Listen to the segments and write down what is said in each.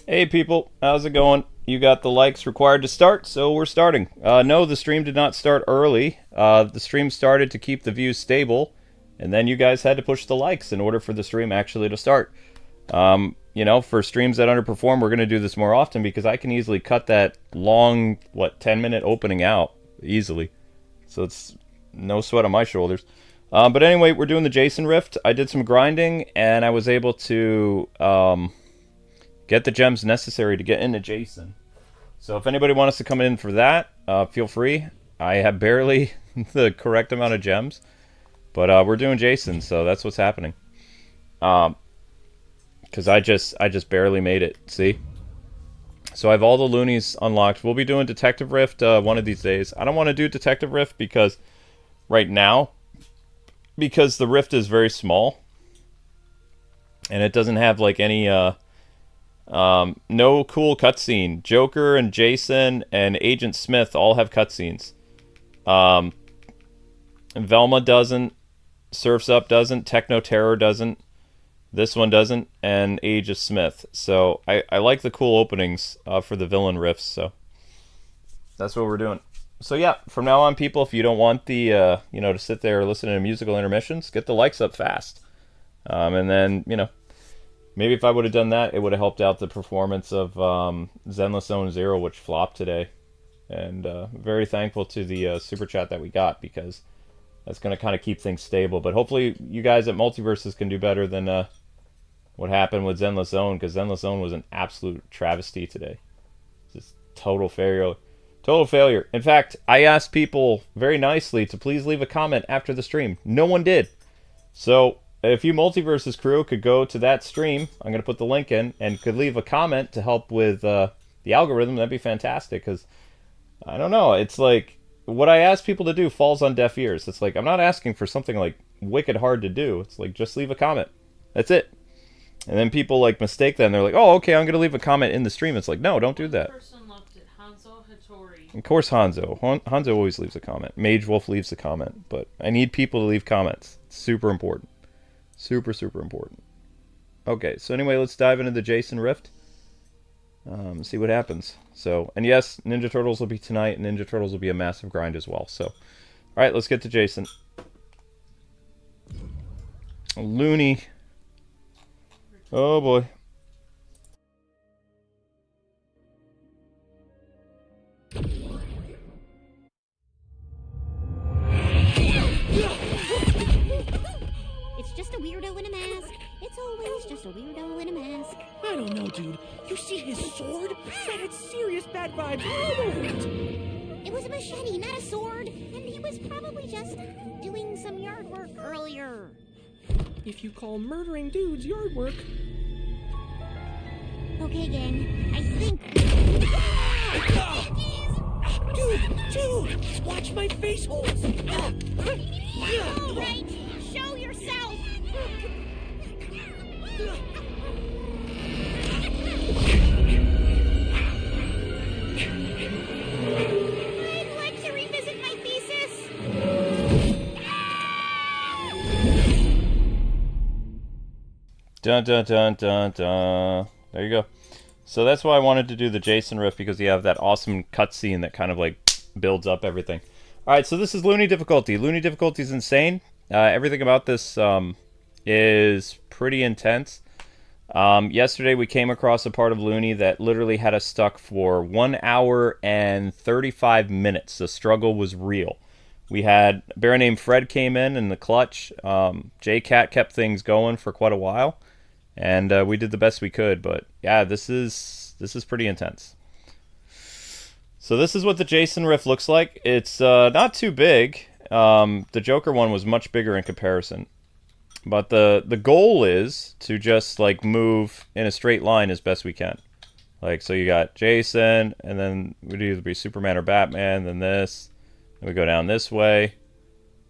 Hey people, how's it going? You got the likes required to start, so we're starting. No, the stream did not start early. The stream started to keep the views stable, and then you guys had to push the likes in order for the stream actually to start. You know, for streams that underperform, we're going to do this more often because I can easily cut that long, 10-minute opening out easily. So it's no sweat on my shoulders. But anyway, we're doing the Jason Rift. I did some grinding, and I was able to get the gems necessary to get into Jason. So if anybody wants us to come in for that, feel free. I have barely the correct amount of gems, but we're doing Jason, so that's what's happening. Because I just barely made it. See? So I have all the loonies unlocked. We'll be doing Detective Rift one of these days. I don't want to do Detective Rift because right now, because the rift is very small, and it doesn't have like any no cool cutscene. Joker and Jason and Agent Smith all have cutscenes. Velma doesn't. Surf's Up doesn't. Techno Terror doesn't. This one doesn't. And Age of Smith. So I like the cool openings for the villain rifts. So that's what we're doing. So yeah, from now on, people, if you don't want the to sit there listening to musical intermissions, get the likes up fast. And then maybe if I would have done that, it would have helped out the performance of Zenless Zone Zero, which flopped today. And very thankful to the super chat that we got, because that's going to kind of keep things stable. But hopefully you guys at Multiversus can do better than what happened with Zenless Zone, because Zenless Zone was an absolute travesty today. Just total failure. Total failure. In fact, I asked people very nicely to please leave a comment after the stream. No one did. So if you Multiversus crew could go to that stream, I'm going to put the link in, and could leave a comment to help with the algorithm, that'd be fantastic. Because, I don't know, it's like, what I ask people to do falls on deaf ears. It's like, I'm not asking for something like wicked hard to do. It's like, just leave a comment. That's it. And then people like mistake that, and they're like, oh, okay, I'm going to leave a comment in the stream. It's like, no, don't do that. Of course, Hanzo. Hanzo always leaves a comment. Mage Wolf leaves a comment. But I need people to leave comments. It's super important. Super, super important. Okay, so anyway, let's dive into the Jason Rift. See what happens. So, and yes, Ninja Turtles will be tonight, and Ninja Turtles will be a massive grind as well. So, alright, let's get to Jason. Looney. Oh boy. It's just a weirdo in a mask. It's always just a weirdo in a mask. I don't know, dude. You see his sword? That had serious bad vibes all over it. It was a machete, not a sword. And he was probably just doing some yard work earlier. If you call murdering dudes yard work. Okay, gang. I think... Dude! Watch my face holes! All right, show yourself! I'd like to revisit my thesis. Dun dun dun dun dun. There you go. So that's why I wanted to do the Jason Rift, because you have that awesome cutscene that kind of like builds up everything. Alright, so this is Looney difficulty. Looney difficulty is insane. Everything about this is pretty intense. Yesterday we came across a part of Looney that literally had us stuck for 1 hour and 35 minutes. The struggle was real. We had a bear named Fred came in the clutch. Jaycat kept things going for quite a while. And we did the best we could, but yeah, this is pretty intense. So this is what the Jason Rift looks like. It's not too big. The Joker one was much bigger in comparison. But the goal is to just like move in a straight line as best we can. Like, so you got Jason, and then we'd either be Superman or Batman, then this, and we go down this way.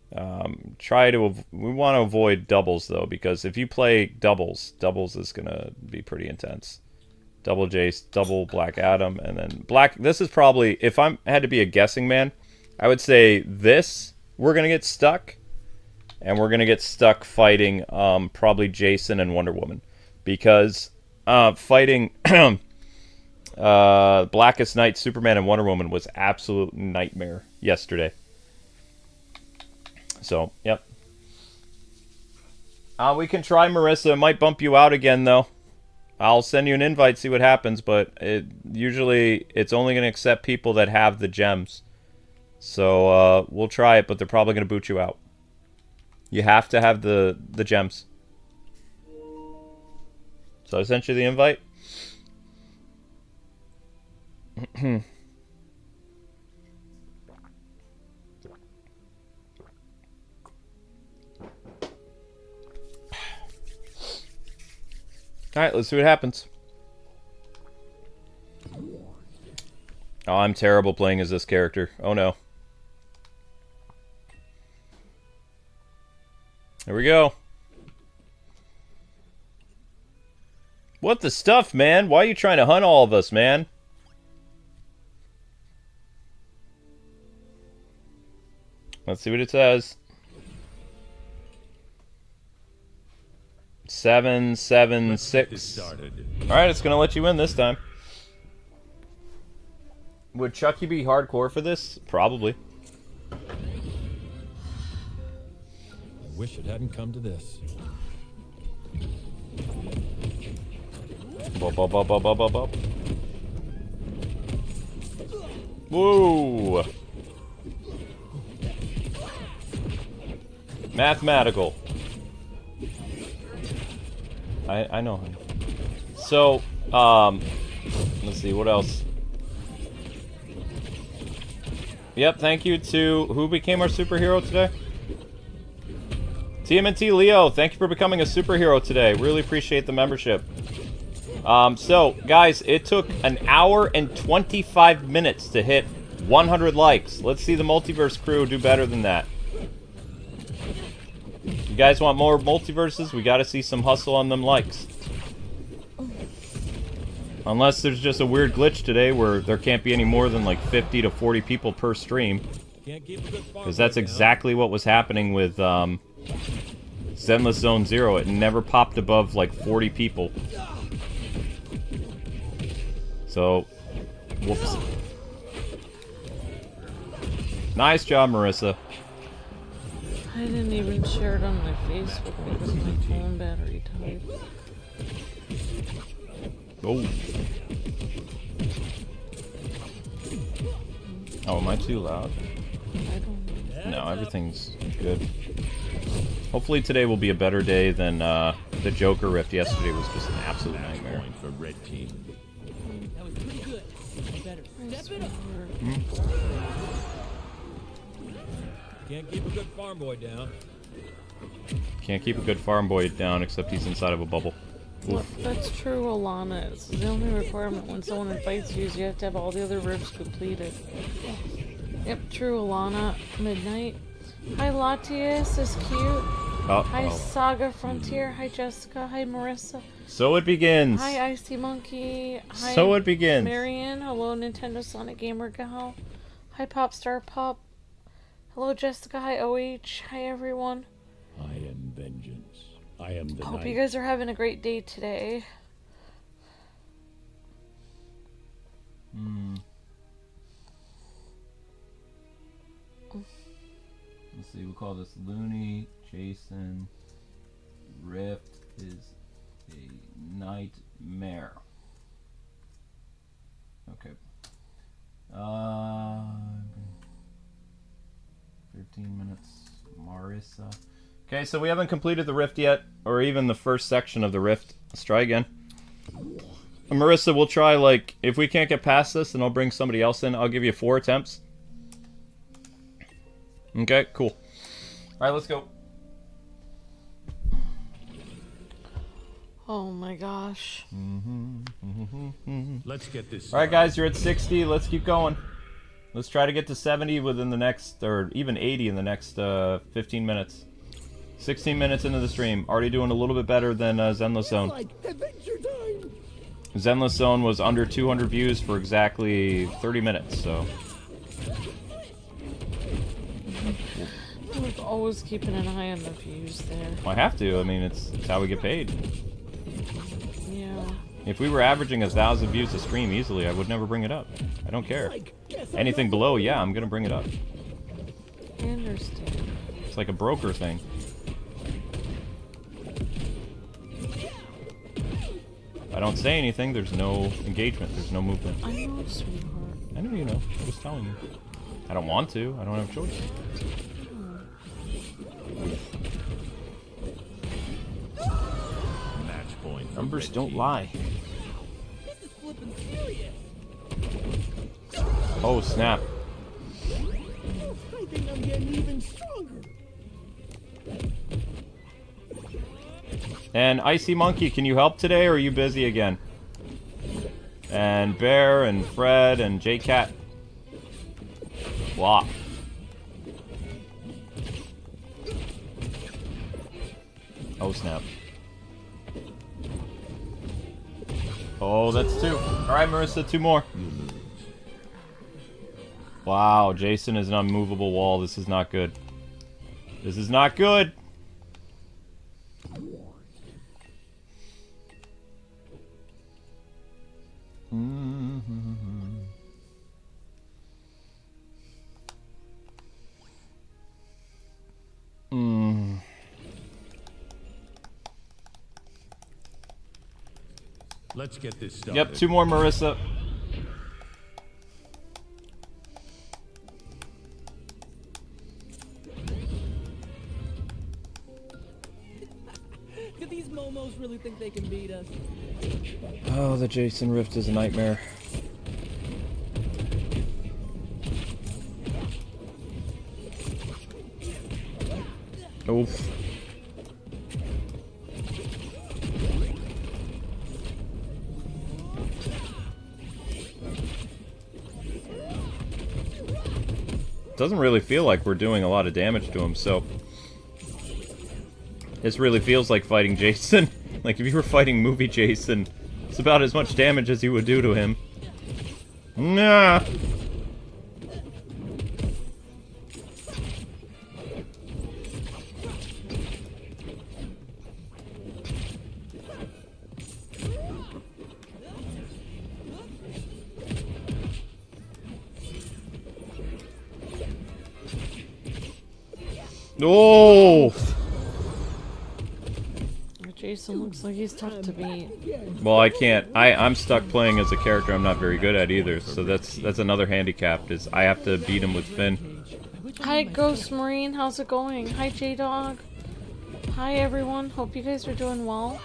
We want to avoid doubles though, because if you play doubles is gonna be pretty intense. Double Jace, double Black Adam, and then this is probably, if I had to be a guessing man, I would say this, we're gonna get stuck, and we're gonna get stuck fighting probably Jason and Wonder Woman, because fighting Blackest Night, Superman and Wonder Woman was absolute nightmare yesterday. So, yep. We can try Marissia. It might bump you out again, though. I'll send you an invite, see what happens, but usually it's only going to accept people that have the gems. So, we'll try it, but they're probably going to boot you out. You have to have the gems. So I sent you the invite. Alright, let's see what happens. Oh, I'm terrible playing as this character. Oh no. There we go. What the stuff, man? Why are you trying to hunt all of us, man? Let's see what it says. 776. Alright, it's gonna let you in this time. Would Chucky be hardcore for this? Probably. I wish it hadn't come to this. Bop, bop, bop, bop, bop, bop, bop. Whoa! Mathematical. I know. So, let's see, what else? Yep, thank you to who became our superhero today? TMNT Leo, thank you for becoming a superhero today. Really appreciate the membership. So, guys, it took an hour and 25 minutes to hit 100 likes. Let's see the Multiverse crew do better than that. You guys want more Multiverses? We gotta see some hustle on them likes. Unless there's just a weird glitch today where there can't be any more than like 50 to 40 people per stream. Because that's exactly what was happening with Zenless Zone Zero. It never popped above like 40 people. So, whoops. Nice job, Marissia. I didn't even share it on my Facebook because my phone battery died. Oh. Oh, am I too loud? I don't know. No, everything's good. Hopefully today will be a better day than the Joker Rift yesterday was just an absolute nightmare. For red team. That was pretty good. Better step it up. Can't keep a good farm boy down. Can't keep a good farm boy down except he's inside of a bubble. Well, that's true, Alana. It's the only requirement when someone invites you is you have to have all the other rifts completed. Yep, true, Alana. Midnight. Hi, Latius is cute. Hi, Saga Frontier. Hi, Jessica. Hi, Marissia. So it begins. Hi, Icy Monkey. Hi, So it begins. Marion. Hello, Nintendo Sonic Gamer Gal. Hi, Popstar Pop. Hello, Jessica. Hi, OH. Hi, everyone. I am vengeance. I am the Hope night. you guys are having a great day today. Let's see, we'll call this Looney, Jason, Rift is a nightmare. Okay. 13 minutes, Marissia. Okay, so we haven't completed the Rift yet, or even the first section of the Rift. Let's try again. Marissia, we'll try, like, if we can't get past this, then I'll bring somebody else in. I'll give you 4 attempts. Okay, cool. Alright, let's go. Oh my gosh. Let's get this. Alright, guys, you're at 60. Let's keep going. Let's try to get to 70 within the next, or even 80 in the next 15 minutes. 16 minutes into the stream. Already doing a little bit better than Zenless Zone. Zenless Zone was under 200 views for exactly 30 minutes, so... I'm always keeping an eye on the views there. I have to. I mean, it's how we get paid. Yeah. If we were averaging 1,000 views a stream easily, I would never bring it up. I don't care. Anything below, yeah, I'm gonna bring it up. I understand. It's like a broker thing. If I don't say anything, there's no engagement, there's no movement. I know, sweetheart. I know you know, I'm just telling you. I don't want to, I don't have a choice. Match point. Numbers don't lie. This is flippin' serious. Oh, snap. I think I'm getting even stronger. And Icy Monkey, can you help today, or are you busy again? And Bear, and Fred, and Jaycat. Blah. Oh, snap. Oh, that's 2. Alright, Marissa, 2 more. Wow, Jason is an unmovable wall. This is not good. This is not good. Let's get this started. Yep, 2 more, Marissa. Do these momos really think they can beat us? Oh, the Jason Rift is a nightmare. Oof. Doesn't really feel like we're doing a lot of damage to him, so... This really feels like fighting Jason. Like, if you were fighting movie Jason, it's about as much damage as you would do to him. Nah! No! Jason looks like he's tough to beat. Well, I can't. I'm stuck playing as a character I'm not very good at either, so that's another handicap, is I have to beat him with Finn. Hi, Ghost Marine. How's it going? Hi, J-Dog. Hi, everyone. Hope you guys are doing well.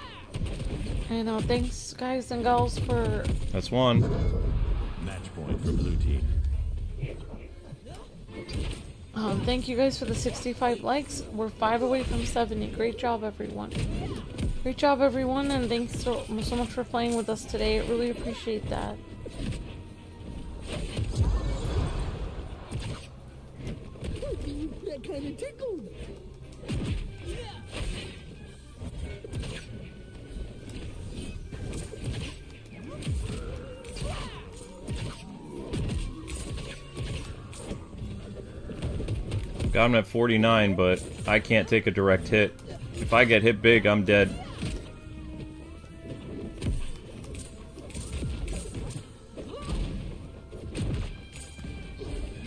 And thanks, guys and gals, for... That's 1. Match point for blue team. Thank you guys for the 65 likes. We're 5 away from 70. Great job, everyone. Great job, everyone, and thanks so much for playing with us today. I really appreciate that. That kind of tickled. Got him at 49, but I can't take a direct hit. If I get hit big, I'm dead.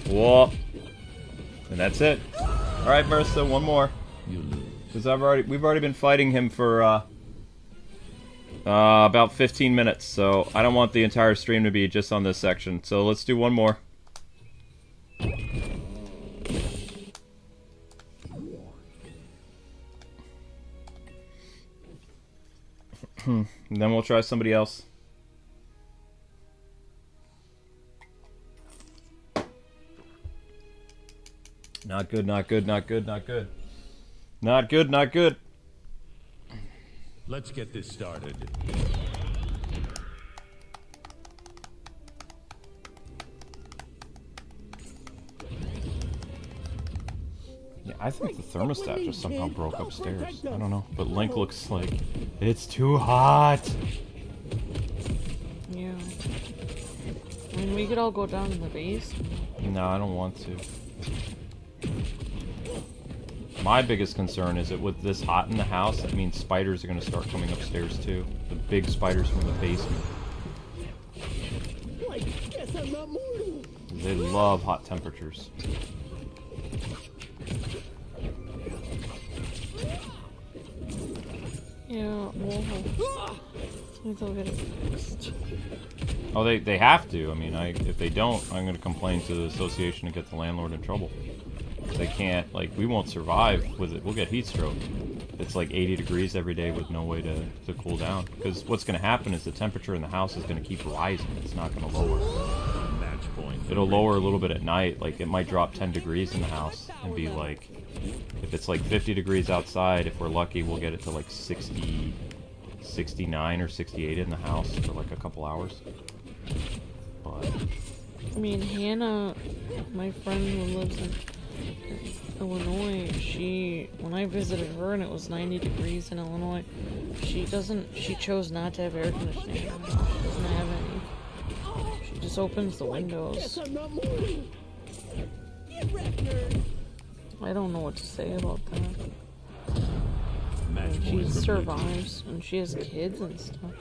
Whoa. And that's it. Alright, Marissa, 1 more. You lose. Because we've already been fighting him for about 15 minutes, so I don't want the entire stream to be just on this section. So let's do 1 more. And then we'll try somebody else. Not good, not good, not good, not good. Not good, not good. Let's get this started. Yeah, I think the thermostat just somehow broke upstairs. I don't know. But Link looks like it's too hot. Yeah. I mean, we could all go down to the base. No, I don't want to. My biggest concern is that with this hot in the house, that means spiders are going to start coming upstairs too. The big spiders from the basement. Well, I guess I'm not mortal. They love hot temperatures. Yeah, whoa. Please don't get it fixed. Oh, they have to. I mean, if they don't, I'm going to complain to the association and get the landlord in trouble. They can't, like, we won't survive with it. We'll get heat stroke. It's like 80 degrees every day with no way to cool down. Because what's going to happen is the temperature in the house is going to keep rising. It's not going to lower. Match point. It'll lower a little bit at night. Like, it might drop 10 degrees in the house and be like, if it's like 50 degrees outside, if we're lucky, we'll get it to like 60, 69 or 68 in the house for like a couple hours. But I mean, Hannah, my friend who lives in Illinois, when I visited her and it was 90 degrees in Illinois, she chose not to have air conditioning in her house. She doesn't have any. She just opens the windows. Guess I'm not mortal. Get wrecked, nerd. I don't know what to say about that. Match She point. survives, and she has kids and stuff.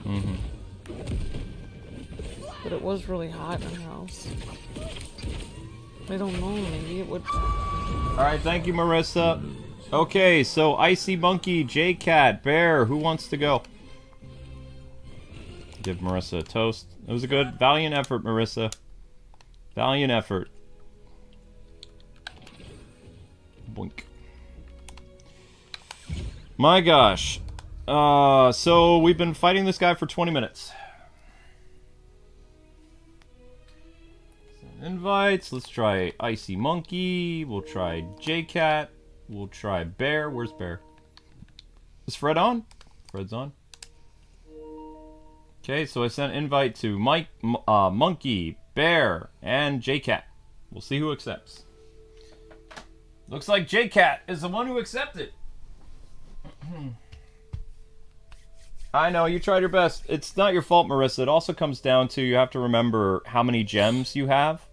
But it was really hot in her house. I don't know, maybe it would... alright, thank you, Marissa. Okay, so Icy Monkey, Jaycat, Bear, who wants to go? Give Marissa a toast. It was a good, valiant effort, Marissa. Valiant effort. Boink. My gosh. So we've been fighting this guy for 20 minutes. Invites. Let's try Icy Monkey. We'll try Jaycat. We'll try Bear. Where's Bear? Is Fred on? Fred's on. Okay, so I sent an invite to Mike, Monkey, Bear, and Jaycat. We'll see who accepts. Looks like Jaycat is the one who accepted. I know, you tried your best. It's not your fault, Marissa. It also comes down to you have to remember how many gems you have.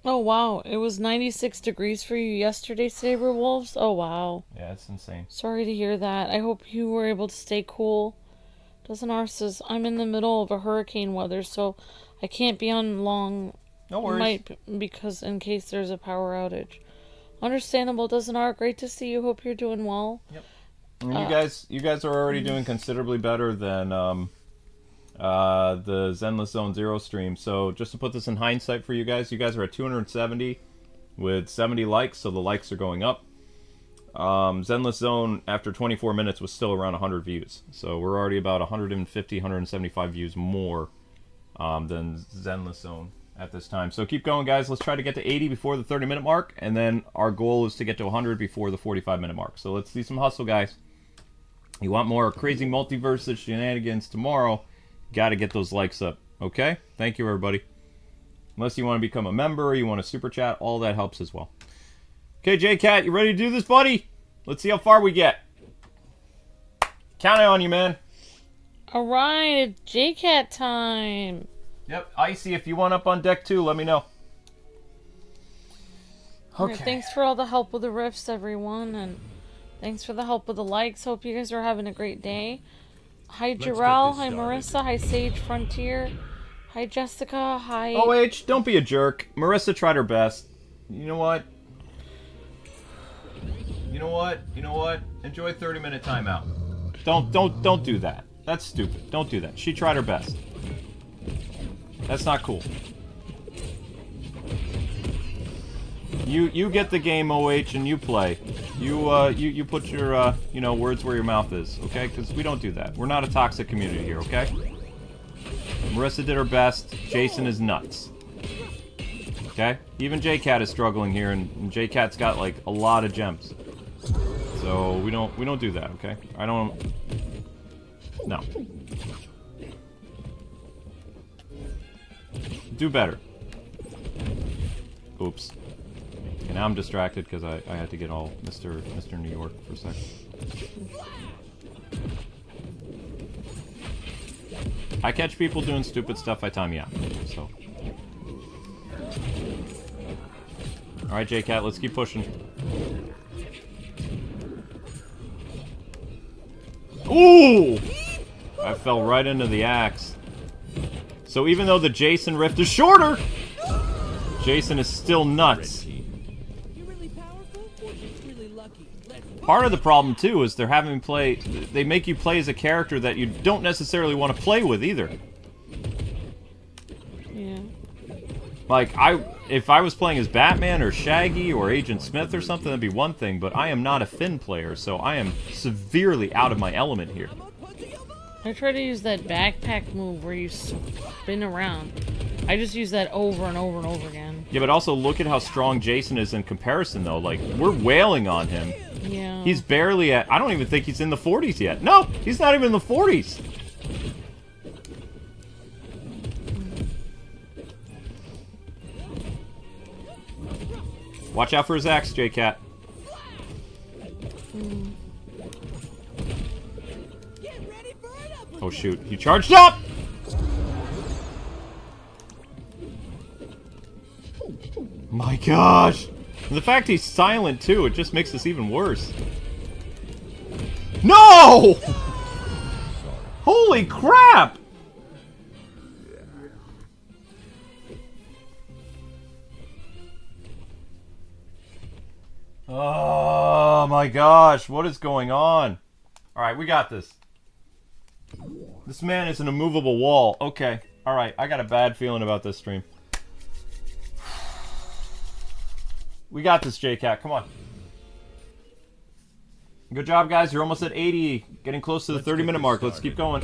Oh, wow. It was 96 degrees for you yesterday, Saber Wolves? Oh, wow. Yeah, it's insane. Sorry to hear that. I hope you were able to stay cool. Doesn't ours says, I'm in the middle of a hurricane weather, so I can't be on long. No worries. Because in case there's a power outage. Understandable. Doesn't our great to see you. Hope you're doing well. Yep. And you guys are already doing considerably better than the Zenless Zone Zero stream. So just to put this in hindsight for you guys are at 270 with 70 likes, so the likes are going up. Zenless Zone after 24 minutes was still around 100 views, so we're already about 150, 175 views more than Zenless Zone at this time. So keep going, guys. Let's try to get to 80 before the 30-minute mark, and then our goal is to get to 100 before the 45-minute mark. So let's see some hustle, guys. You want more crazy Multiversus shenanigans tomorrow, got to get those likes up, okay? Thank you, everybody. Unless you want to become a member or you want to super chat, all that helps as well. Okay, Jaycat, you ready to do this, buddy? Let's see how far we get. Counting on you, man. Alright, it's Jaycat time. Yep, Icy, if you want up on deck too, let me know. Okay. Alright, thanks for all the help with the riffs, everyone, and thanks for the help with the likes. Hope you guys are having a great day. Hi, get Jarrell. this Hi, started. Marissa. Hi, Sage Frontier. Hi, Jessica. Hi. OH, don't be a jerk. Marissa tried her best. You know what? You know what? You know what? Enjoy 30-minute timeout. Don't do that. That's stupid. Don't do that. She tried her best. That's not cool. You get the game, OH, and you play. You put your words where your mouth is, okay? Because we don't do that. We're not a toxic community here, okay? Marissa did her best. Jason is nuts. Okay? Even Jaycat is struggling here, and Jaycat's got like a lot of gems. So we don't do that, okay? I don't. No. Do better. Oops. Okay, now I'm distracted because I had to get all Mr. New York for a second. I catch people doing stupid stuff, I time you out. So. Alright, Jaycat, let's keep pushing. Ooh! I fell right into the axe. So even though the Jason rift is shorter, Jason is still nuts. You're really powerful or just really lucky? Part of the problem, too, is they're having play... They make you play as a character that you don't necessarily want to play with, either. Yeah. Like, if I was playing as Batman or Shaggy or Agent Smith or something, that'd be one thing, but I am not a Finn player, so I am severely out of my element here. I try to use that backpack move where you spin around. I just use that over and over and over again. Yeah, but also look at how strong Jason is in comparison, though. Like, we're wailing on him. Yeah. He's barely at... I don't even think he's in the 40s yet. No, he's not even in the 40s. Watch out for his axe, Jaycat. Oh shoot, he charged up! My gosh! And the fact he's silent too, it just makes this even worse. No! Holy crap! Oh my gosh, what is going on? Alright, we got this. This man is an immovable wall. Okay, alright, I got a bad feeling about this stream. We got this, Jaycat, come on. Good job, guys, you're almost at 80. Getting close to the 30-minute mark, let's keep going.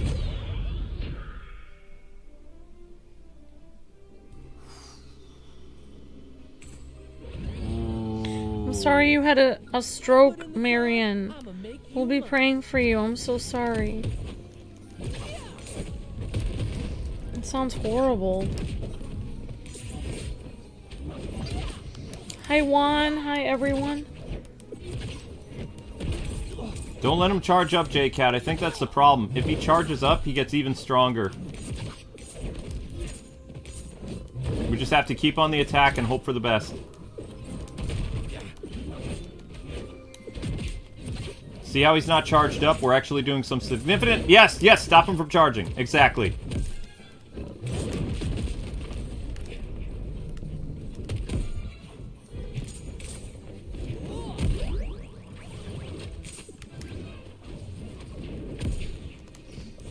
I'm sorry you had a stroke, Marion. We'll be praying for you. I'm so sorry. It sounds horrible. Hi, Juan. Hi, everyone. Don't let him charge up, Jaycat. I think that's the problem. If he charges up, he gets even stronger. We just have to keep on the attack and hope for the best. See how he's not charged up? We're actually doing some significant... Yes, yes, stop him from charging. Exactly.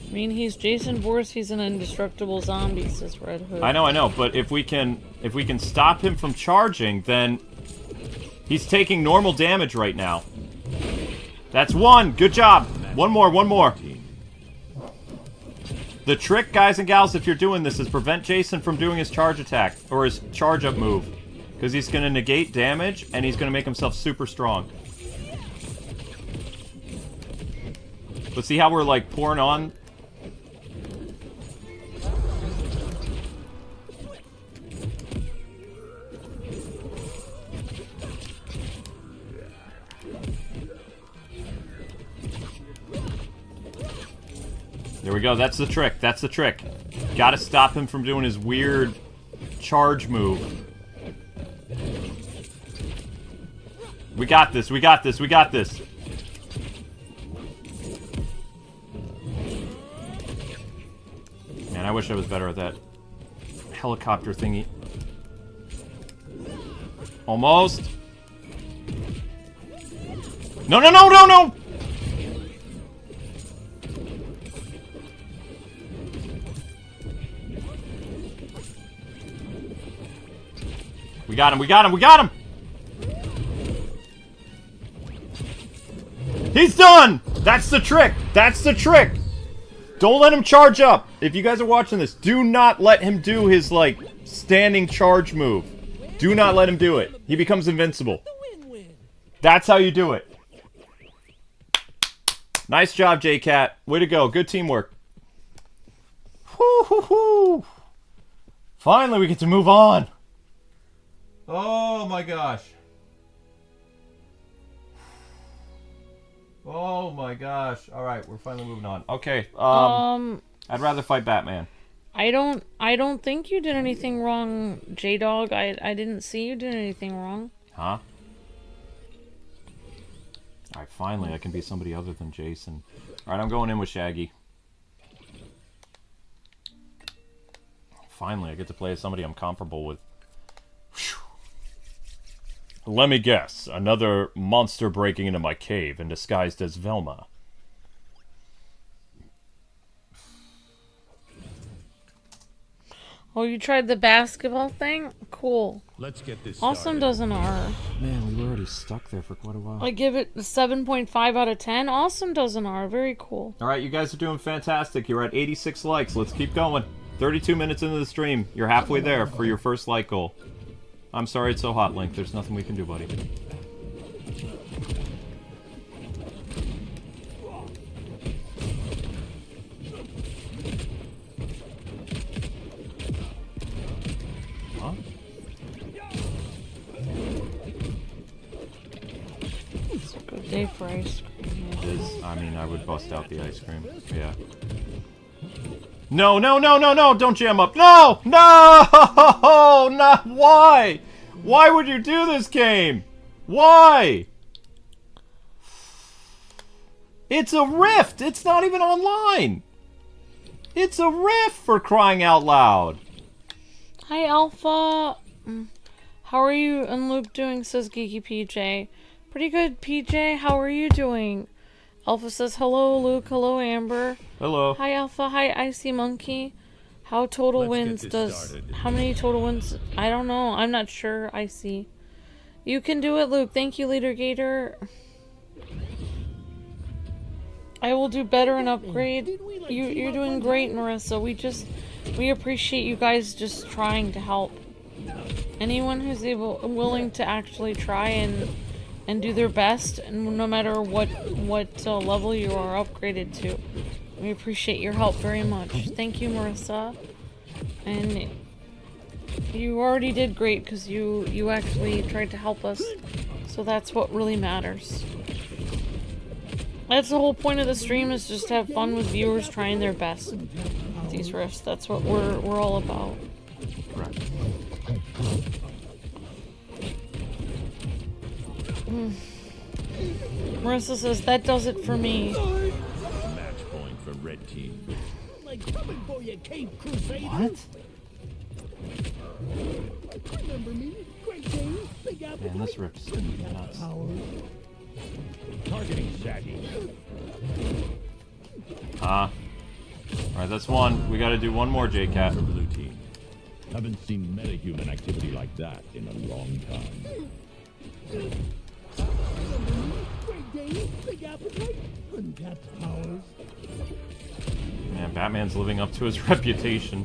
I mean, he's Jason Voorhees. He's an indestructible zombie, says Red Hood. I know, but if we can stop him from charging, then he's taking normal damage right now. That's one. Good job. One more. The trick, guys and gals, if you're doing this, is prevent Jason from doing his charge attack, or his charge up move. Because he's going to negate damage, and he's going to make himself super strong. But see how we're, like, pouring on? There we go, that's the trick, that's the trick. Gotta stop him from doing his weird charge move. We got this, we got this, we got this. Man, I wish I was better at that helicopter thingy. Almost. No, no, no, no, no! We got him, we got him, we got him! He's done! That's the trick! That's the trick! Don't let him charge up! If you guys are watching this, do not let him do his, like, standing charge move. Do not let him do it. He becomes invincible. That's how you do it. Nice job, Jaycat. Way to go. Good teamwork. Whoo hoo hoo! Finally, we get to move on. Oh my gosh. Oh my gosh. Alright, we're finally moving on. Okay, I'd rather fight Batman. I don't think you did anything wrong, J-Dog. I didn't see you did anything wrong. Huh? Alright, finally I can be somebody other than Jason. Alright, I'm going in with Shaggy. Finally, I get to play as somebody I'm comparable with. Whew. Let me guess. Another monster breaking into my cave and disguised as Velma. Oh, you tried the basketball thing? Cool. Let's get this Awesome started. does an R. Man, we were already stuck there for quite a while. I give it a 7.5 out of 10. Awesome does an R. Very cool. Alright, you guys are doing fantastic. You're at 86 likes. Let's keep going. 32 minutes into the stream. You're halfway there for your first like goal. I'm sorry it's so hot, Link. There's nothing we can do, buddy. Huh? It's a good day for ice cream. It is. I mean, I would bust out the ice cream. Yeah. No, no, no, no, no! Don't jam up! No! No! Not why? Why would you do this game? Why? It's a rift! It's not even online! It's a rift, for crying out loud! Hi, Alpha. How are you and Luke doing, says Geeky PJ. Pretty good, PJ. How are you doing? Alpha says, hello, Luke. Hello, Amber. Hello. Hi, Alpha. Hi, Icy Monkey. How total Let's wins get this does... started. How many total wins? I don't know. I'm not sure. Icy. You can do it, Luke. Thank you, Leader Gator. I will do better and upgrade. You're doing great, Marissa. We appreciate you guys just trying to help. Anyone who's willing to actually try and do their best, and no matter what level you are upgraded to, we appreciate your help very much. Thank you, Marissa. And you already did great because you actually tried to help us, so that's what really matters. That's the whole point of the stream, is just to have fun with viewers trying their best with these rifts. That's what we're all about. Correct. Marissa says, that does it for me. Match point for red team. Like coming for you, Cave Crusader. What? Remember me? Great game. Big apple. Man, this rift is gonna be nuts. Targeting Shaggy. Alright, that's one. We gotta do one more, Jaycat. For blue team. Haven't seen metahuman activity like that in a long time. Great game. Big appetite. Uncapped powers. Man, Batman's living up to his reputation.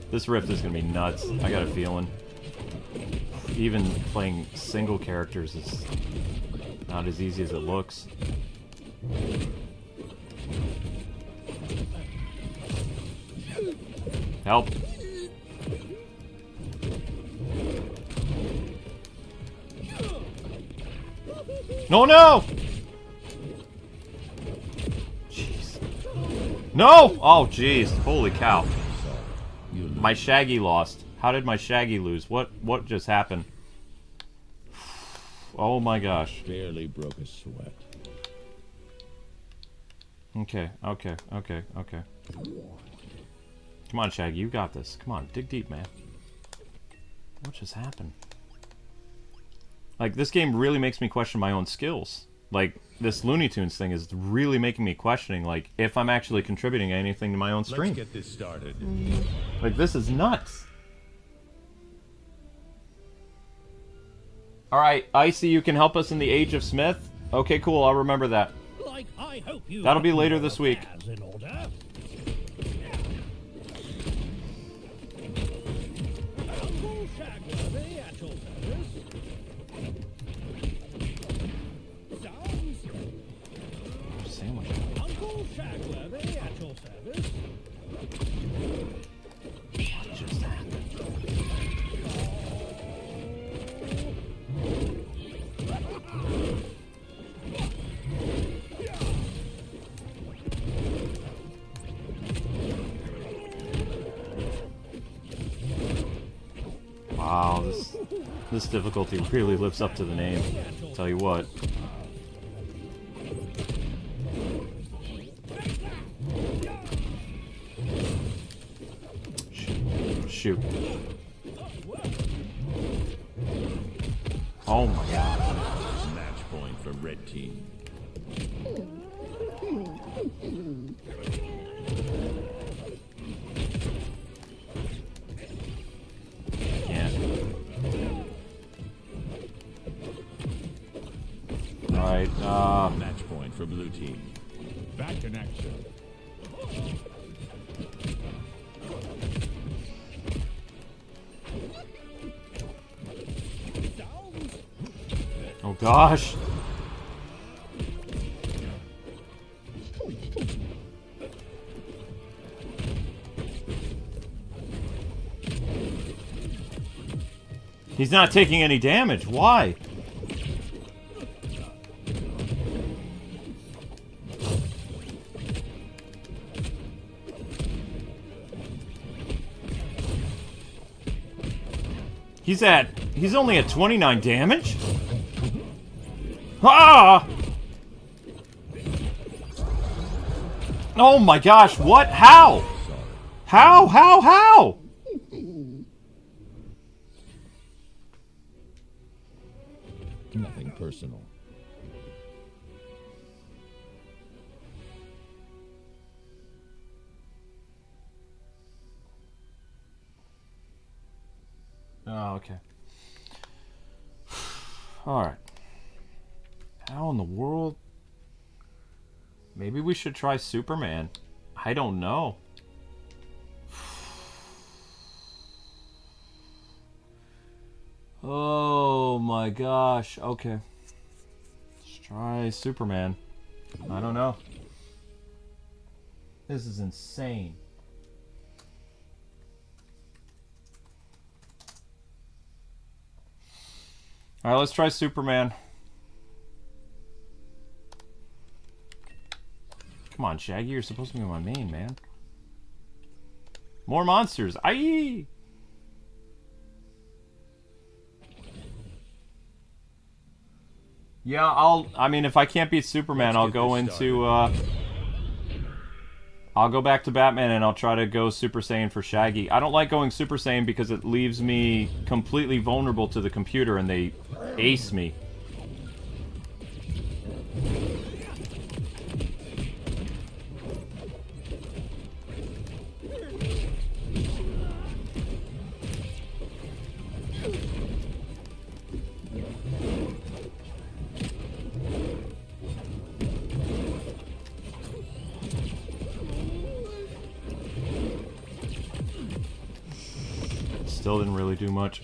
This rift is gonna be nuts. I got a feeling. Even playing single characters is not as easy as it looks. Help. No, no! Jeez. No! Oh, jeez. Holy cow. My Shaggy lost. How did my Shaggy lose? What just happened? Oh my gosh. Barely broke a sweat. Okay. Come on, Shaggy, you got this. Come on, dig deep, man. What just happened? Like, this game really makes me question my own skills. Like, this Looney Tunes thing is really making me questioning, like, if I'm actually contributing anything to my own stream. Let's get this started. Like, this is nuts. Alright, Icy, you can help us in the Age of Smith? Okay, cool, I'll remember that. Like I hope you. That'll be later this week. As in order. Uncle Shagworthy at your service. Sounds. Sandwich. Uncle Shagworthy at your service. What just happened? Wow, this difficulty really lives up to the name. Tell you what. shoot. Oh my god. Match point for red team. Can't. Alright, Match point for blue team. Back in action. oh gosh. He's not taking any damage. Why? He's only at 29 damage? Ah! Oh my gosh, what? How? How? Nothing personal. Oh, okay. Alright. How in the world? Maybe we should try Superman. I don't know. Oh my gosh. Okay. Let's try Superman. I don't know. This is insane. Alright, let's try Superman. Come on, Shaggy, you're supposed to be my main, man. More monsters. Aye! Yeah, I mean, if I can't beat Superman, I'll go into, I'll go back to Batman and I'll try to go Super Saiyan for Shaggy. I don't like going Super Saiyan because it leaves me completely vulnerable to the computer and they ace me. Still didn't really do much.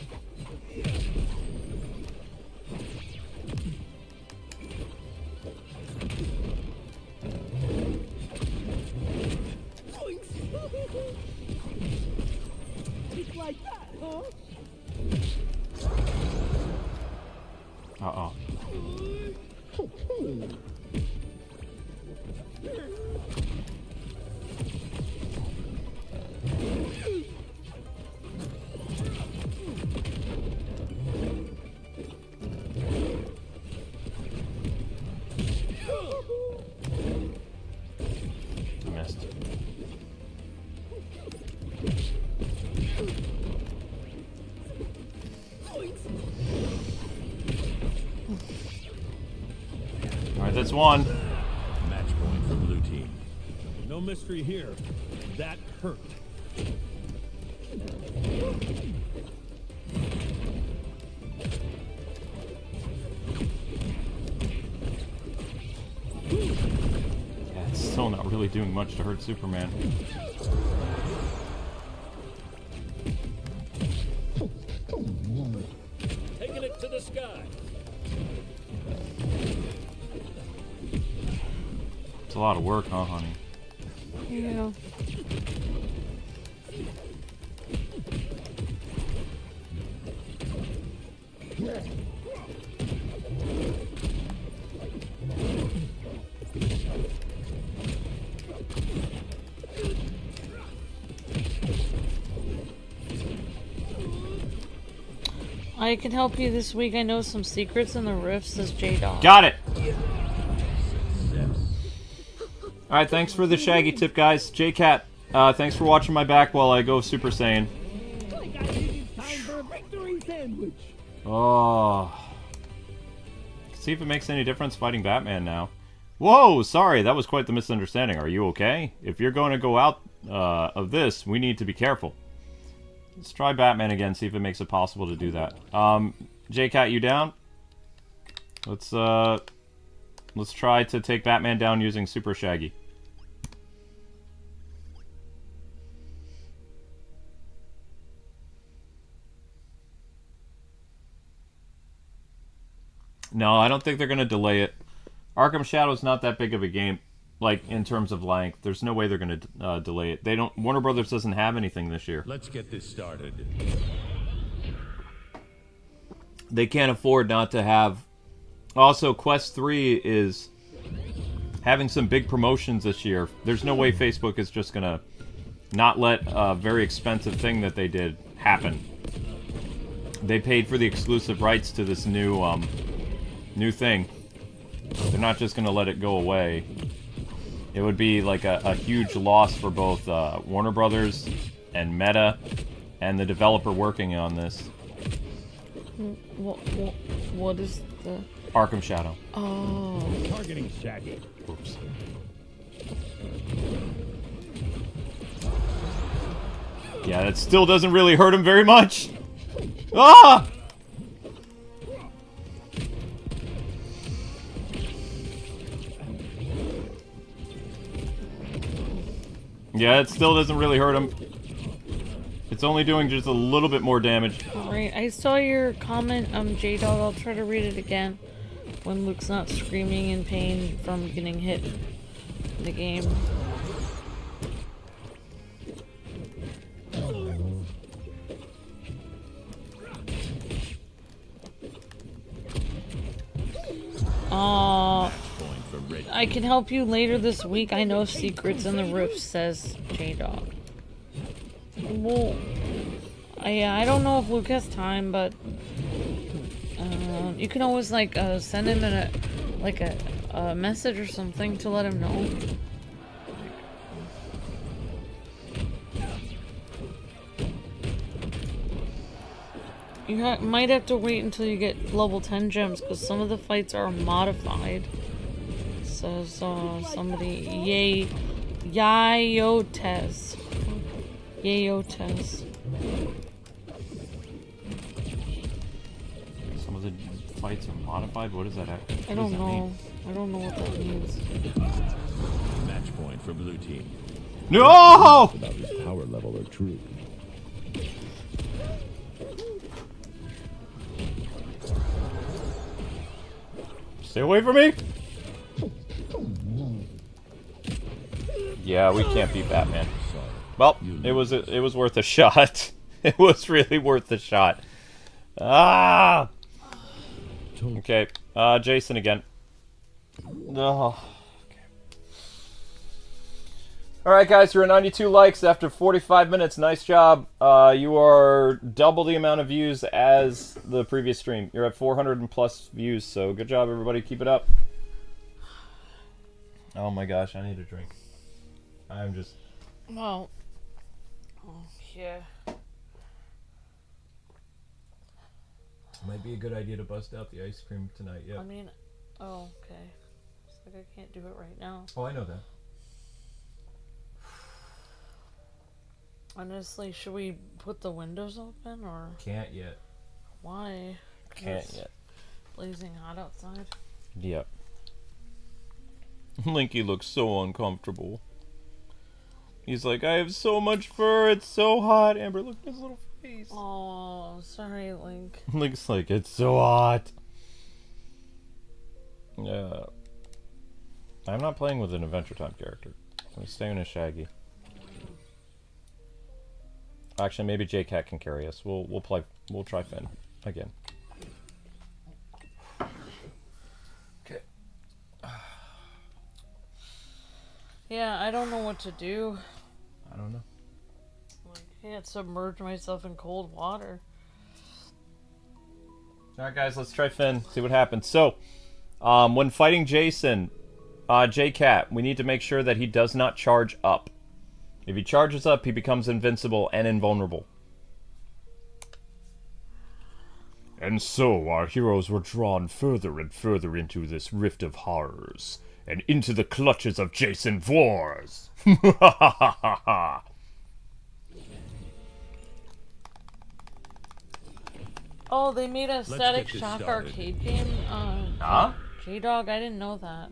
It's like that, huh? Uh-oh. Missed. Alright, that's one. Match point for blue team. No mystery here. That hurt. Yeah, it's still not really doing much to hurt Superman. Taking it to the sky. It's a lot of work, huh, honey? Yeah. I can help you this week. I know some secrets in the rifts, says J-Dog. Got it! Alright, thanks for the Shaggy tip, guys. Jaycat, thanks for watching my back while I go Super Saiyan. sandwich. Oh. See if it makes any difference fighting Batman now. Whoa, sorry, that was quite the misunderstanding. Are you okay? If you're going to go out of this, we need to be careful. Let's try Batman again, see if it makes it possible to do that. Jaycat, you down? Let's try to take Batman down using Super Shaggy. No, I don't think they're going to delay it. Arkham Shadow's not that big of a game, like, in terms of length. There's no way they're going to delay it. They don't. Warner Brothers doesn't have anything this year. Let's get this started. They can't afford not to have... Also, Quest 3 is having some big promotions this year. There's no way Facebook is just going to not let a very expensive thing that they did happen. They paid for the exclusive rights to this new thing. They're not just going to let it go away. It would be like a huge loss for both Warner Brothers and Meta and the developer working on this. What is the... Arkham Shadow. Oh. Targeting Shaggy. Oops. Yeah, that still doesn't really hurt him very much. Ah! Yeah, it still doesn't really hurt him. It's only doing just a little bit more damage. Alright, I saw your comment, J-Dog. I'll try to read it again. When Luke's not screaming in pain from getting hit in the game. I can help you later this week. I know secrets in the roof, says J-Dog. Well, I don't know if Luke has time, but you can always like send him a message or something to let him know. You might have to wait until you get level 10 gems because some of the fights are modified. Says somebody, Yayotes. Some of the fights are modified? What is that? I don't know. I don't know what that means. Match point for blue team. No! About his power level or true. Stay away from me! Yeah, we can't beat Batman. Well, it was worth a shot. It was really worth the shot. Ah! Okay, Jason again. Oh. Okay. Alright guys, you're at 92 likes after 45 minutes. Nice job. You are double the amount of views as the previous stream. You're at 400 and plus views, so good job everybody. Keep it up. Oh my gosh, I need a drink. I'm just... Well... yeah. Might be a good idea to bust out the ice cream tonight, yeah. I mean... Oh, okay. It's like I can't do it right now. Oh, I know that. Honestly, should we put the windows open, or... Can't yet. Why? Can't It's yet. blazing hot outside. Yep. Linky looks so uncomfortable. He's like, I have so much fur, it's so hot. Amber, look at his little face. Oh, sorry, Link. Looks like it's so hot. Yeah. I'm not playing with an Adventure Time character. I'm staying as Shaggy. Actually, maybe Jaycat can carry us. We'll try Finn again. Okay. Yeah, I don't know what to do. I don't know. Like, I can't submerge myself in cold water. Alright guys, let's try Finn, see what happens. So, when fighting Jason, Jaycat, we need to make sure that he does not charge up. If he charges up, he becomes invincible and invulnerable. And so our heroes were drawn further and further into this rift of horrors, and into the clutches of Jason Voorhees. Oh, they made a Static get this Shock started. arcade game? Huh? J-Dog, I didn't know that.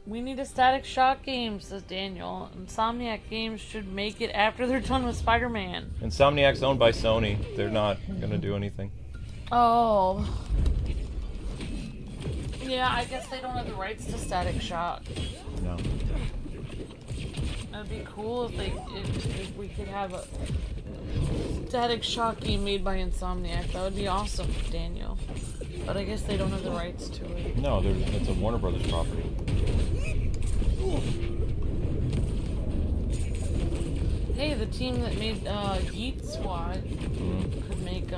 We need a Static Shock game, says Daniel. Insomniac Games should make it after they're done with Spider-Man. Insomniac's owned by Sony. They're not gonna do anything. Oh. Yeah, I guess they don't have the rights to Static Shock. No. That'd be cool if we could have a Static Shock game made by Insomniac. That would be awesome, Daniel. But I guess they don't have the rights to it. No, it's a Warner Brothers property. Hey, the team that made Yeet Squad could make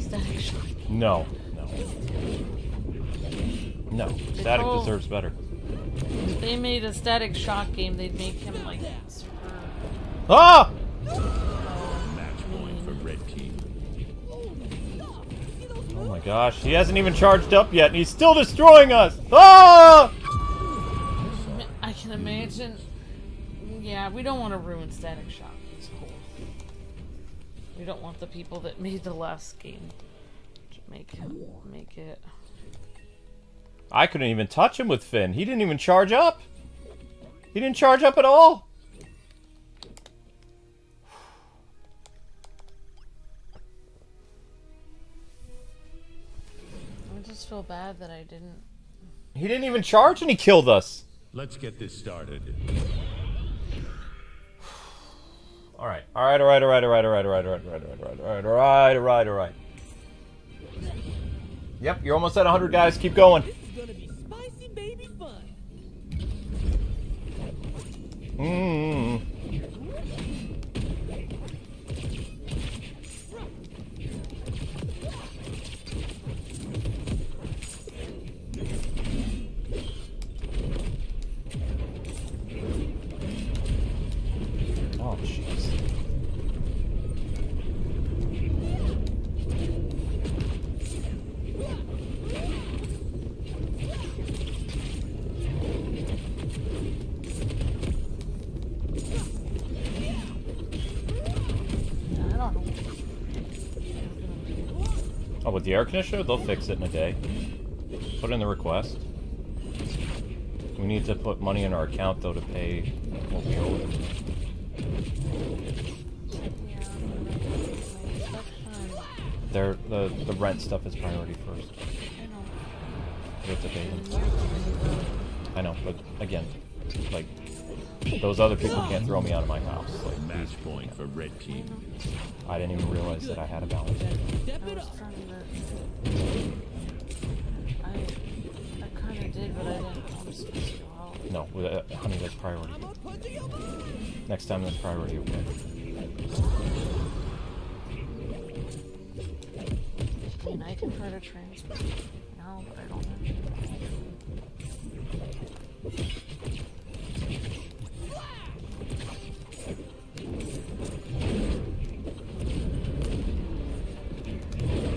Static Shock. No. Static told- deserves better. If they made a Static Shock game, they'd make him like super. Ah! Match point for red team. Oh my gosh, he hasn't even charged up yet, and he's still destroying us! Ah! I can imagine. Yeah, we don't want to ruin Static Shock. It's cool. We don't want the people that made the last game to make it. I couldn't even touch him with Finn. He didn't even charge up. He didn't charge up at all. I just feel bad that I didn't. He didn't even charge and he killed us. Let's get this started. Alright. Yep, you're almost at 100, guys. Keep going. This is gonna be spicy baby fun. Oh, jeez. I don't know. Oh, with the air conditioner, they'll fix it in a day. Put in the request. We need to put money in our account, though, to pay what we owe them. The rent stuff is priority first. I know. We have to pay them. I know, but again, like, those other people can't throw me out of my house. Like, Match point for red team. I didn't even realize that I had a balance. Step I it was up. trying to. I kind of did, but I didn't. I was supposed to go out. No, honey, that's priority. I'm out punching your mouth. Next time, that's priority, okay? I mean, I can try to transfer now, but I don't have to.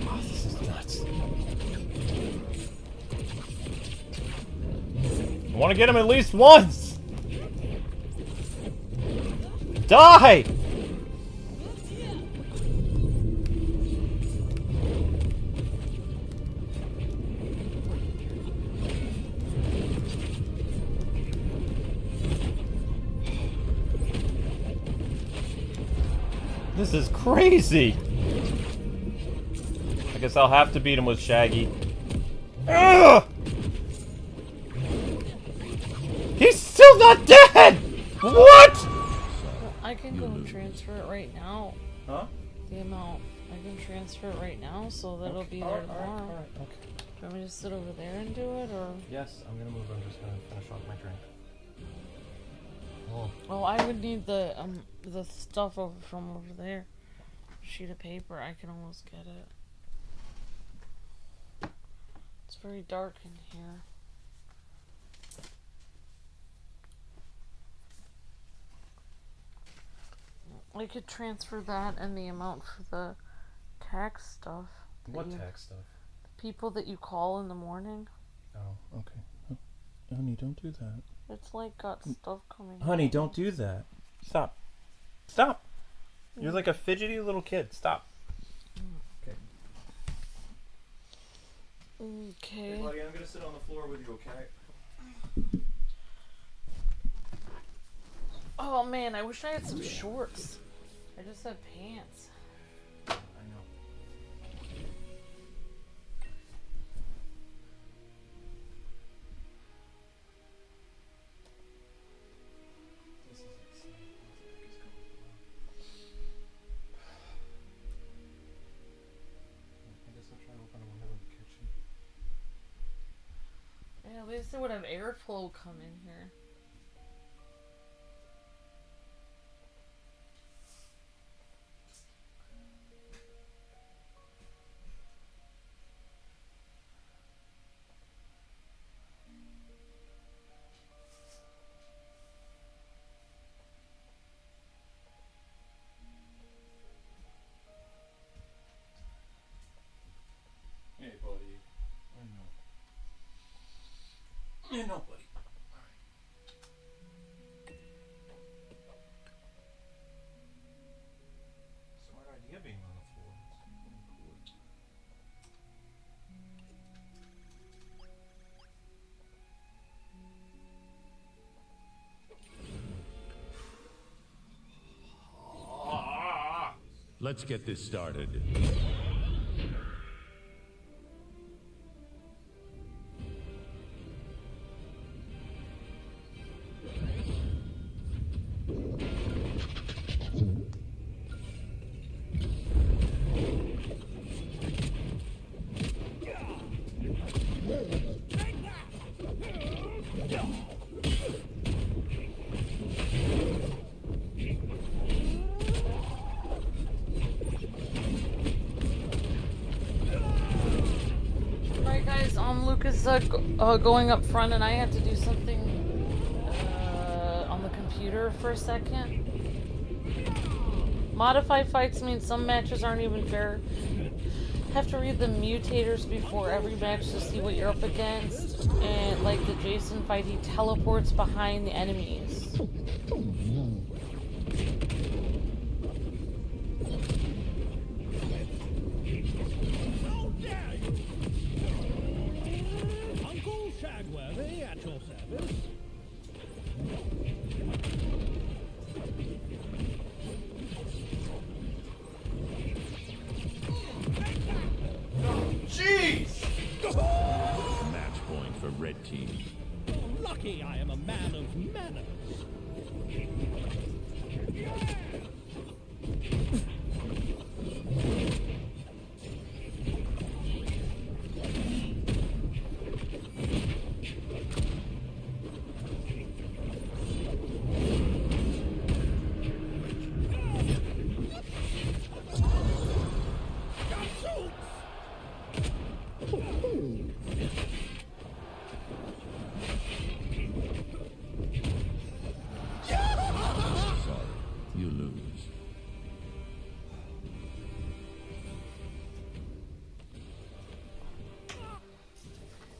Oh, this is nuts. I want to get him at least once! Die! This is crazy! I guess I'll have to beat him with Shaggy. Ugh! He's still not dead! What?! I can go and transfer it right now. Huh? The amount. I can transfer it right now, so that'll be there tomorrow. Okay. Do you want me to sit over there and do it, or? Yes, I'm gonna move. I'm just gonna finish off my drink. Oh. Well, I would need the stuff over from over there. Sheet of paper. I can almost get it. It's very dark in here. I could transfer that and the amount for the tax stuff, What tax stuff? People that you call in the morning. Oh, okay. Oh, honey, don't do that. It's like got stuff coming. Honey, don't do that. Stop. Stop. You're like a fidgety little kid. Stop. Okay. Okay. Hey, buddy, I'm gonna sit on the floor with you, okay? Oh man, I wish I had some shorts. I just have pants. I know. This is exciting. I guess I'll try to open a window in the kitchen. Yeah, at least there would have airflow come in here. Hey, buddy. I know. I know, buddy. Alright. Smart idea being on the floor. It's pretty cool. Let's get this started. Alright guys, Lucas going up front and I had to do something on the computer for a second. Modified fights mean some matches aren't even fair. Have to read the mutators before every match to see what you're up against. And like the Jason fight, he teleports behind the enemies. Uncle Shagworthy at your service. Jeez! Match point for red team. Oh, lucky I am a man of manners. Sorry, you lose.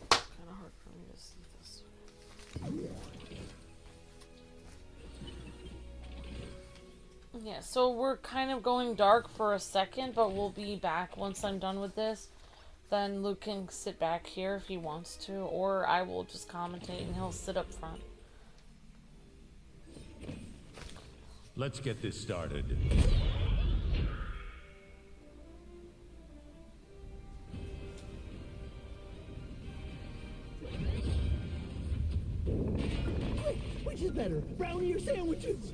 Kind of hard for me to see this. Yeah, so we're kind of going dark for a second, but we'll be back once I'm done with this. Then Luke can sit back here if he wants to, or I will just commentate and he'll sit up front. Let's get this started. Which is better, brownie or sandwiches?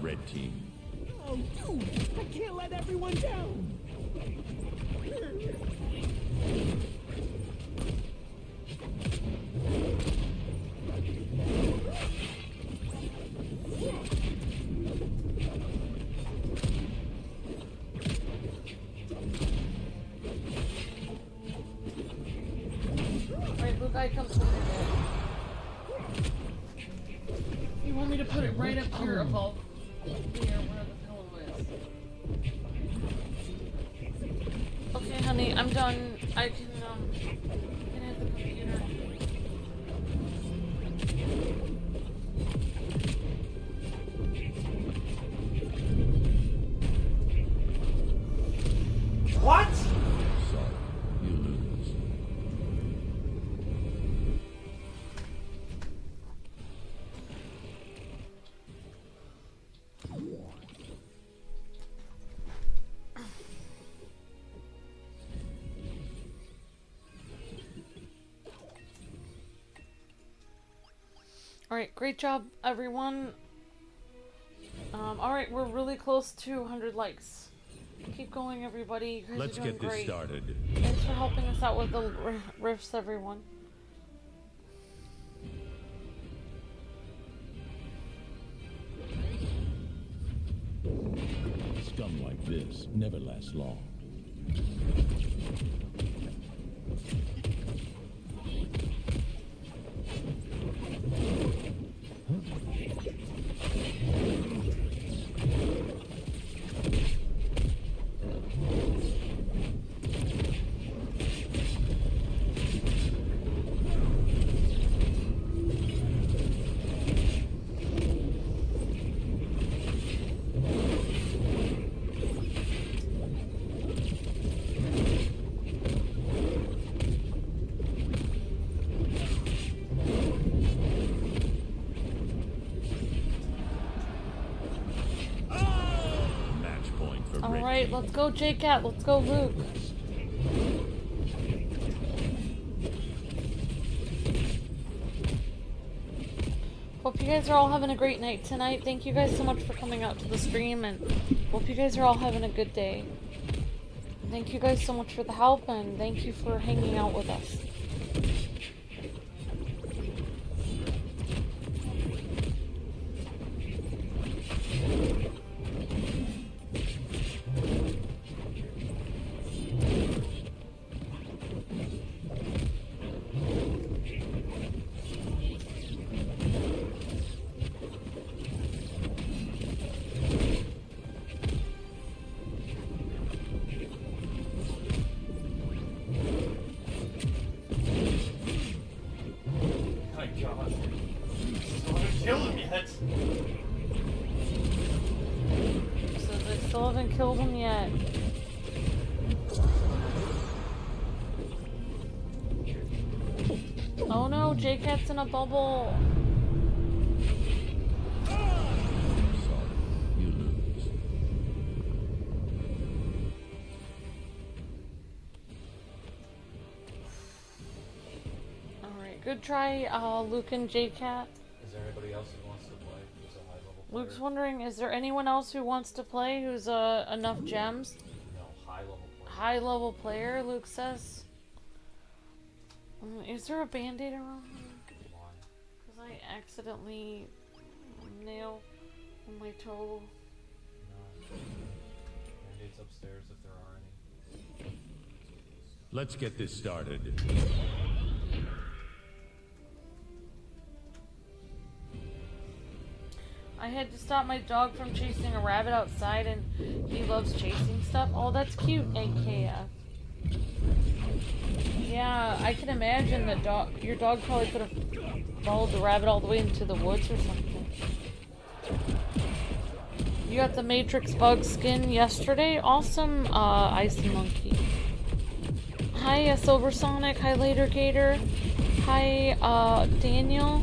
red team. Oh, dude, I can't let everyone down. Alright, look, I completed it. You want me to put it right up here above there where the pillow is? Okay, honey, I'm done. I can hit the computer. What? Sorry, you lose. Alright, great job, everyone. Alright, we're really close to 100 likes. Keep going, everybody. You guys Let's are doing get this great. started. Thanks for helping us out with the riffs, everyone. Scum like this never lasts long. Match point for red Alright, team. let's go, Jaycat. Let's go, Luke. Hope you guys are all having a great night tonight. Thank you guys so much for coming out to the stream, and hope you guys are all having a good day. Thank you guys so much for the help, and thank you for hanging out with us. My God. Still haven't killed him yet. So they still haven't killed him yet. Oh no, Jaycat's in a bubble. Sorry, you lose. Alright, good try, Luke and Jaycat. Is there anybody else who wants to play? Who's a high level player? Luke's wondering, is there anyone else who wants to play who's enough gems? No, high level player. High level player, Luke says. Is there a band-aid around here? Why? Because I accidentally nail on my toe. No. Band-aids upstairs if there are any. Let's get this started. I had to stop my dog from chasing a rabbit outside, and he loves chasing stuff. Oh, that's cute, AKF. Yeah, I can imagine that your dog probably could have followed the rabbit all the way into the woods or something. You got the Matrix bug skin yesterday? Awesome, Icy Monkey. Hi, Silversonic. Hi, Later Gator. Hi, Daniel.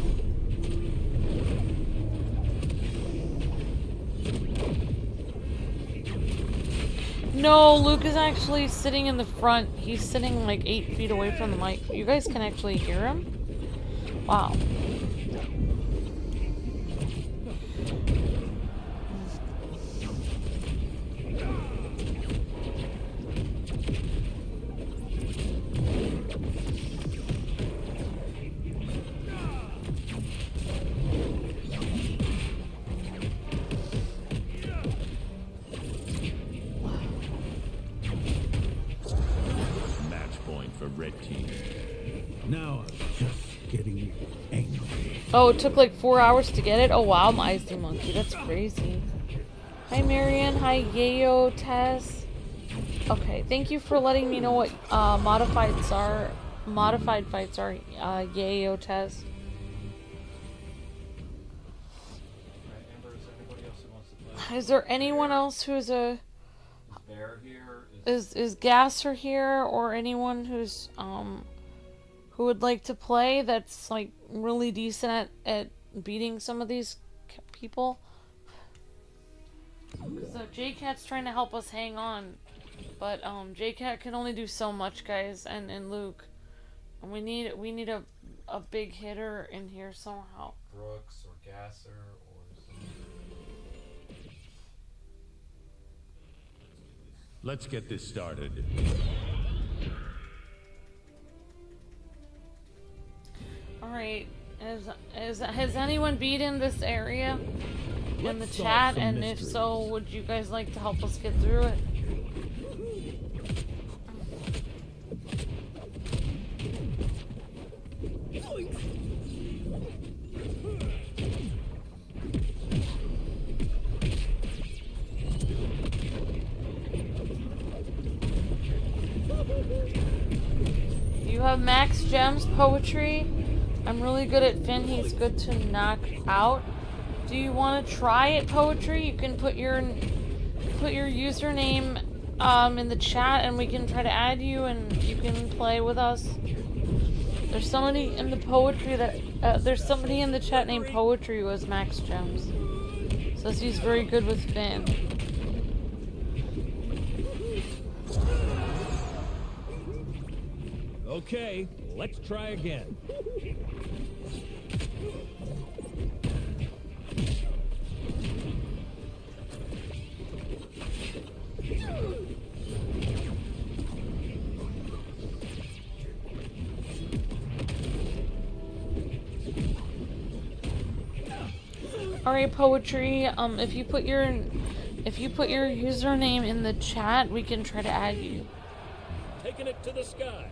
No, Luke is actually sitting in the front. He's sitting like 8 feet away from the mic. You guys can actually hear him? Wow. team. Now I'm just getting angry. Oh, it took like 4 hours to get it? Oh wow, I'm Icy Monkey. That's crazy. Hi Marion. Hi Yayo Tess. Okay, thank you for letting me know what modified fights are. Yayo Tess. Is there anyone else who's a Bear here is Gasser here, or anyone who's who would like to play that's like really decent at beating some of these people? So Jaycat's trying to help us hang on, but Jaycat can only do so much, guys, and Luke, and we need a big hitter in here somehow. Brooks or Gasser or something. Let's get this started. Alright, has anyone beaten this area in the Let's solve chat? some And if mysteries. so, would you guys like to help us get through it? You have max gems, poetry. I'm really good at Finn. He's good to knock out. Do you want to try it, poetry? You can put your username in the chat, and we can try to add you, and you can play with us. There's somebody in the poetry that there's somebody in the chat named Poetry who has max gems. Says he's very good with Finn. Okay, let's try again. Alright, Poetry, if you put your username in the chat, we can try to add you. Taking it to the sky.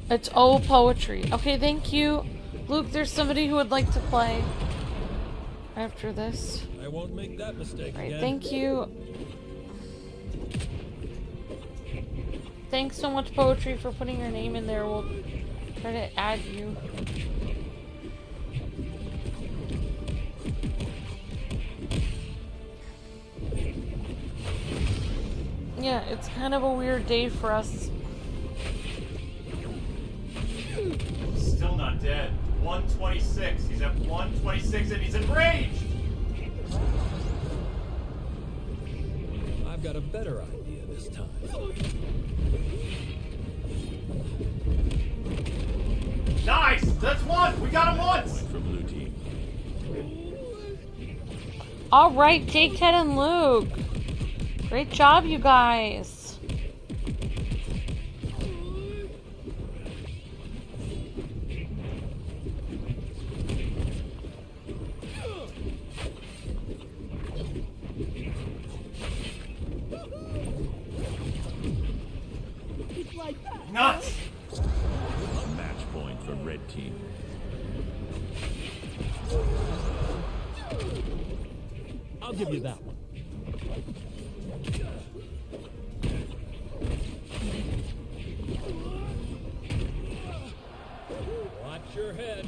It's O Poetry. Okay, thank you. Luke, there's somebody who would like to play after this. I won't make that mistake Alright, again. thank you. Thanks so much, Poetry, for putting your name in there. We'll try to add you. Yeah, it's kind of a weird day for us. Still not dead. 126. He's at 126 and he's enraged! I've got a better idea this time. Nice! That's one! We got him once! Point for blue team. Alright, Jaycat and Luke. Great job, you guys. Nuts! A match point for red team. I'll give you that one. Watch your head.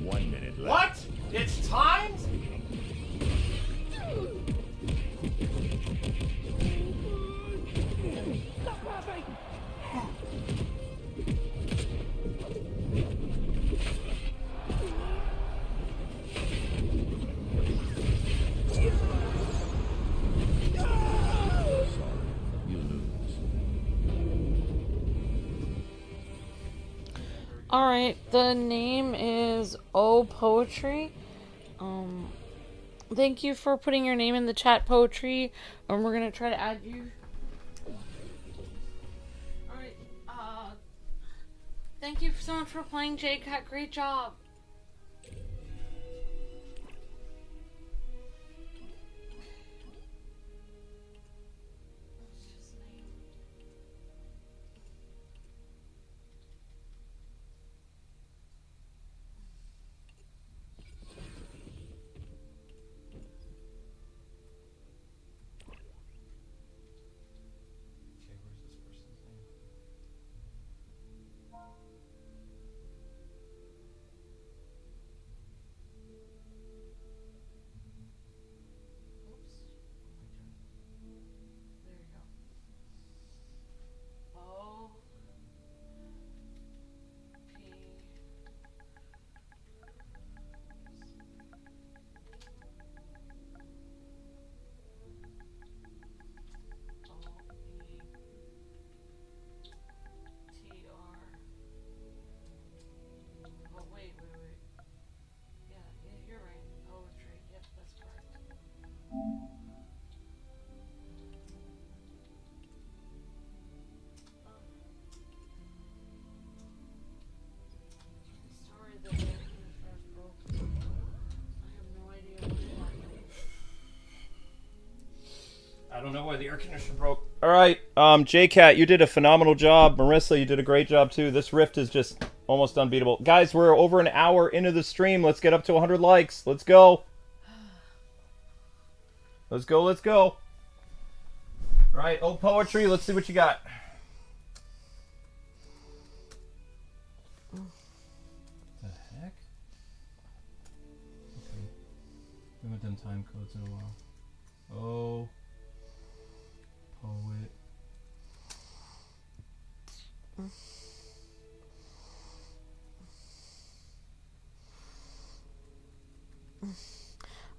One minute left. What? It's timed? You lose. Alright, the name is O Poetry. Thank you for putting your name in the chat, Poetry, and we're gonna try to add you. Alright, thank you so much for playing, Jaycat. Great job. don't know why the air conditioner broke. All right, Jaycat, you did a phenomenal job. Marissia, you did a great job too. This rift is just almost unbeatable. Guys, we're over an hour into the stream. Let's get up to 100 likes. Let's go. Let's go, let's go. All right, Opoetry, let's see what you got. The heck? Okay. We haven't done time codes in a while. Oh. Poet.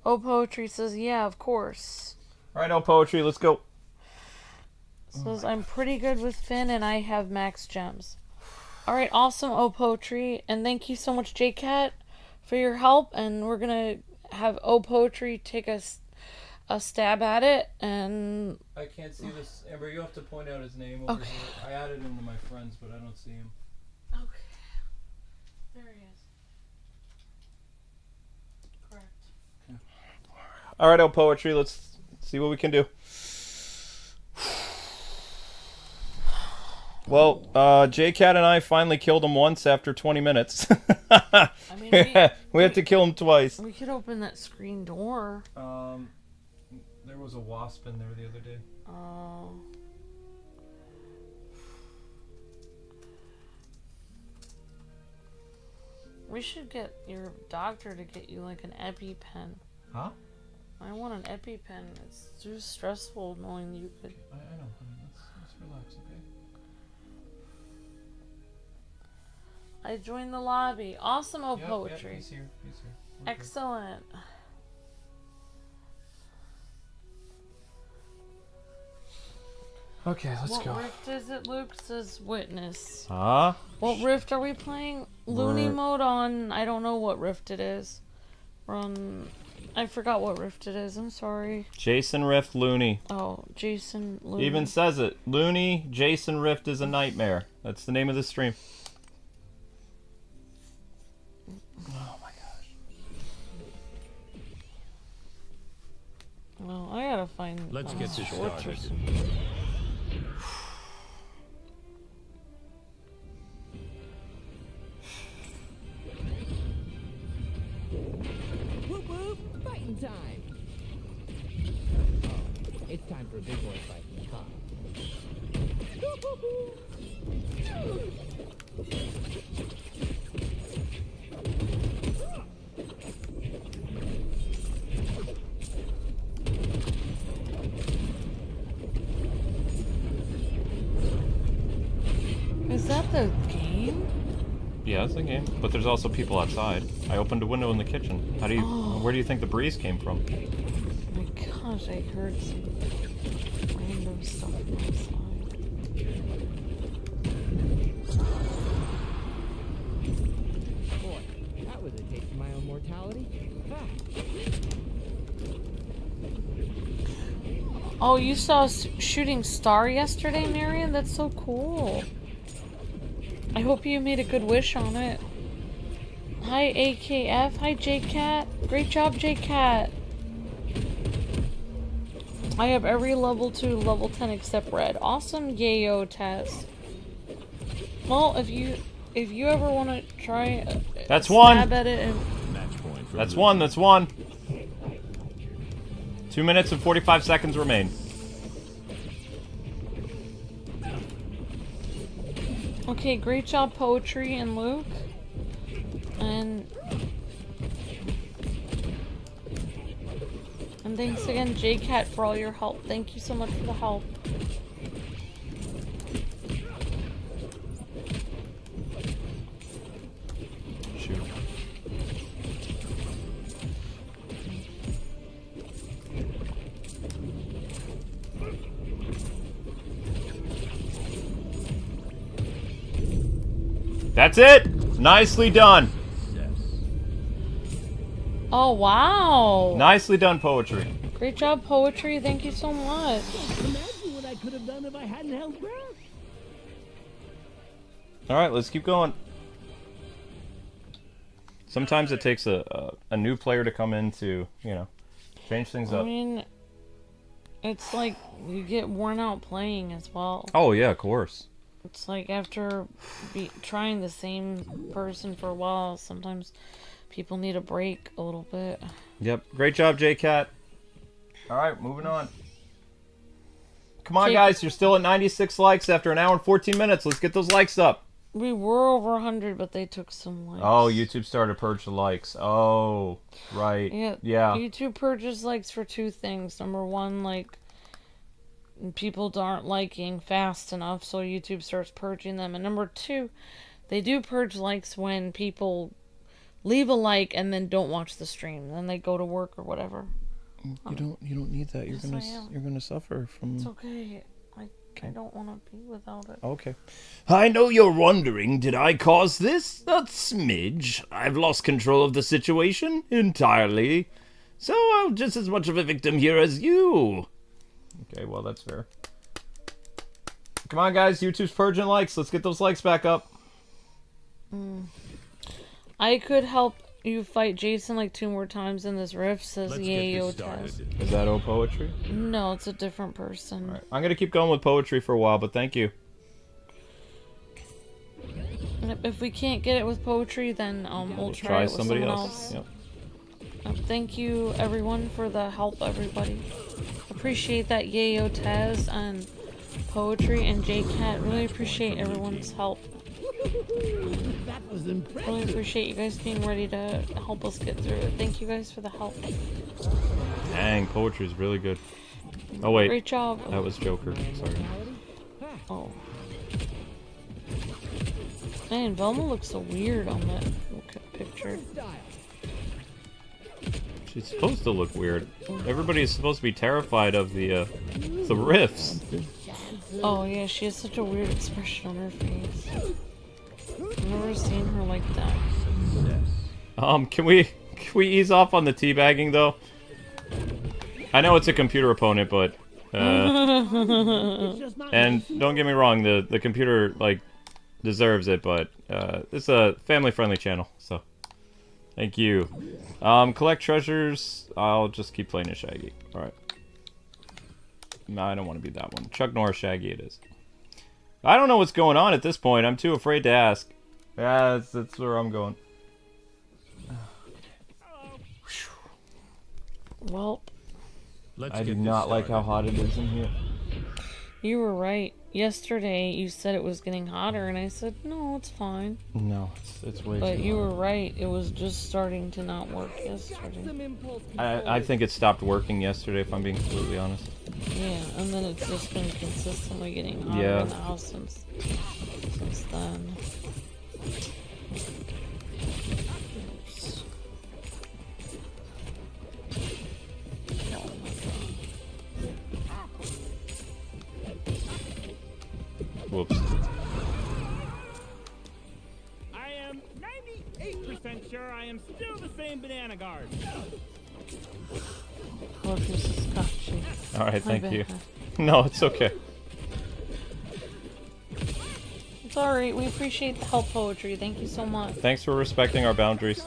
Opoetry says, yeah, of course. Alright, Opoetry, let's go. Says, I'm pretty good with Finn and I have max gems. Alright, awesome, Opoetry. And thank you so much, Jaycat, for your help. And we're going to have Opoetry take a stab at it. And I can't see this. Amber, you have to point out his name over here. I added him to my friends, but I don't see him. okay. There he is. Correct. Alright, Opoetry, let's see what we can do. Well, Jaycat and I finally killed him once after 20 minutes. I mean, we have to kill him twice. we could open that screen door. There was a wasp in there the other day. Oh. We should get your doctor to get you like an EpiPen. Huh? I want an EpiPen. It's too stressful knowing you could. I know, honey. Let's relax, okay? I joined the lobby. Awesome, Opoetry. Yep, he's here. He's here. Excellent. Okay, let's What go. rift is it, Luke? Says witness. Huh? What rift are we playing? Looney We're- mode on. I don't know what rift it is. We're on. I forgot what rift it is. I'm sorry. Jason Rift Looney. Oh, Jason Looney. Even says it. Looney, Jason Rift is a nightmare. That's the name of the stream. Oh my gosh. Well, I gotta find. Let's get this shorts or started. something. Whoop whoop, fighting time! Oh, it's time for a big boy fight, huh? Is that the game? Yeah, it's a game. But there's also people outside. I opened a window in the kitchen. How do you? Where do you think the breeze came from? Oh my gosh, I heard some random stuff outside. Boy, that was a taste of my own mortality. Ah. Oh, you saw a shooting star yesterday, Marion? That's so cool. I hope you made a good wish on it. Hi, AKF. Hi, Jaycat. Great job, Jaycat. I have every level 2, level 10 except red. Awesome yayo test. Well, if you ever want to try That's one. stab at it and Match point for That's Blue. one. That's one. 2 minutes and 45 seconds remain. okay, great job, Poetry and Luke. And thanks again, Jaycat, for all your help. Thank you so much for the help. Shoot. That's it! Nicely done. Yes. Oh, wow. Nicely done, Poetry. Great job, Poetry. Thank you so much. Imagine what I could have done if I hadn't held breath. Alright, let's keep going. Sometimes it takes a new player to come in to, you know, change things I up. mean, It's like you get worn out playing as well. Oh yeah, of course. It's like after trying the same person for a while, sometimes people need a break a little bit. Yep. Great job, Jaycat. All right, moving on. Come on, guys. You're still at 96 likes after an hour and 14 minutes. Let's get those likes up. We were over 100, but they took some likes. Oh, YouTube started to purge the likes. Oh, right. Yeah. YouTube purges likes for two things. Number one, like, people aren't liking fast enough, so YouTube starts purging them. And number two, they do purge likes when people leave a like and then don't watch the stream. Then they go to work or whatever. You don't need that. You're gonna suffer from. It's okay. I don't want to be without it. Okay. I know you're wondering, did I cause this? A smidge. I've lost control of the situation entirely. So I'm just as much of a victim here as you. Okay, well, that's fair. Come on, guys. YouTube's purging likes. Let's get those likes back up. I could help you fight Jason like 2 more times in this rift, says Yayo Taz. Is that Opoetry? No, it's a different person. All right. I'm going to keep going with poetry for a while, but thank you. If we can't get it with poetry, then we'll try it with somebody someone else. else. Yep. Thank you, everyone, for the help, everybody. Appreciate that, Yayo Taz and Poetry and Jaycat. Really appreciate everyone's help. That was impressive. Really appreciate you guys being ready to help us get through it. Thank you guys for the help. Dang, poetry's really good. Oh, wait. Great job. That was Joker. Sorry. Oh. Man, Velma looks so weird on that picture. She's supposed to look weird. Everybody is supposed to be terrified of the rifts. Oh yeah, she has such a weird expression on her face. I've never seen her like that. Can we ease off on the teabagging though? I know it's a computer opponent, but and don't get me wrong, the computer like deserves it, but it's a family-friendly channel, so thank you. Collect treasures. I'll just keep playing as Shaggy. All right. No, I don't want to be that one. Chuck Norris Shaggy it is. I don't know what's going on at this point. I'm too afraid to ask. Yeah, that's where I'm going. Well, I do not like how hot it is in here. you were right. Yesterday you said it was getting hotter, and I said, no, it's fine. No, it's way too But you hot. were right. It was just starting to not work yesterday. I think it stopped working yesterday, if I'm being completely honest. Yeah, and then it's just been consistently getting hotter Yeah. in the house since then. Whoops. I am 98% sure I am still the same banana guard. Look, this is scotchy. Alright, My thank you. bad. No, it's okay. It's alright. We appreciate the help, Poetry. Thank you so much. Thanks for respecting our boundaries.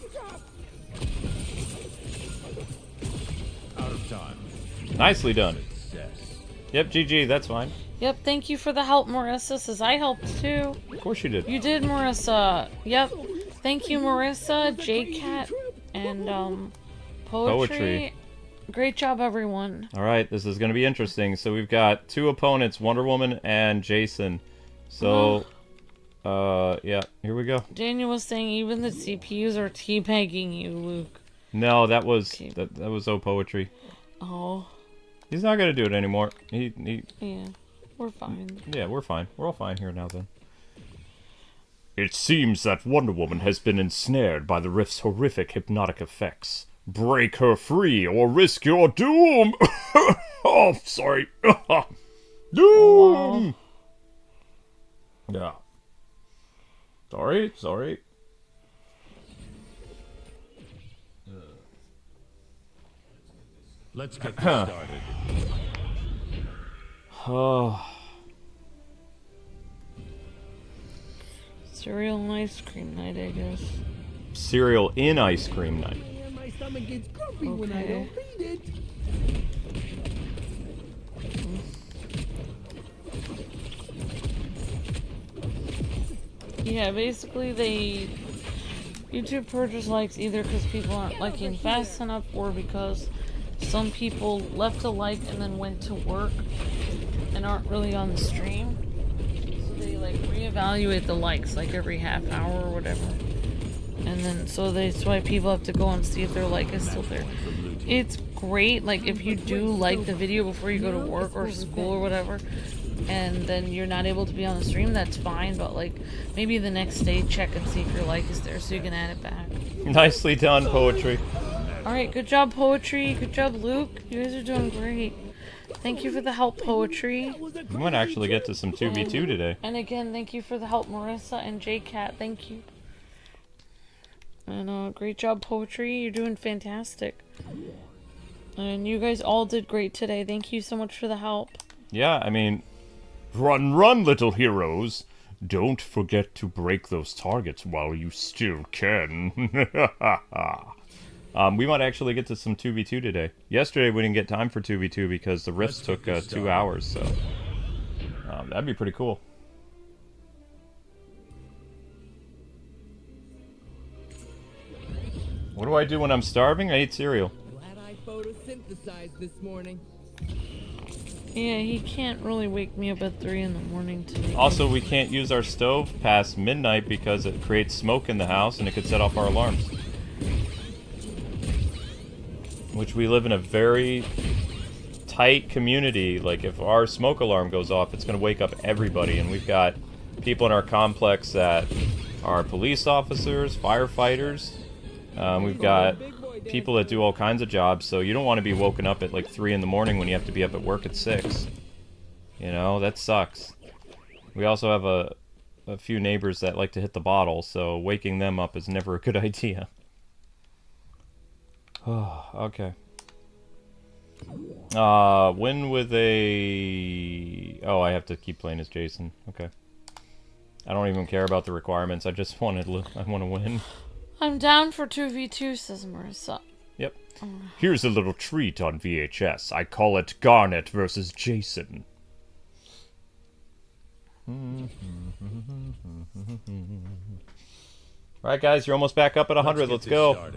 Out of time. Nicely done. Success. Yep, GG, that's fine. Yep, thank you for the help, Marissa. Says I helped too. Of course you did. You did, Marissa. Yep. Thank you, Marissa, Jaycat, and Poetry. Great job, everyone. Alright, this is going to be interesting. So we've got 2 opponents, Wonder Woman and Jason. So, yeah, here we go. Daniel was saying even the CPUs are teabagging you, Luke. No, that was that was Opoetry. Oh. He's not going to do it anymore. He Yeah. We're fine. Yeah, we're fine. We're all fine here now then. It seems that Wonder Woman has been ensnared by the rift's horrific hypnotic effects. Break her free or risk your doom! Oh, sorry. Doom! Yeah. Sorry. Let's get this started. Oh. Cereal and ice cream night, I guess. Cereal in ice cream night. My stomach gets grumpy when I don't read it. Yeah, basically YouTube purges likes either because people aren't liking fast enough or because some people left a like and then went to work and aren't really on the stream. So they like reevaluate the likes like every half hour or whatever. And then so that's why people have to go and see if their like is still there. It's great, like if you do like the video before you go to work or school or whatever, and then you're not able to be on the stream, that's fine, but like maybe the next day check and see if your like is there so you can add it back. Nicely done, Poetry. Alright, good job, Poetry. Good job, Luke. You guys are doing great. Thank you for the help, Poetry. We might actually get to some 2v2 today. And again, thank you for the help, Marissa and Jaycat. Thank you. And great job, Poetry. You're doing fantastic. And you guys all did great today. Thank you so much for the help. Yeah, I mean, run, run, little heroes. Don't forget to break those targets while you still can. We might actually get to some 2v2 today. Yesterday we didn't get time for 2v2 because the rifts took 2 hours, so that'd be pretty cool. What do I do when I'm starving? I eat cereal. Glad I photosynthesized this morning. Yeah, he can't really wake me up at 3 in the morning today. Also, we can't use our stove past midnight because it creates smoke in the house and it could set off our alarms. Which we live in a very tight community. Like, if our smoke alarm goes off, it's going to wake up everybody. And we've got people in our complex that are police officers, firefighters. We've got people that do all kinds of jobs, so you don't want to be woken up at like 3 in the morning when you have to be up at work at 6. You know, that sucks. We also have a few neighbors that like to hit the bottle, so waking them up is never a good idea. Oh, okay. Win with a... Oh, I have to keep playing as Jason. Okay. I don't even care about the requirements. I just wanted I want to win. I'm down for 2v2, says Marissa. Yep. Here's a little treat on VHS. I call it Garnet versus Jason. Alright guys, you're almost back up at 100. Let's go.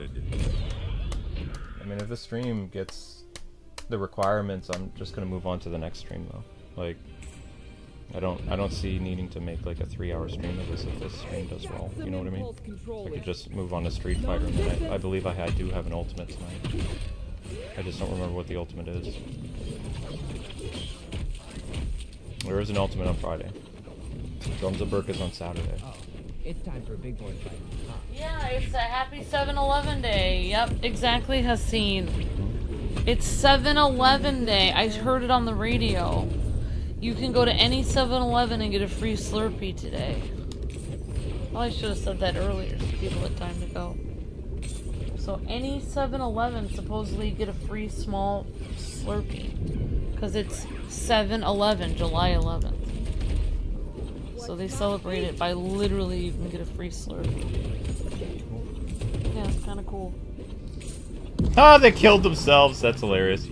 I mean, if this stream gets the requirements, I'm just gonna move on to the next stream though. Like, I don't see needing to make like a 3-hour stream of this if this stream does well. You know what I mean? I could just move on to Street Fighter, and then I believe I do have an ultimate tonight. I just don't remember what the ultimate is. There is an ultimate on Friday. Drums of Burke is on Saturday. Oh, it's time for a big boy fight. Huh. Yeah, it's a happy 7-Eleven day. Yep, exactly, Haseen. It's 7-Eleven day. I heard it on the radio. You can go to any 7-Eleven and get a free Slurpee today. Well, I should have said that earlier so people had time to go. So any 7-Eleven supposedly get a free small Slurpee. Because it's 7-Eleven, July 11th. So they celebrate it by literally you can get a free Slurpee. Yeah, it's kind of cool. Ah, they killed themselves. That's hilarious.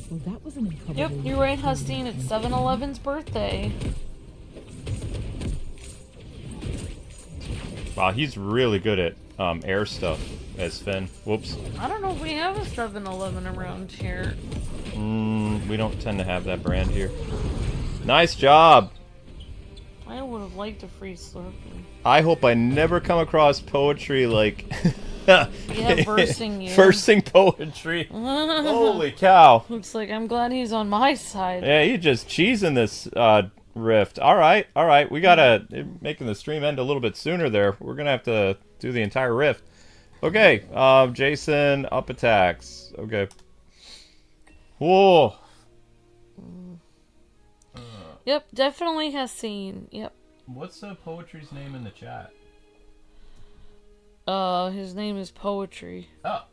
Well, that was an improbable. Yep, you're right, Hustine. It's 7-Eleven's birthday. Wow, he's really good at air stuff as Finn. Whoops. I don't know if we have a 7-Eleven around here. We don't tend to have that brand here. Nice job. I would have liked a free Slurpee. I hope I never come across poetry like... Yeah, versing you. Versing poetry. Holy cow. Looks like I'm glad he's on my side. Yeah, you're just cheesing this rift. Alright. We gotta... Making the stream end a little bit sooner there. We're gonna have to do the entire rift. Okay, Jason, up attacks. Okay. Whoa. Yep, definitely has seen. Yep. What's poetry's name in the chat? His name is Poetry. Oh.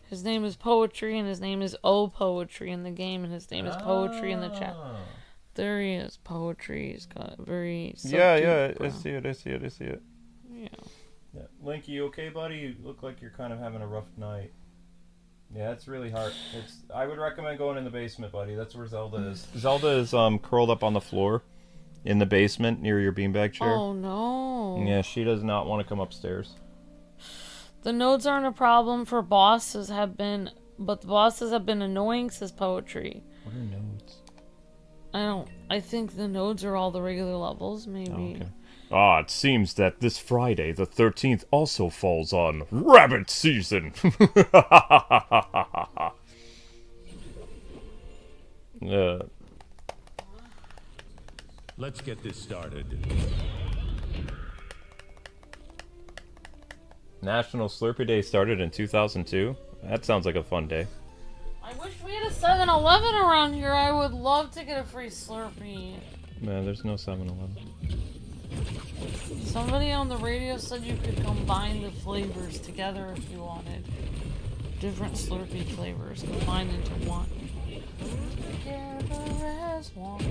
His name is Poetry, and his name is Opoetry in the game, and his name is Poetry in the chat. There he is, Poetry. He's got very Yeah, brow. I see it. Yeah. Yeah. Link, you okay, buddy? You look like you're kind of having a rough night. Yeah, it's really hard. I would recommend going in the basement, buddy. That's where Zelda is. Zelda is curled up on the floor in the basement near your beanbag chair. Oh no. Yeah, she does not want to come upstairs. The nodes aren't a problem for bosses but the bosses have been annoying, says Poetry. What are nodes? I think the nodes are all the regular levels, maybe. Oh, okay. Ah, it seems that this Friday, the 13th, also falls on Rabbit Season. Let's get this started. National Slurpee Day started in 2002. That sounds like a fun day. I wish we had a 7-Eleven around here. I would love to get a free Slurpee. Man, there's no 7-Eleven. Somebody on the radio said you could combine the flavors together if you wanted. Different Slurpee flavors combined into one. Together as one.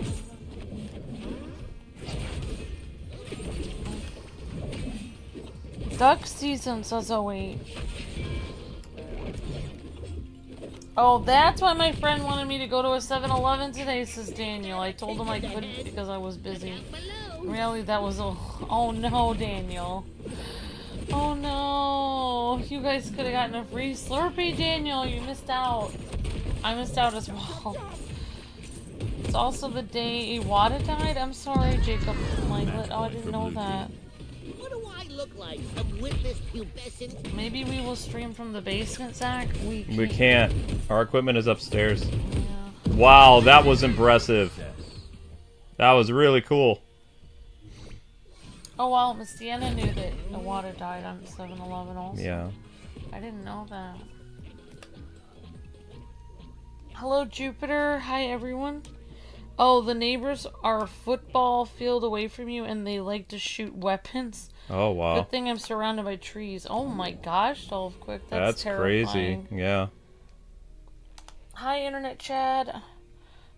Duck season, says 08. Oh, that's why my friend wanted me to go to a 7-Eleven today, says Daniel. I told him I couldn't because I was busy. Really, that was a... Oh no, Daniel. Oh no. You guys could have gotten a free Slurpee, Daniel. You missed out. I missed out as well. It's also the day Iwata died. I'm sorry, Jacob Langlet. Oh, I didn't know that. What do I look like? Some witless pubescent? Maybe we will stream from the basement, Zach. We can't. Our equipment is upstairs. Yeah. Wow, that was impressive. That was really cool. Oh well, Miss Sienna knew that Iwata died on 7-Eleven also. Yeah. I didn't know that. Hello, Jupiter. Hi, everyone. Oh, the neighbors are a football field away from you and they like to shoot weapons. Oh, wow. Good thing I'm surrounded by trees. Oh my gosh, Dolph Quick. That's terrifying. crazy. Yeah. Hi, Internet Chad.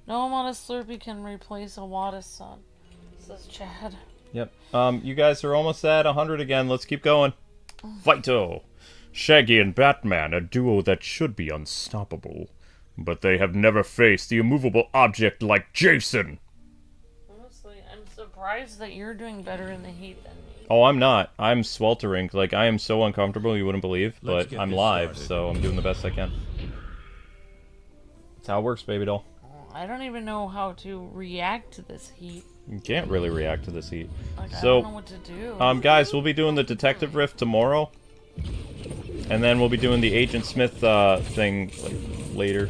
No amount of Slurpee can replace a Wada's son, says Chad. Yep. You guys are almost at 100 again. Let's keep going. Fighto! Shaggy and Batman, a duo that should be unstoppable. But they have never faced the immovable object like Jason. Honestly, I'm surprised that you're doing better in the heat than me. Oh, I'm not. I'm sweltering. Like, I am so uncomfortable you wouldn't believe. But I'm live, so I'm doing the best I can. That's how it works, baby doll. I don't even know how to react to this heat. You can't really react to this heat. Like, I So, don't know what to do. Guys, we'll be doing the Detective Rift tomorrow. And then we'll be doing the Agent Smith thing later.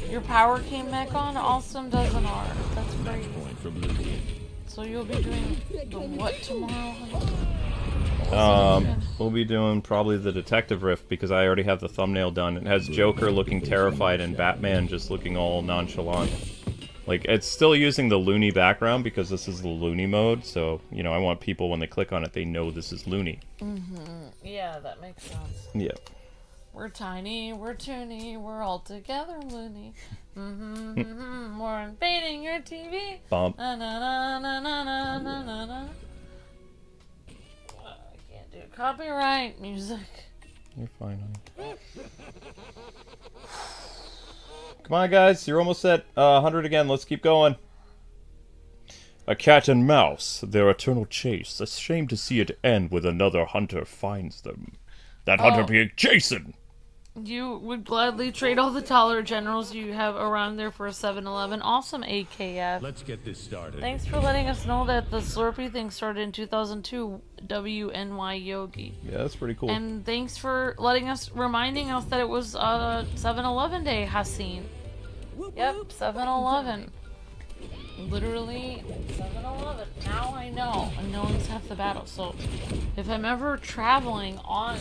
Your power came back on? Awesome, doesn't R. That's great. So you'll be doing the what tomorrow? We'll be doing probably the Detective Rift because I already have the thumbnail done. It has Joker looking terrified and Batman just looking all nonchalant. Like, it's still using the Looney background because this is the Looney mode, so, you know, I want people, when they click on it, they know this is Looney. Yeah, that makes sense. Yeah. We're tiny, we're toony, we're all together, Looney. We're invading your TV. Bump. Na na na na na na na na na. I can't do copyright music. You're fine, honey. Come on, guys. You're almost at 100 again. Let's keep going. A cat and mouse, their eternal chase. A shame to see it end with another hunter finds them. That hunter being Jason. You would gladly trade all the Dollar Generals you have around there for a 7-Eleven. Awesome, AKF. Let's get this started. Thanks for letting us know that the Slurpee thing started in 2002, WNY Yogi. Yeah, that's pretty cool. And thanks for reminding us that it was 7-Eleven Day, Haseen. Yep, 7-Eleven. Literally 7-Eleven. Now I know. And knowing's half the battle. So if I'm ever traveling on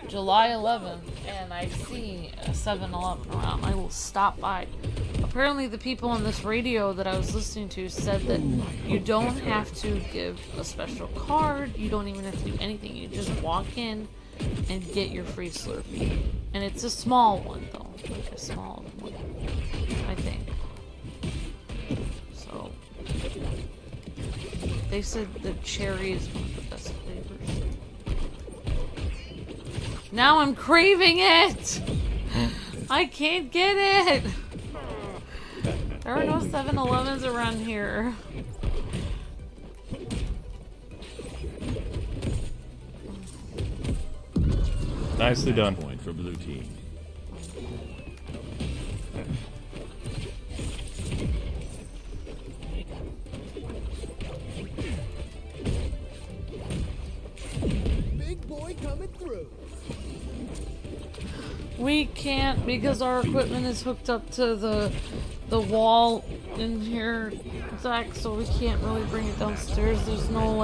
July 11th and I see a 7-Eleven around, I will stop by. Apparently the people on this radio that I was listening to said that you don't have to give a special card, you don't even have to do anything, you just walk in and get your free Slurpee. And it's a small one though, like a small one, I think. So, they said the cherry is one of the best flavors. Now I'm craving it! I can't get it! There are no 7-Elevens around here. Nicely done. Point for blue team. Big boy coming through. We can't because our equipment is hooked up to the wall in here, Zach, so we can't really bring it downstairs. There's no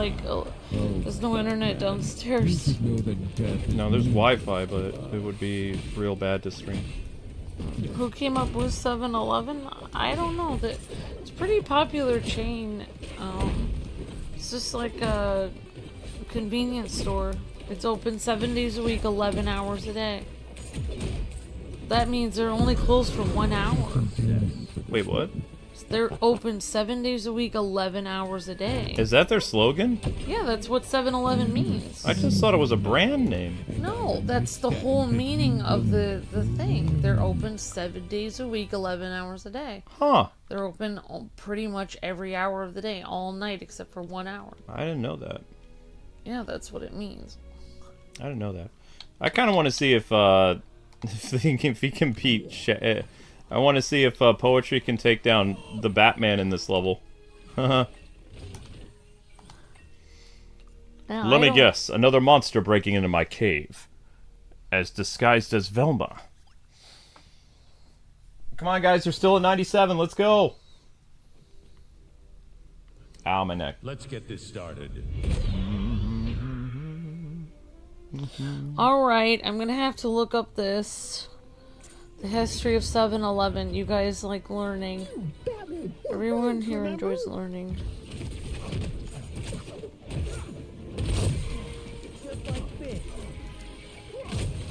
there's no internet downstairs. No, there's Wi-Fi, but it would be real bad to stream. Who came up with 7-Eleven? I don't know. It's a pretty popular chain. It's just like a convenience store. It's open 7 days a week, 11 hours a day. That means they're only closed for 1 hour. Wait, what? They're open 7 days a week, 11 hours a day. Is that their slogan? Yeah, that's what 7-Eleven means. I just thought it was a brand name. No, that's the whole meaning of the thing. They're open 7 days a week, 11 hours a day. Huh. They're open pretty much every hour of the day, all night except for 1 hour. I didn't know that. Yeah, that's what it means. I didn't know that. I kind of want to see if he can beat. I want to see if Poetry can take down the Batman in this level. Yeah, Let me guess, another monster breaking into my cave, as disguised as Velma. Come on, guys, you're still at 97. Let's go. Ow, my neck. Let's get this started. Alright, I'm gonna have to look up the history of 7-Eleven. You guys like learning. Everyone here enjoys learning.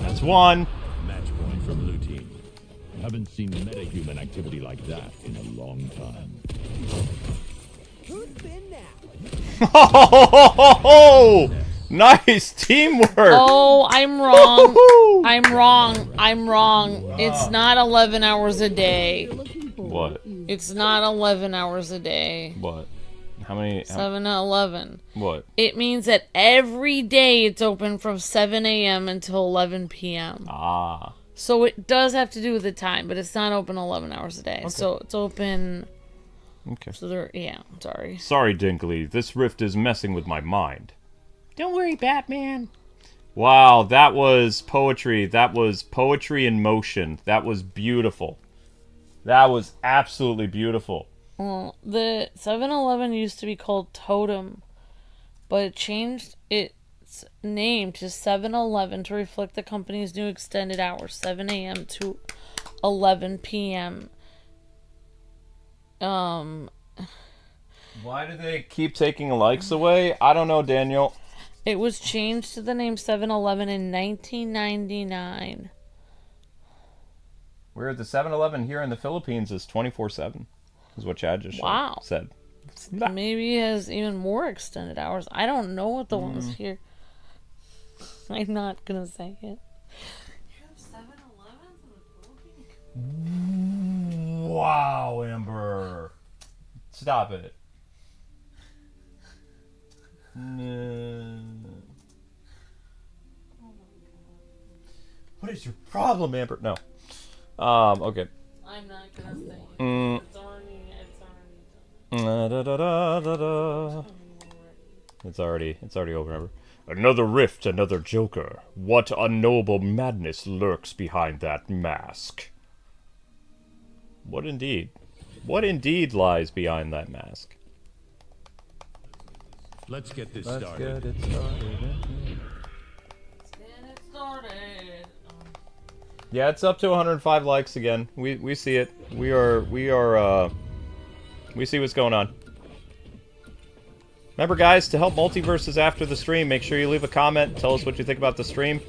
That's one. Match point for blue team. Haven't seen metahuman activity like that in a long time. Who's been now? Oh, nice teamwork. Oh, I'm wrong. I'm wrong. I'm wrong. It's not 11 hours a day. What? It's not 11 hours a day. What? How many? 7-Eleven. What? It means that every day it's open from 7 a.m. until 11 p.m. Ah. So it does have to do with the time, but it's not open 11 hours a day. Okay. So it's open. Okay. So there. Yeah. Sorry. Sorry, Dinkley. This rift is messing with my mind. Don't worry, Batman. Wow, that was poetry. That was poetry in motion. That was beautiful. That was absolutely beautiful. Well, the 7-Eleven used to be called Totem, but it changed its name to 7-Eleven to reflect the company's new extended hours, 7 a.m. to 11 p.m. Why do they keep taking likes away? I don't know, Daniel. It was changed to the name 7-Eleven in 1999. We're at the 7-Eleven here in the Philippines is 24/7. Is what Chad just said. Maybe it has even more extended hours. I don't know what the ones here. I'm not gonna say it. You have 7-Elevens in the Philippines? Wow, Amber. Stop it. No. What is your problem, Amber? No. Okay. I'm not gonna say it. It's already It's already over, Amber. Another rift, another Joker. What unknowable madness lurks behind that mask? What indeed? What indeed lies behind that mask? Let's get this started. Get it started. Yeah, it's up to 105 likes again. We see it. We see what's going on. Remember, guys, to help Multiversus after the stream, make sure you leave a comment. Tell us what you think about the stream.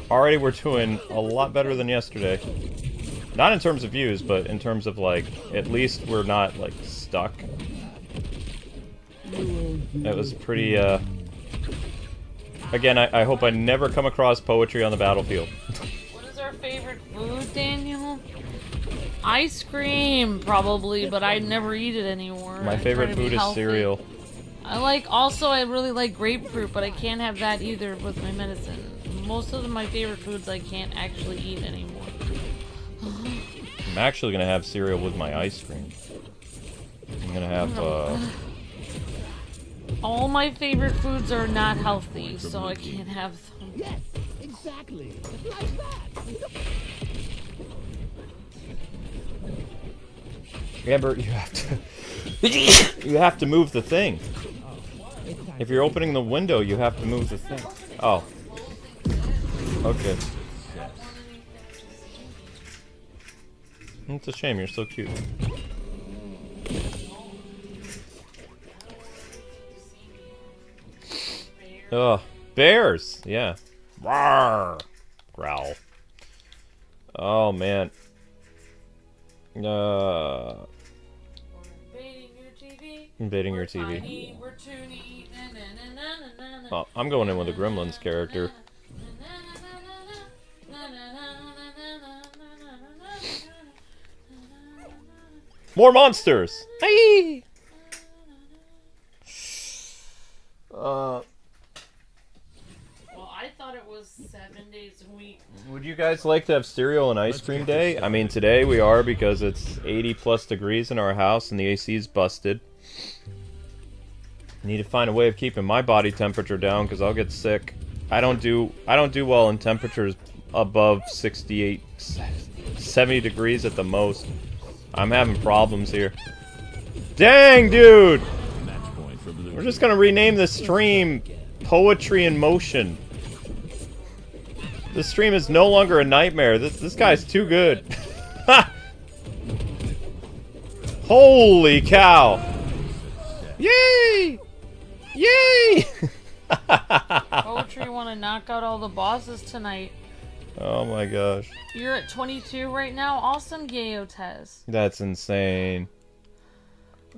Already we're doing a lot better than yesterday. Not in terms of views, but in terms of, like, at least we're not, like, stuck. It was pretty, Again, I hope I never come across poetry on the battlefield. What is our favorite Ice cream, probably, but I never eat it anymore. My I favorite try to be food is healthy. cereal. I really like grapefruit, but I can't have that either with my medicine. Most of my favorite foods I can't actually eat anymore. I'm actually gonna have cereal with my ice cream. I'm gonna have, All my favorite foods are not healthy, so I can't have them. Yes, exactly. Like that. Amber, you have to... you have to move the thing. If you're opening the window, you have to move the thing. Oh. Okay. It's a shame, you're so cute. Ugh. Bears! Yeah. Rawr! Growl. Oh, man. Invading your TV. Oh, I'm going in with a Gremlins character. More monsters! Hey! Well, I thought it was 7 days a week. Would you guys like to have cereal and ice cream day? I mean, today we are because it's 80 plus degrees in our house and the AC is busted. I need to find a way of keeping my body temperature down because I'll get sick. I don't do well in temperatures above 68, 70 degrees at the most. I'm having problems here. Dang, dude! We're just gonna rename this stream Poetry in Motion. This stream is no longer a nightmare. This guy's too good. Holy cow! Yay! Yay! Poetry want to knock out all the bosses tonight. Oh my gosh. You're at 22 right now. Awesome, Yayo Tez. That's insane.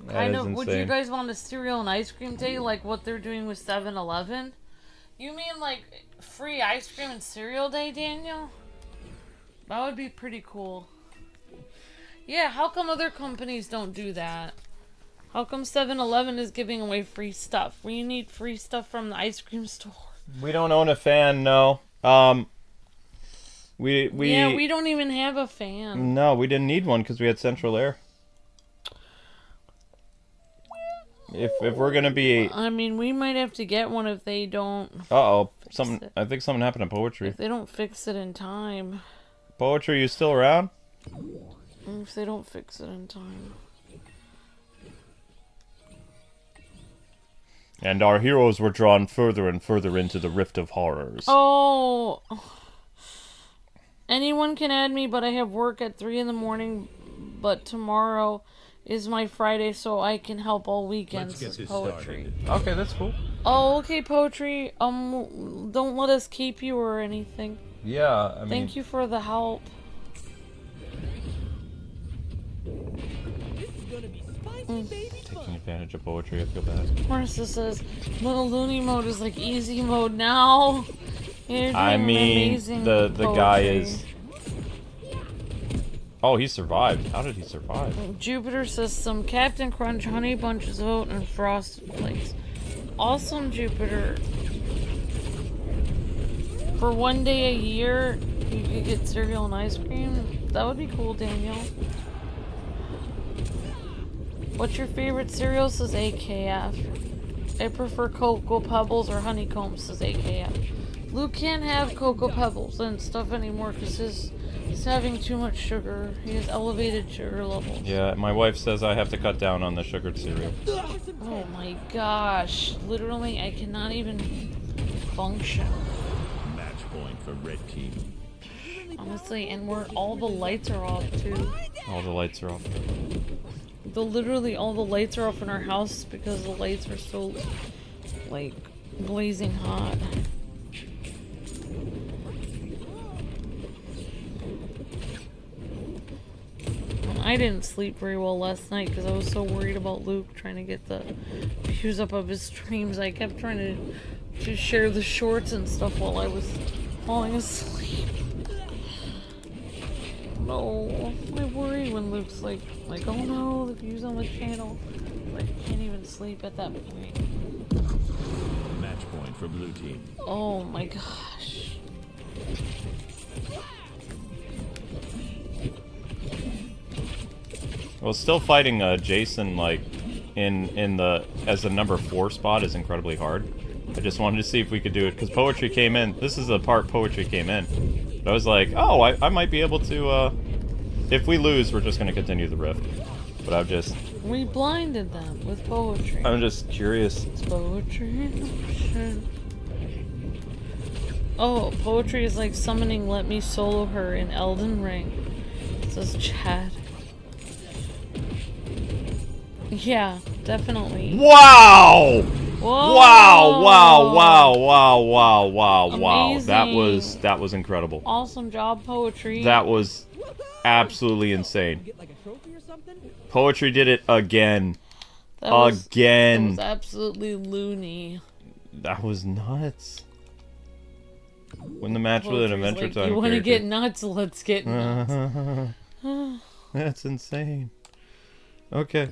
That is Would you insane. guys want a cereal and ice cream day like what they're doing with 7-Eleven? You mean like free ice cream and cereal day, Daniel? That would be pretty cool. Yeah, how come other companies don't do that? How come 7-Eleven is giving away free stuff? We need free stuff from the ice cream store. We don't own a fan, no. Yeah, we don't even have a fan. No, we didn't need one because we had central air. If we're gonna be, I mean, we might have to get one if they don't. I think something happened to Poetry. If they don't fix it in time. Poetry, you still around? If they don't fix it in time. And our heroes were drawn further and further into the rift of horrors. Oh. Anyone can add me, but I have work at 3 in the morning. But tomorrow is my Friday, so I can help all weekends. Let's get this Poetry. started. Okay, that's cool. Oh, okay, Poetry. Don't let us keep you or anything. Yeah, I mean... Thank you for the help. This is gonna be spicy, baby. Taking advantage of Poetry, I feel bad. Marissa says, little Looney mode is like easy mode now. You're I doing mean, amazing, the guy Poetry. is... Oh, he survived. How did he survive? Jupiter says some Captain Crunch, Honey Bunches of Oat, and Frosted Flakes. Awesome, Jupiter. For one day a year, you could get cereal and ice cream. That would be cool, Daniel. What's your favorite cereal? Says AKF. I prefer Cocoa Pebbles or Honeycomb, says AKF. Luke can't have Cocoa Pebbles and stuff anymore because he's having too much sugar. He has elevated sugar levels. Yeah, my wife says I have to cut down on the sugared cereal. Oh my gosh. Literally, I cannot even function. Match point for red team. Honestly, and all the lights are off too. All the lights are off. Literally all the lights are off in our house because the lights are so, like, blazing hot. I didn't sleep very well last night because I was so worried about Luke trying to get the views up of his streams. I kept trying to share the shorts and stuff while I was falling asleep. no. I worry when Luke's like, oh no, the views on the channel. Like, I can't even sleep at that point. Match point for blue team. Oh my gosh. Well, still fighting Jason like in the as the number 4 spot is incredibly hard. I just wanted to see if we could do it because Poetry came in. This is the part Poetry came in. But I was like, oh, I might be able to. If we lose, we're just gonna continue the rift. But I'm just. We blinded them with Poetry. I'm just curious. It's Poetry. Shit. Oh, Poetry is like summoning Let Me Solo Her in Elden Ring. Says Chad. Yeah, definitely. Wow! Whoa! Wow! Amazing. That was incredible. Awesome job, Poetry. That was absolutely insane. Get like a trophy or something? Poetry did it again. That was Again. absolutely loony. That was nuts. Win the match with an Poetry's Adventure like, Time you want to character. get nuts? Let's get nuts. That's insane. Okay.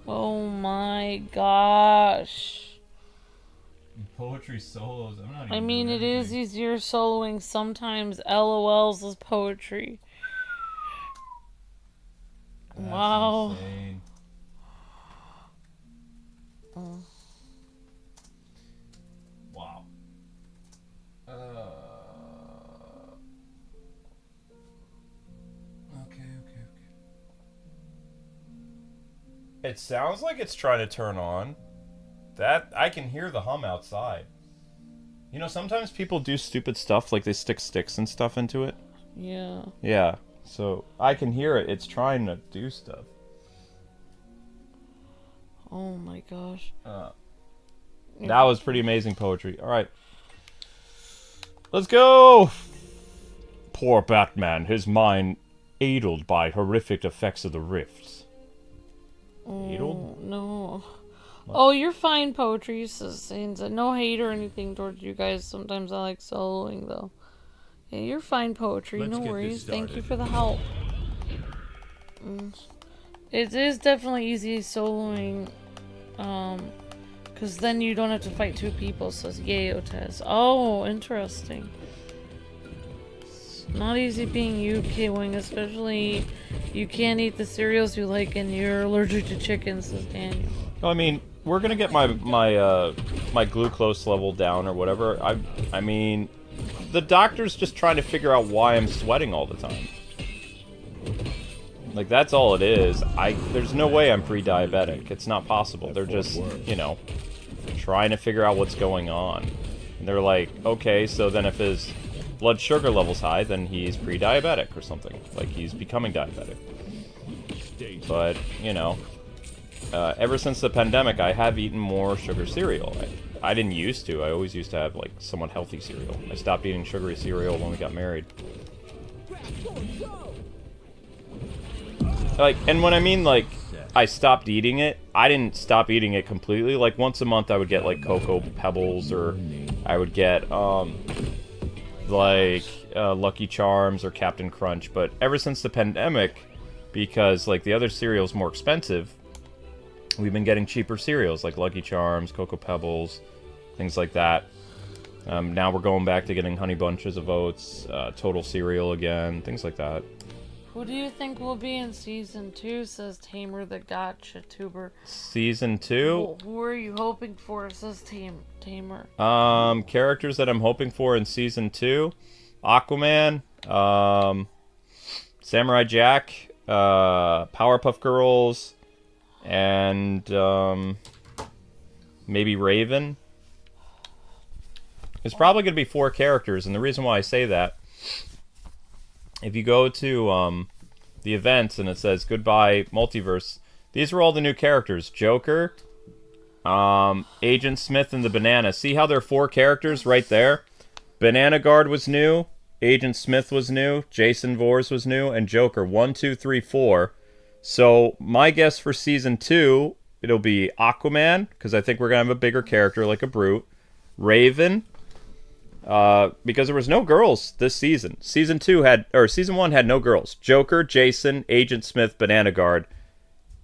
Oh my gosh. Poetry solos. I'm not even I mean, it is easier soloing sometimes. LOLs is Poetry. Wow. Insane. Wow. Okay. It sounds like it's trying to turn on. That I can hear the hum outside. You know, sometimes people do stupid stuff, like they stick sticks and stuff into it. Yeah. Yeah, so I can hear it. It's trying to do stuff. Oh my gosh. That was pretty amazing Poetry. Alright. Let's go! Poor Batman, his mind aidled by horrific effects of the rifts. Aidled? No. Oh, you're fine, Poetry. Saying no hate or anything towards you guys. Sometimes I like soloing, though. Yeah, you're fine, Poetry. Let's no get this worries. Thank you started. for the help. It is definitely easy soloing. Because then you don't have to fight 2 people, says Yayo Oh, interesting. It's not easy being you, K-Wing, especially you can't eat the cereals you like and you're allergic to chicken, says Daniel. I mean, we're gonna get my glucose level down or whatever. I mean, the doctor's just trying to figure out why I'm sweating all the time. Like, that's all it is. There's no way I'm pre-diabetic. It's not possible. They're just, you know, trying to figure out what's going on. And they're like, okay, so then if his blood sugar level's high, then he's pre-diabetic or something. Like, he's becoming diabetic. But, you know, ever since the pandemic, I have eaten more sugar cereal. I didn't used to. I always used to have, like, somewhat healthy cereal. I stopped eating sugary cereal when we got married. Like, and when I mean, like, I stopped eating it, I didn't stop eating it completely. Like, once a month I would get, like, Cocoa Pebbles, or I would get, Lucky Charms or Captain Crunch. But ever since the pandemic, because, like, the other cereal's more expensive, we've been getting cheaper cereals, like Lucky Charms, Cocoa Pebbles, things like that. Now we're going back to getting Honey Bunches of Oats, Total Cereal again, things like that. Who do you think will be in Season 2, says Tamer the Gotcha Tuber. Season 2? Who are you hoping for, says Tamer. Characters that I'm hoping for in Season 2? Aquaman, Samurai Jack, Powerpuff Girls, and maybe Raven. There's probably going to be 4 characters, and the reason why I say that, if you go to the events and it says Goodbye Multiverse, these are all the new characters. Joker, Agent Smith and the Banana. See how there are 4 characters right there? Banana Guard was new, Agent Smith was new, Jason Voorhees was new, and Joker. 1, 2, 3, 4. So my guess for Season 2, it'll be Aquaman, because I think we're going to have a bigger character like a Brute. Raven, because there was no girls this season. Season 1 had no girls. Joker, Jason, Agent Smith, Banana Guard.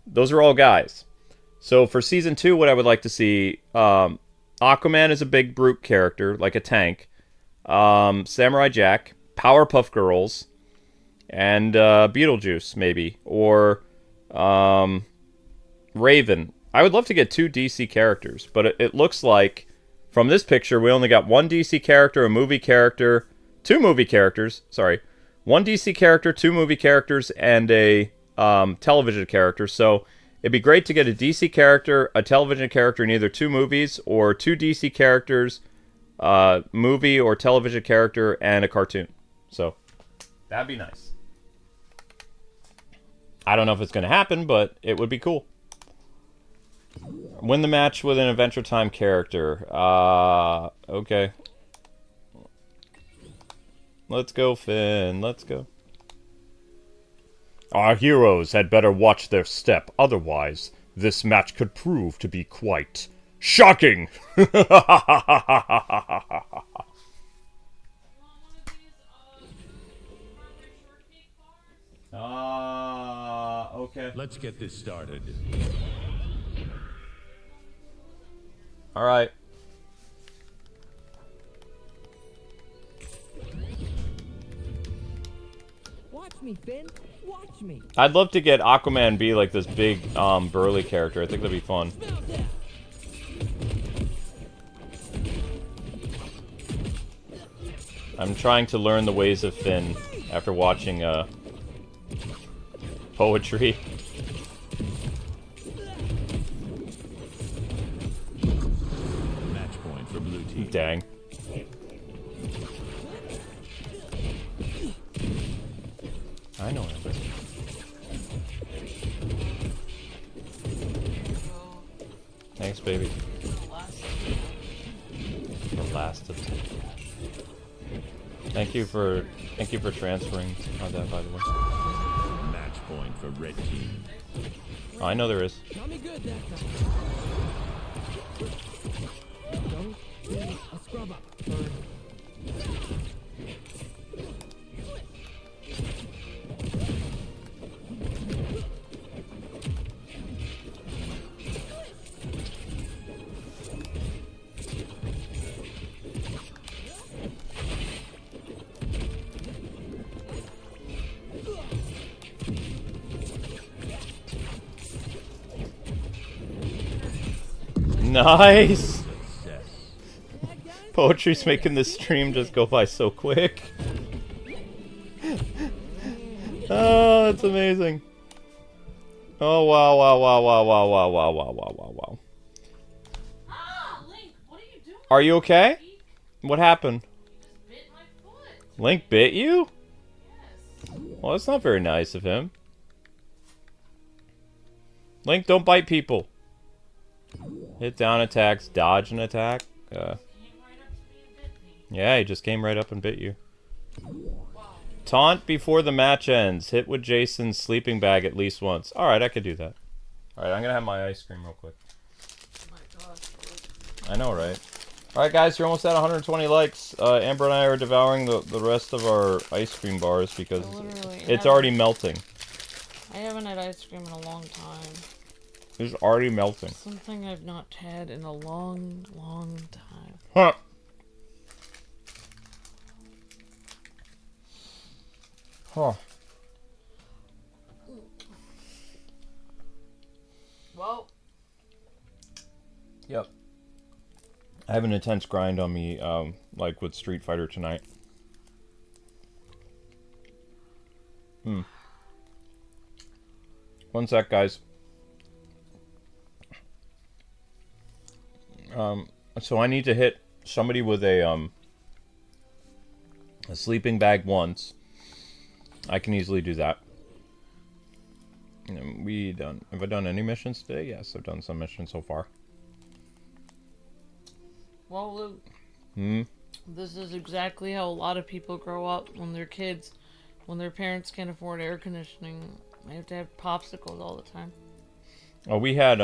Those are all guys. So for Season 2, what I would like to see, Aquaman is a big brute character, like a tank. Samurai Jack, Powerpuff Girls, and Beetlejuice, maybe. Or Raven. I would love to get 2 DC characters, but it looks like, from this picture, we only got 1 DC character, a movie character, 2 movie characters, sorry. 1 DC character, 2 movie characters, and a television character. So it'd be great to get a DC character, a television character in either 2 movies, or 2 DC characters, movie or television character, and a cartoon. So that'd be nice. I don't know if it's going to happen, but it would be cool. Win the match with an Adventure Time character. Okay. Let's go, Finn. Let's go. Our heroes had better watch their step. Otherwise, this match could prove to be quite shocking. Okay. Let's get this started. All right. Watch me, Finn. Watch me. I'd love to get Aquaman be like this big, burly character. I think that'd be fun. Smell that. I'm trying to learn the ways of Finn after watching, Poetry. Match point for blue team. Dang. I know it. Thanks, baby. The last of them. Thank you for transferring that, by the way. Match point for red team. Oh, I know there is. Got me good that time. Don't be a scrub up. Nice! Poetry's making this stream just go by so quick. Oh, that's amazing. Oh, wow, wow, wow, wow, wow, wow, wow, wow, wow, wow, wow. Ah, Link, what are you doing? Are you okay? What happened? Just bit my foot. Link bit you? Yes. Well, that's not very nice of him. Link, don't bite people. Hit down attacks, dodge an attack. Came right up to me and bit me. Yeah, he just came right up and bit you. Taunt before the match ends. Hit with Jason's sleeping bag at least once. Alright, I could do that. Alright, I'm gonna have my ice cream real quick. Oh my gosh. I know, right? Alright, guys, you're almost at 120 likes. Amber and I are devouring the rest of our ice cream bars because Literally, it's already melting. I haven't had ice cream in a long time. It's already melting. Something I've not had in a long, long time. Huh. Huh. Well. Yep. I have an intense grind on me, like with Street Fighter tonight. One sec, guys. So I need to hit somebody with a sleeping bag once. I can easily do that. And have I done any missions today? Yes, I've done some missions so far. Well, Luke. This is exactly how a lot of people grow up when they're kids. When their parents can't afford air conditioning, they have to have popsicles all the time. Oh, we had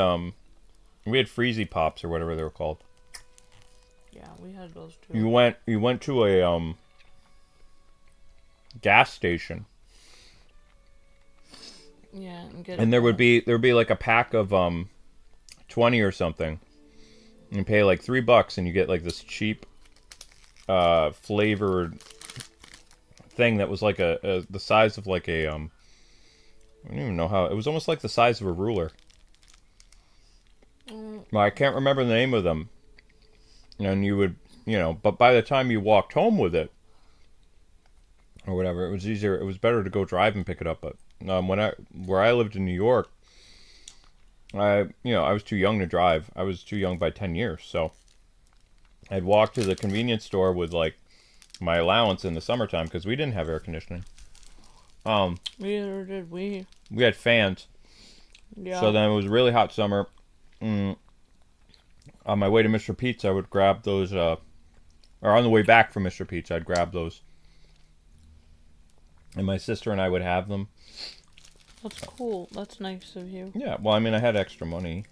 Freezy Pops or whatever they were called. Yeah, we had those too. You went to a gas station, Yeah, and get and there would be like a pack of 20 or something. And you pay like $3 and you get like this cheap flavored thing that was like the size of like a I don't even know how, it was almost like the size of a ruler. Well, I can't remember the name of them. And you would, but by the time you walked home with it or whatever, it was easier. It was better to go drive and pick it up. But where I lived in New York, I was too young to drive. I was too young by 10 years. So I'd walk to the convenience store with like my allowance in the summertime because we didn't have air conditioning. Neither did we. We had fans. Yeah. So then it was a really hot summer. On my way to Mr. Pete's, I would grab those, or on the way back from Mr. Pete's, I'd grab those. And my sister and I would have them. That's cool. That's nice of you. Yeah, well, I mean, I had extra money.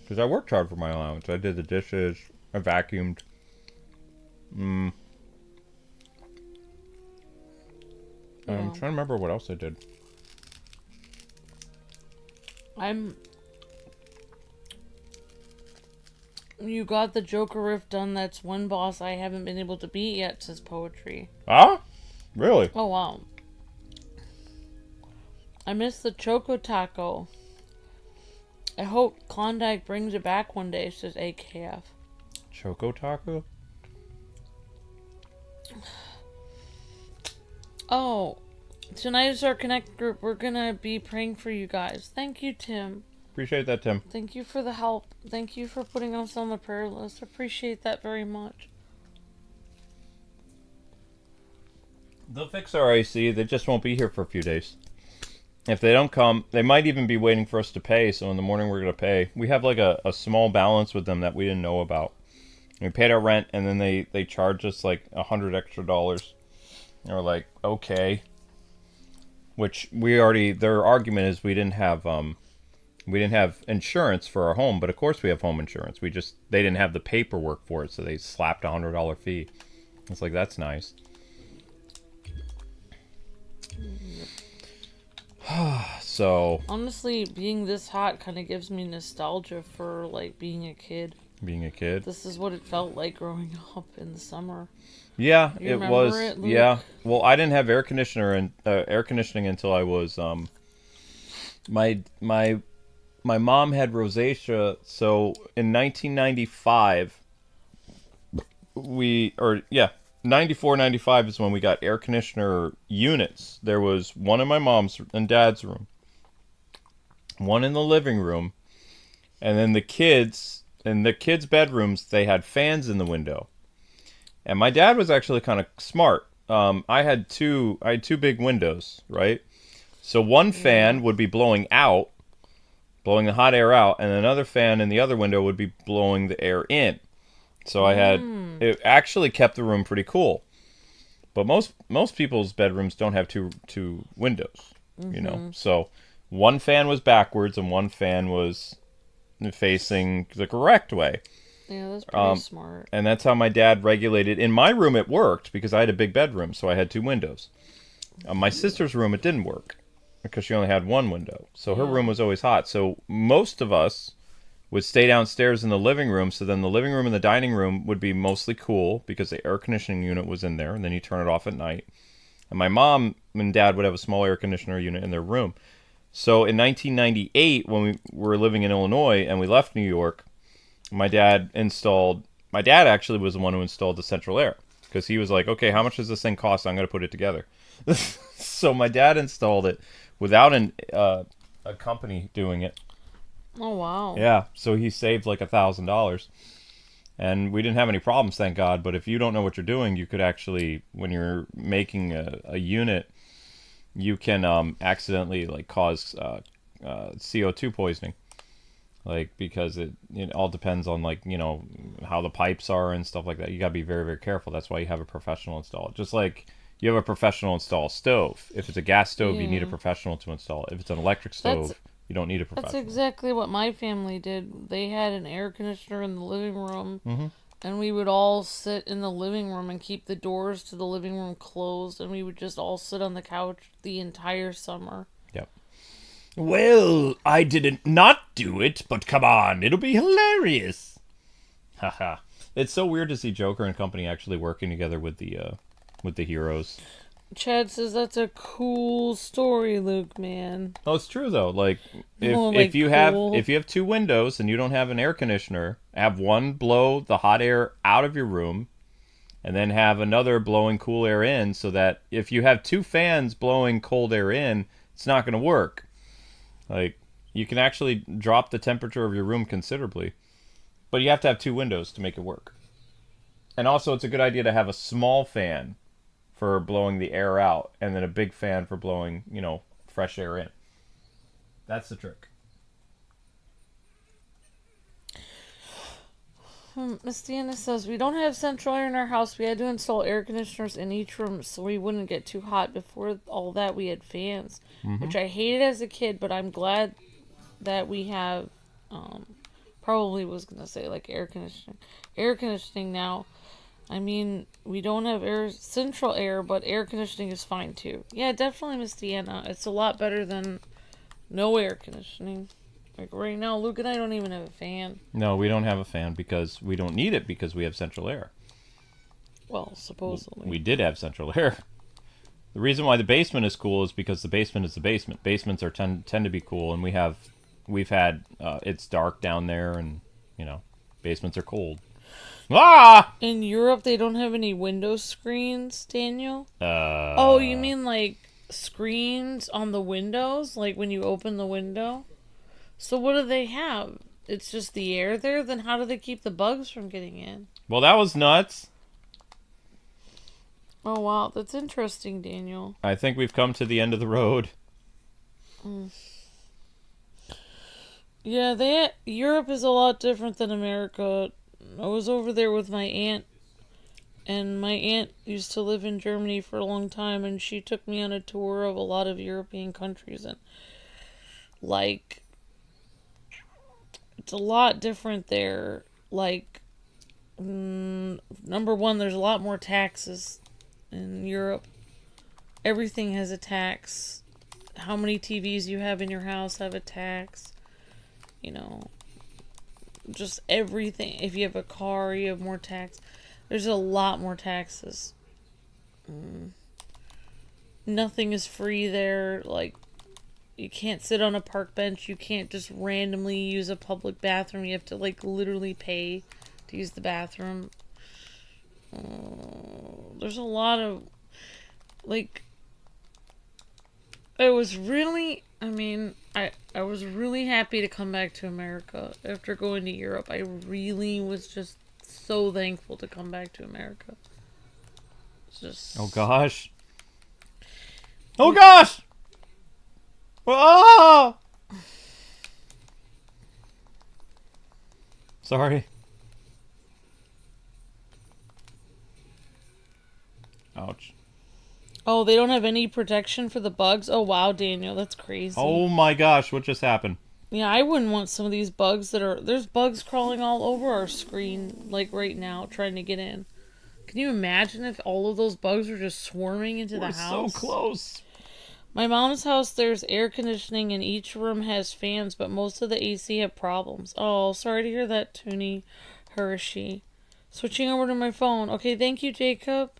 Because I worked hard for my allowance. I did the dishes. I vacuumed. I'm trying to remember what else I did. You got the Joker riff done. That's one boss I haven't been able to beat yet, says Poetry. Ah? Really? Oh, wow. I missed the Choco Taco. I hope Klondike brings it back one day, says AKF. Choco Taco? Oh, tonight is our Connect group. We're gonna be praying for you guys. Thank you, Tim. Appreciate that, Tim. Thank you for the help. Thank you for putting us on the prayer list. Appreciate that very much. They'll fix our AC. They just won't be here for a few days. If they don't come, they might even be waiting for us to pay. So in the morning, we're going to pay. We have like a small balance with them that we didn't know about. We paid our rent, and then they charged us like $100 extra. And we're like, okay. Which their argument is we didn't have insurance for our home, but of course we have home insurance. They didn't have the paperwork for it, so they slapped a $100 fee. It's like, that's nice. So honestly, being this hot kind of gives me nostalgia for like being a kid. Being a kid. This is what it felt like growing up in the summer. Yeah, You it was. remember it, Luke? Yeah. Well, I didn't have air conditioning until I was my mom had rosacea, so in 1995 94, 95 is when we got air conditioner units. There was one in my mom's and dad's room, one in the living room, and then in the kids' bedrooms, they had fans in the window. And my dad was actually kind of smart. I had two big windows, right? So one fan would be blowing the hot air out, and another fan in the other window would be blowing the air in. So it actually kept the room pretty cool. But most people's bedrooms don't have two windows, So one fan was backwards and one fan was facing the correct way. Yeah, that's pretty smart. And that's how my dad regulated. In my room, it worked because I had a big bedroom, so I had two windows. My sister's room, it didn't work because she only had one window. So her room was always hot. So most of us would stay downstairs in the living room. So then the living room and the dining room would be mostly cool because the air conditioning unit was in there, and then you turn it off at night. And my mom and dad would have a small air conditioner unit in their room. So in 1998, when we were living in Illinois and we left New York, my dad actually was the one who installed the central air because he was like, okay, how much does this thing cost? I'm going to put it together. So my dad installed it without a company doing it. Oh, wow. Yeah, so he saved like $1,000. And we didn't have any problems, thank God. But if you don't know what you're doing, you could actually, when you're making a unit, you can accidentally like cause CO2 poisoning. Like, because it all depends on like, how the pipes are and stuff like that. You got to be very, very careful. That's why you have a professional install it. Just like you have a professional install a stove. If it's a gas stove, you need a professional to install it. If it's an electric stove, You don't need a That's professional. exactly what my family did. They had an air conditioner in the living room, Mm-hmm. and we would all sit in the living room and keep the doors to the living room closed, and we would just all sit on the couch the entire summer. Yep. Well, I didn't not do it, but come on, it'll be hilarious. Haha. It's so weird to see Joker and company actually working together with the heroes. Chad says that's a cool story, Luke, man. Oh, it's true though. Like if Oh, if you cool. have two windows and you don't have an air conditioner, have one blow the hot air out of your room, and then have another blowing cool air in, so that if you have two fans blowing cold air in, it's not going to work. Like you can actually drop the temperature of your room considerably, but you have to have two windows to make it work. And also, it's a good idea to have a small fan for blowing the air out, and then a big fan for blowing, fresh air in. That's the trick. Miss Deanna says, we don't have central air in our house. We had to install air conditioners in each room so we wouldn't get too hot. Before all that, we had fans, which I hated as a kid, but I'm glad that we have, probably was going to say, like, air conditioning. Air conditioning now. I mean, we don't have central air, but air conditioning is fine too. Yeah, definitely, Miss Deanna. It's a lot better than no air conditioning. Like right now, Luke and I don't even have a fan. No, we don't have a fan because we don't need it because we have central air. Well, supposedly. We did have central air. The reason why the basement is cool is because the basement is the basement. Basements tend to be cool, and we've had it's dark down there, and basements are cold. Ah! In Europe, they don't have any window screens, Daniel? Uh, Oh, you mean like screens on the windows? Like when you open the window? So what do they have? It's just the air there? Then how do they keep the bugs from getting in? Well, that was nuts. Oh, wow. That's interesting, Daniel. I think we've come to the end of the road. Yeah, Europe is a lot different than America. I was over there with my aunt, and my aunt used to live in Germany for a long time, and she took me on a tour of a lot of European countries, and like, it's a lot different there. Like, number one, there's a lot more taxes in Europe. Everything has a tax. How many TVs you have in your house have a tax. Just everything. If you have a car, you have more tax. There's a lot more taxes. Nothing is free there. Like, you can't sit on a park bench. You can't just randomly use a public bathroom. You have to, like, literally pay to use the bathroom. There's a lot of, like, I was really happy to come back to America after going to Europe. I really was just so thankful to come back to America. It's just... Oh, gosh. Oh, gosh! Oh! Sorry. Ouch. Oh, they don't have any protection for the bugs? Oh, wow, Daniel, that's crazy. Oh my gosh, what just happened? Yeah, I wouldn't want some of these bugs there's bugs crawling all over our screen, like right now, trying to get in. Can you imagine if all of those bugs were just swarming into the house? We're so close. My mom's house, there's air conditioning and each room has fans, but most of the AC have problems. Oh, sorry to hear that, Toonie Hershey. Switching over to my phone. Okay, thank you, Jacob.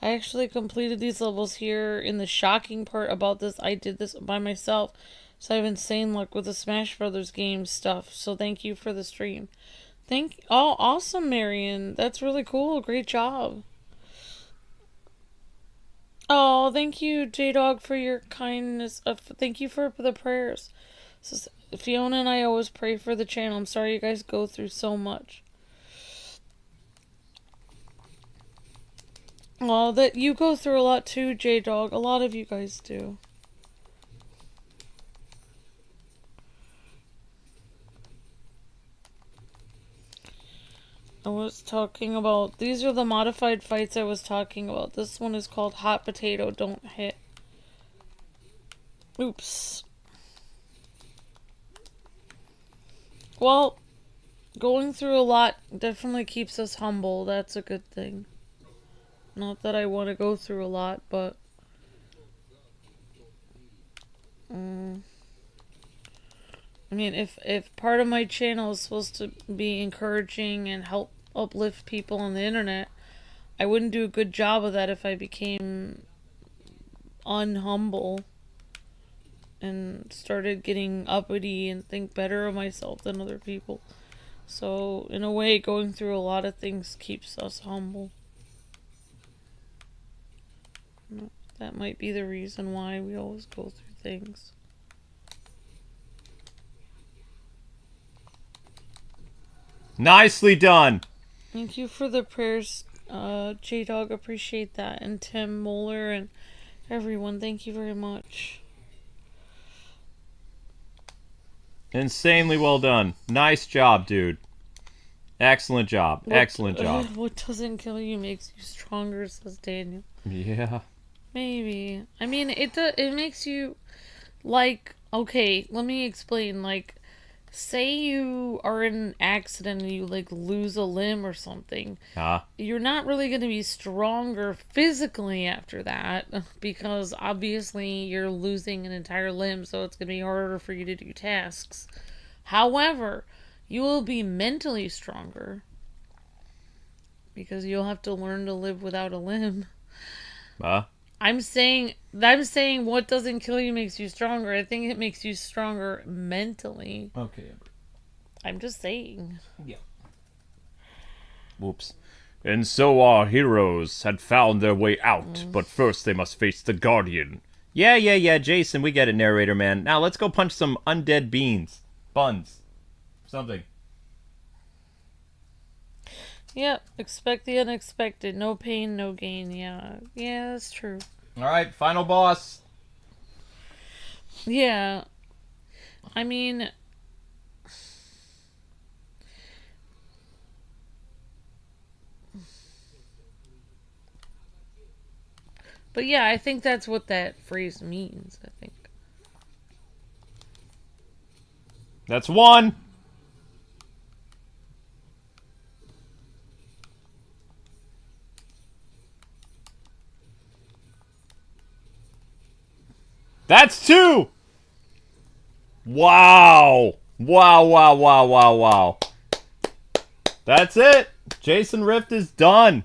I actually completed these levels here. In the shocking part about this, I did this by myself. So I have insane luck with the Smash Brothers game stuff. So thank you for the stream. Oh, awesome, Marion. That's really cool. Great job. Oh, thank you, J-Dog, for your kindness. Thank you for the prayers. So, Fiona and I always pray for the channel. I'm sorry you guys go through so much. Oh, that you go through a lot too, J-Dog. A lot of you guys do. I was talking about... These are the modified fights I was talking about. This one is called Hot Potato Don't Hit. Oops. Well, going through a lot definitely keeps us humble. That's a good thing. Not that I want to go through a lot, but... I mean, if part of my channel is supposed to be encouraging and help uplift people on the internet, I wouldn't do a good job of that if I became unhumble and started getting uppity and think better of myself than other people. So, in a way, going through a lot of things keeps us humble. That might be the reason why we always go through things. Nicely done. Thank you for the prayers, J-Dog. Appreciate that. And Tim Moeller and everyone, thank you very much. Insanely well done. Nice job, dude. Excellent job. Excellent job. What doesn't kill you makes you stronger, says Daniel. Yeah. Maybe. I mean, it makes you, like, okay, let me explain. Like, say you are in an accident and you, like, lose a limb or something. You're not really going to be stronger physically after that, because obviously you're losing an entire limb, so it's going to be harder for you to do tasks. However, you will be mentally stronger, because you'll have to learn to live without a limb. I'm saying what doesn't kill you makes you stronger. I think it makes you stronger mentally. Okay, Amber. I'm just saying. Yeah. Whoops. And so our heroes had found their way out, but first they must face the Guardian. Yeah, Jason, we get it, narrator man. Now let's go punch some undead beans. Buns. Something. Yep, expect the unexpected. No pain, no gain. Yeah, that's true. Alright, final boss. Yeah. I mean... But yeah, I think that's what that phrase means, I think. That's one. That's two! Wow! Wow. That's it! Jason Rift is done!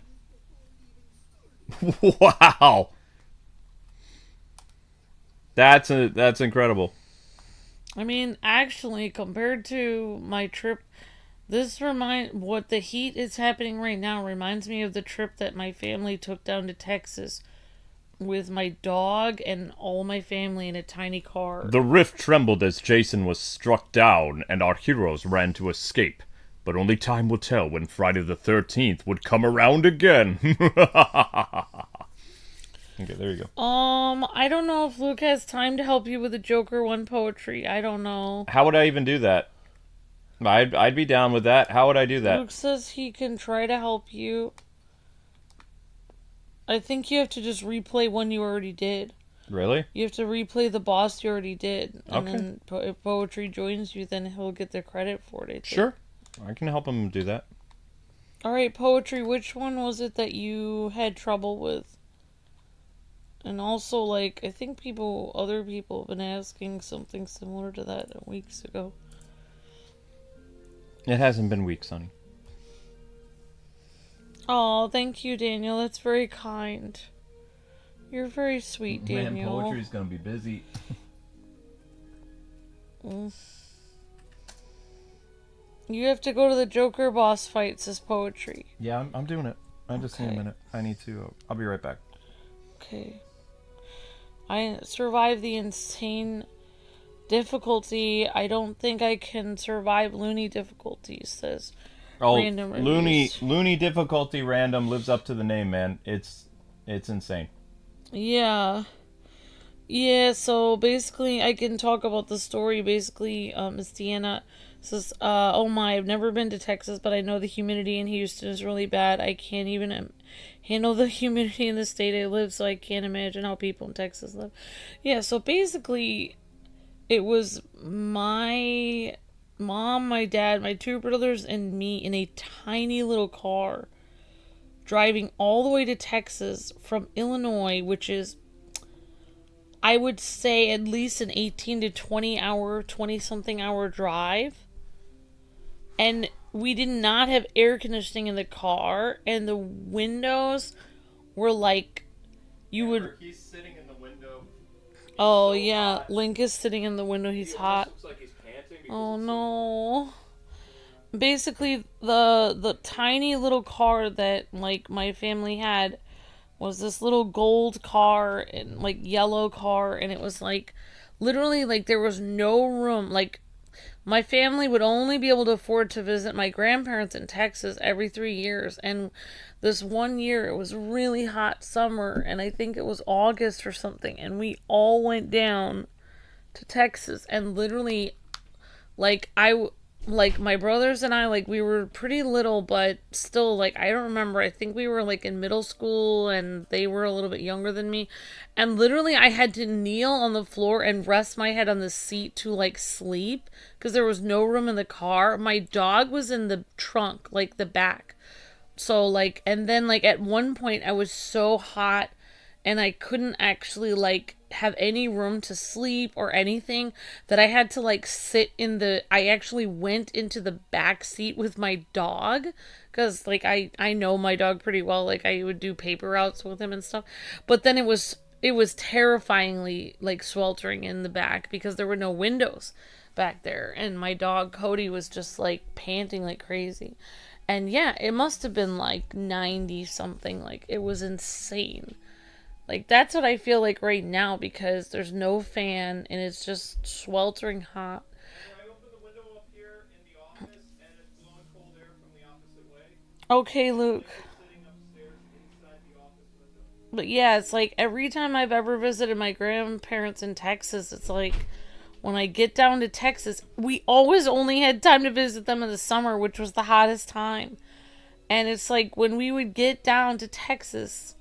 Wow! That's incredible. I mean, actually, compared to my trip, what the heat is happening right now reminds me of the trip that my family took down to Texas with my dog and all my family in a tiny car. The rift trembled as Jason was struck down, and our heroes ran to escape. But only time will tell when Friday the 13th would come around again. Okay, there you go. I don't know if Luke has time to help you with the Joker 1 poetry. I don't know. How would I even do that? I'd be down with that. How would I do that? Luke says he can try to help you. I think you have to just replay one you already did. Really? You have to replay the boss you already did. And Okay. then if Poetry joins you, then he'll get the credit for it, I think. Sure. I can help him do that. Alright, Poetry, which one was it that you had trouble with? And also, like, I think other people have been asking something similar to that weeks ago. It hasn't been weeks, honey. Oh, thank you, Daniel. That's very kind. You're very sweet, Daniel. Man, poetry's gonna be busy. You have to go to the Joker boss fight, says Poetry. Yeah, I'm doing it. I just need a minute. I need to... I'll be right back. Okay. I survived the insane difficulty. I don't think I can survive Looney difficulty, says Random Reviews. Looney difficulty random lives up to the name, man. It's insane. Yeah. Yeah, so basically I can talk about the story. Basically, Miss Deanna says, oh my, I've never been to Texas, but I know the humidity in Houston is really bad. I can't even handle the humidity in the state I live, so I can't imagine how people in Texas live. Yeah, so basically, it was my mom, my dad, my two brothers, and me in a tiny little car driving all the way to Texas from Illinois, which is, I would say, at least an 18 to 20 something hour drive. And we did not have air conditioning in the car, and the windows were like, you would. He's sitting in the window. Oh yeah, hot. Link is sitting in the window. He's hot. Looks like he's panting. Oh no. Basically, the tiny little car that like my family had was this little gold car and like yellow car, and it was like literally like there was no room. Like my family would only be able to afford to visit my grandparents in Texas every 3 years, and this one year it was really hot summer, and I think it was August or something, and we all went down to Texas, and literally like like my brothers and I, like we were pretty little, but still, like I don't remember, I think we were like in middle school and they were a little bit younger than me, and literally I had to kneel on the floor and rest my head on the seat to like sleep because there was no room in the car. My dog was in the trunk, like the back, so like, and then like at one point I was so hot and I couldn't actually like have any room to sleep or anything that I had to like sit in the, I actually went into the back seat with my dog because like I know my dog pretty well, like I would do paper routes with him and stuff, but then it was terrifyingly like sweltering in the back because there were no windows back there, and my dog Cody was just like panting like crazy. And yeah, it must have been like 90 something, like it was insane. Like, that's what I feel like right now because there's no fan and it's just sweltering hot. I opened the window up here in the office and it's blowing cold air from the opposite way. Okay, Luke. Sitting upstairs inside the office window. But yeah, it's like every time I've ever visited my grandparents in Texas, it's like when I get down to Texas, we always only had time to visit them in the summer, which was the hottest time. And it's like when we would get down to Texas,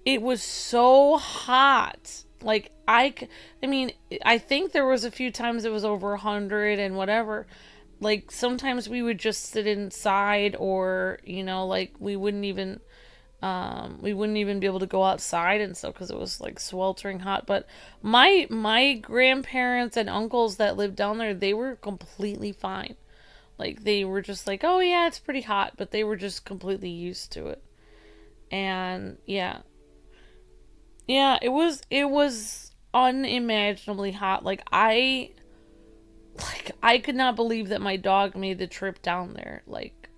it was so hot. Like, I mean, I think there was a few times it was over 100 and whatever. Like, sometimes we would just sit inside or, you know, like, we wouldn't even be able to go outside and stuff because it was, like, sweltering hot. But my grandparents and uncles that lived down there, they were completely fine. Like, they were just like, oh, yeah, it's pretty hot. But they were just completely used to it. And, yeah. Yeah, it was unimaginably hot. Like I could not believe that my dog made the trip down there. Like,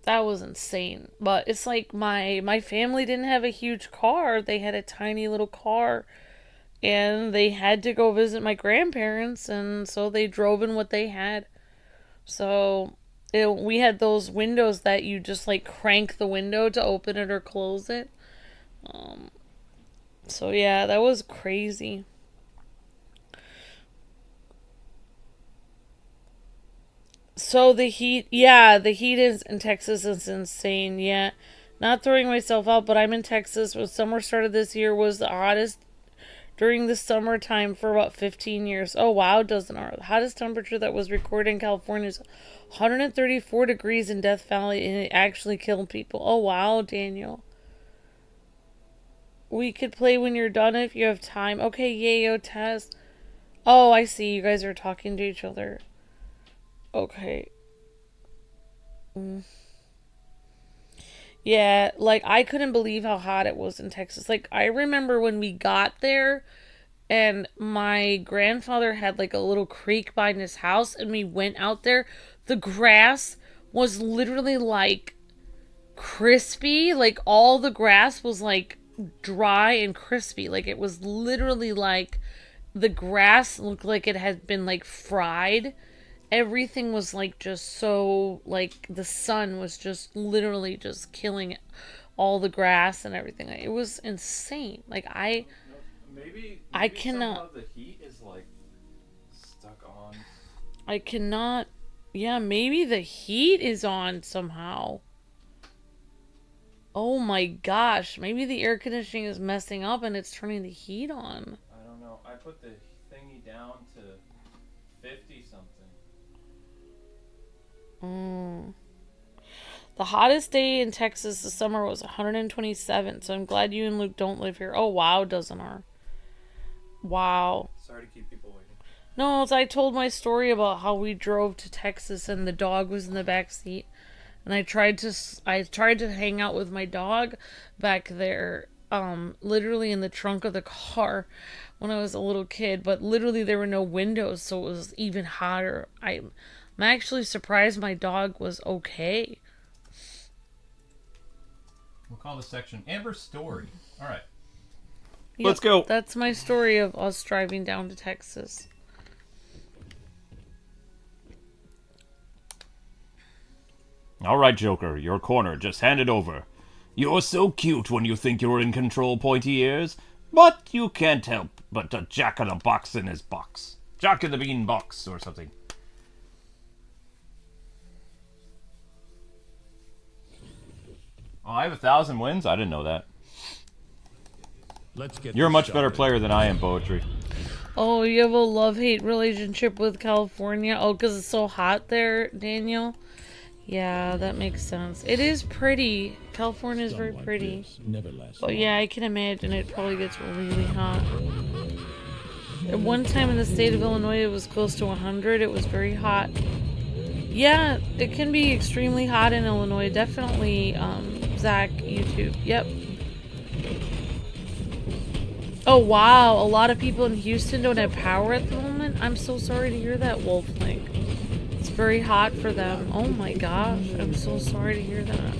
that was insane. But it's like my family didn't have a huge car. They had a tiny little car. And they had to go visit my grandparents, and so they drove in what they had. So we had those windows that you just like crank the window to open it or close it. So yeah, that was crazy. So the heat is in Texas is insane. Yeah, not throwing myself out, but I'm in Texas. When summer started this year, was the hottest during the summertime for about 15 years. Oh wow, doesn't our the hottest temperature that was recorded in California is 134 degrees in Death Valley, and it actually killed people. Oh wow, Daniel. We could play when you're done if you have time. Okay, yayo test. Oh, I see. You guys are talking to each other. Okay. Yeah, like, I couldn't believe how hot it was in Texas. Like, I remember when we got there, and my grandfather had, like, a little creek behind his house, and we went out there. The grass was literally, like, crispy. Like, all the grass was, like, dry and crispy. Like, it was literally like the grass looked like it had been like fried. Everything was like just so, like, the sun was just literally just killing all the grass and everything. It was insane. Like, Maybe I cannot, somehow the heat is like stuck on. I cannot. Yeah, maybe the heat is on somehow. Oh my gosh, maybe the air conditioning is messing up and it's turning the heat on. I don't know. I put the thingy down to 50 something. The hottest day in Texas this summer was 127, so I'm glad you and Luke don't live here. Oh, wow, doesn't our? Wow. Sorry to keep people waiting. No, I told my story about how we drove to Texas and the dog was in the back seat. And I tried to hang out with my dog back there, literally in the trunk of the car when I was a little kid. But literally there were no windows, so it was even hotter. I'm actually surprised my dog was okay. We'll call this section Amber's Story. All right. Yep, Let's go. That's my story of us driving down to Texas. All right, Joker, your corner. Just hand it over. You're so cute when you think you're in control, pointy ears. But you can't help but to jack in a box in his box. Jack in the bean box or something. Oh, I have 1,000 wins? I didn't know that. Let's get You're a this much started. better player than I am, Poetry. Oh, you have a love-hate relationship with California? Oh, because it's so hot there, Daniel? Yeah, that makes sense. It is pretty. California is very Something like pretty. this never lasts But long. yeah, I can imagine it probably gets really hot. At one time in the state of Illinois, it was close to 100. It was very hot. Yeah, it can be extremely hot in Illinois. Definitely, Zach, YouTube. Yep. Oh, wow. A lot of people in Houston don't have power at the moment. I'm so sorry to hear that, Wolflink. It's very hot for them. Oh my gosh. I'm so sorry to hear that.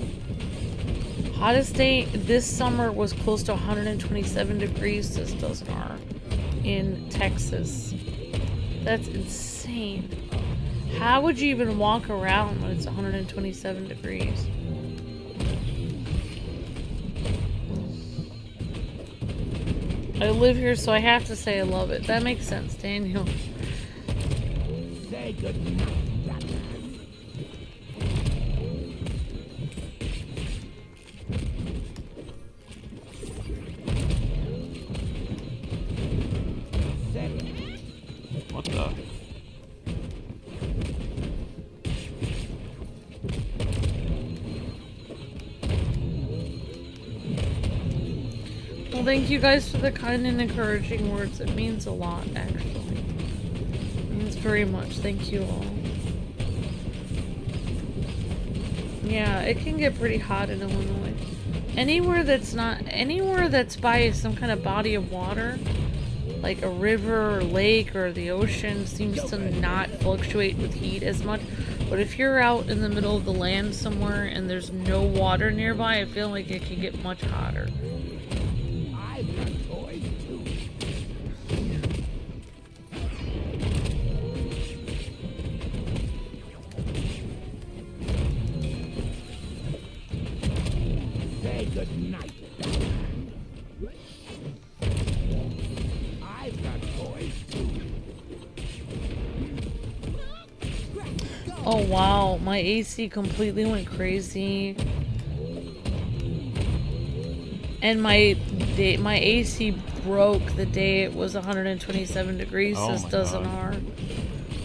Hottest day this summer was close to 127 degrees, says Dozenar, in Texas. That's insane. How would you even walk around when it's 127 degrees? I live here, so I have to say I love it. That makes sense, Daniel. Say good night. What the? Well, thank you guys for the kind and encouraging words. It means a lot, actually. It means very much. Thank you all. Yeah, it can get pretty hot in Illinois. Anywhere that's by some kind of body of water, like a river or lake or the ocean, seems to not fluctuate with heat as much. But if you're out in the middle of the land somewhere and there's no water nearby, I feel like it can get much hotter. I've got toys too. Say good night. I've got toys too. Oh wow, my AC completely went crazy. And my AC broke the day it was 127 degrees, Oh says my Dozen God. R.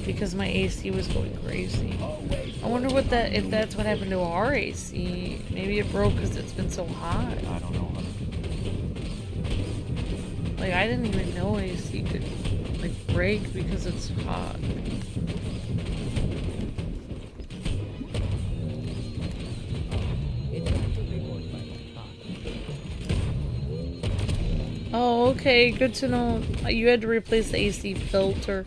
Because my AC was going crazy. I wonder if that's what happened to our AC. Maybe it broke because it's been so hot. I don't know. Like, I didn't even know AC could, like, break because it's hot. Oh, okay, good to know. You had to replace the AC filter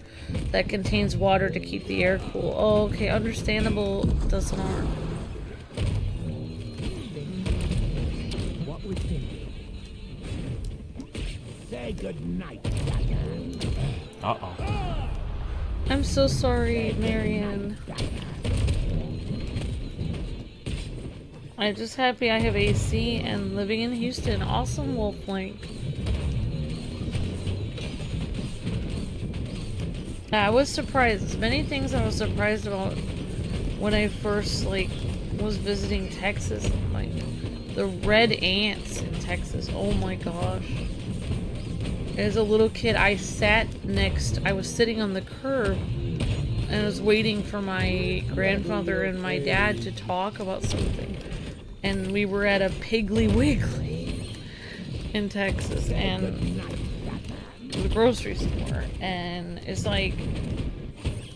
that contains water to keep the air cool. Oh, okay, understandable, Doesn't harm. What we thinking? Say good night. Uh-oh. I'm so sorry, Marianne. I'm just happy I have AC and living in Houston. Awesome, Wolflink. I was surprised. There's many things I was surprised about when I first, was visiting Texas. Like, the red ants in Texas. Oh my gosh. As a little kid, I was sitting on the curb and I was waiting for my grandfather and my dad to talk about something. And we were at a Piggly Wiggly in Texas, and the grocery store, and it's like,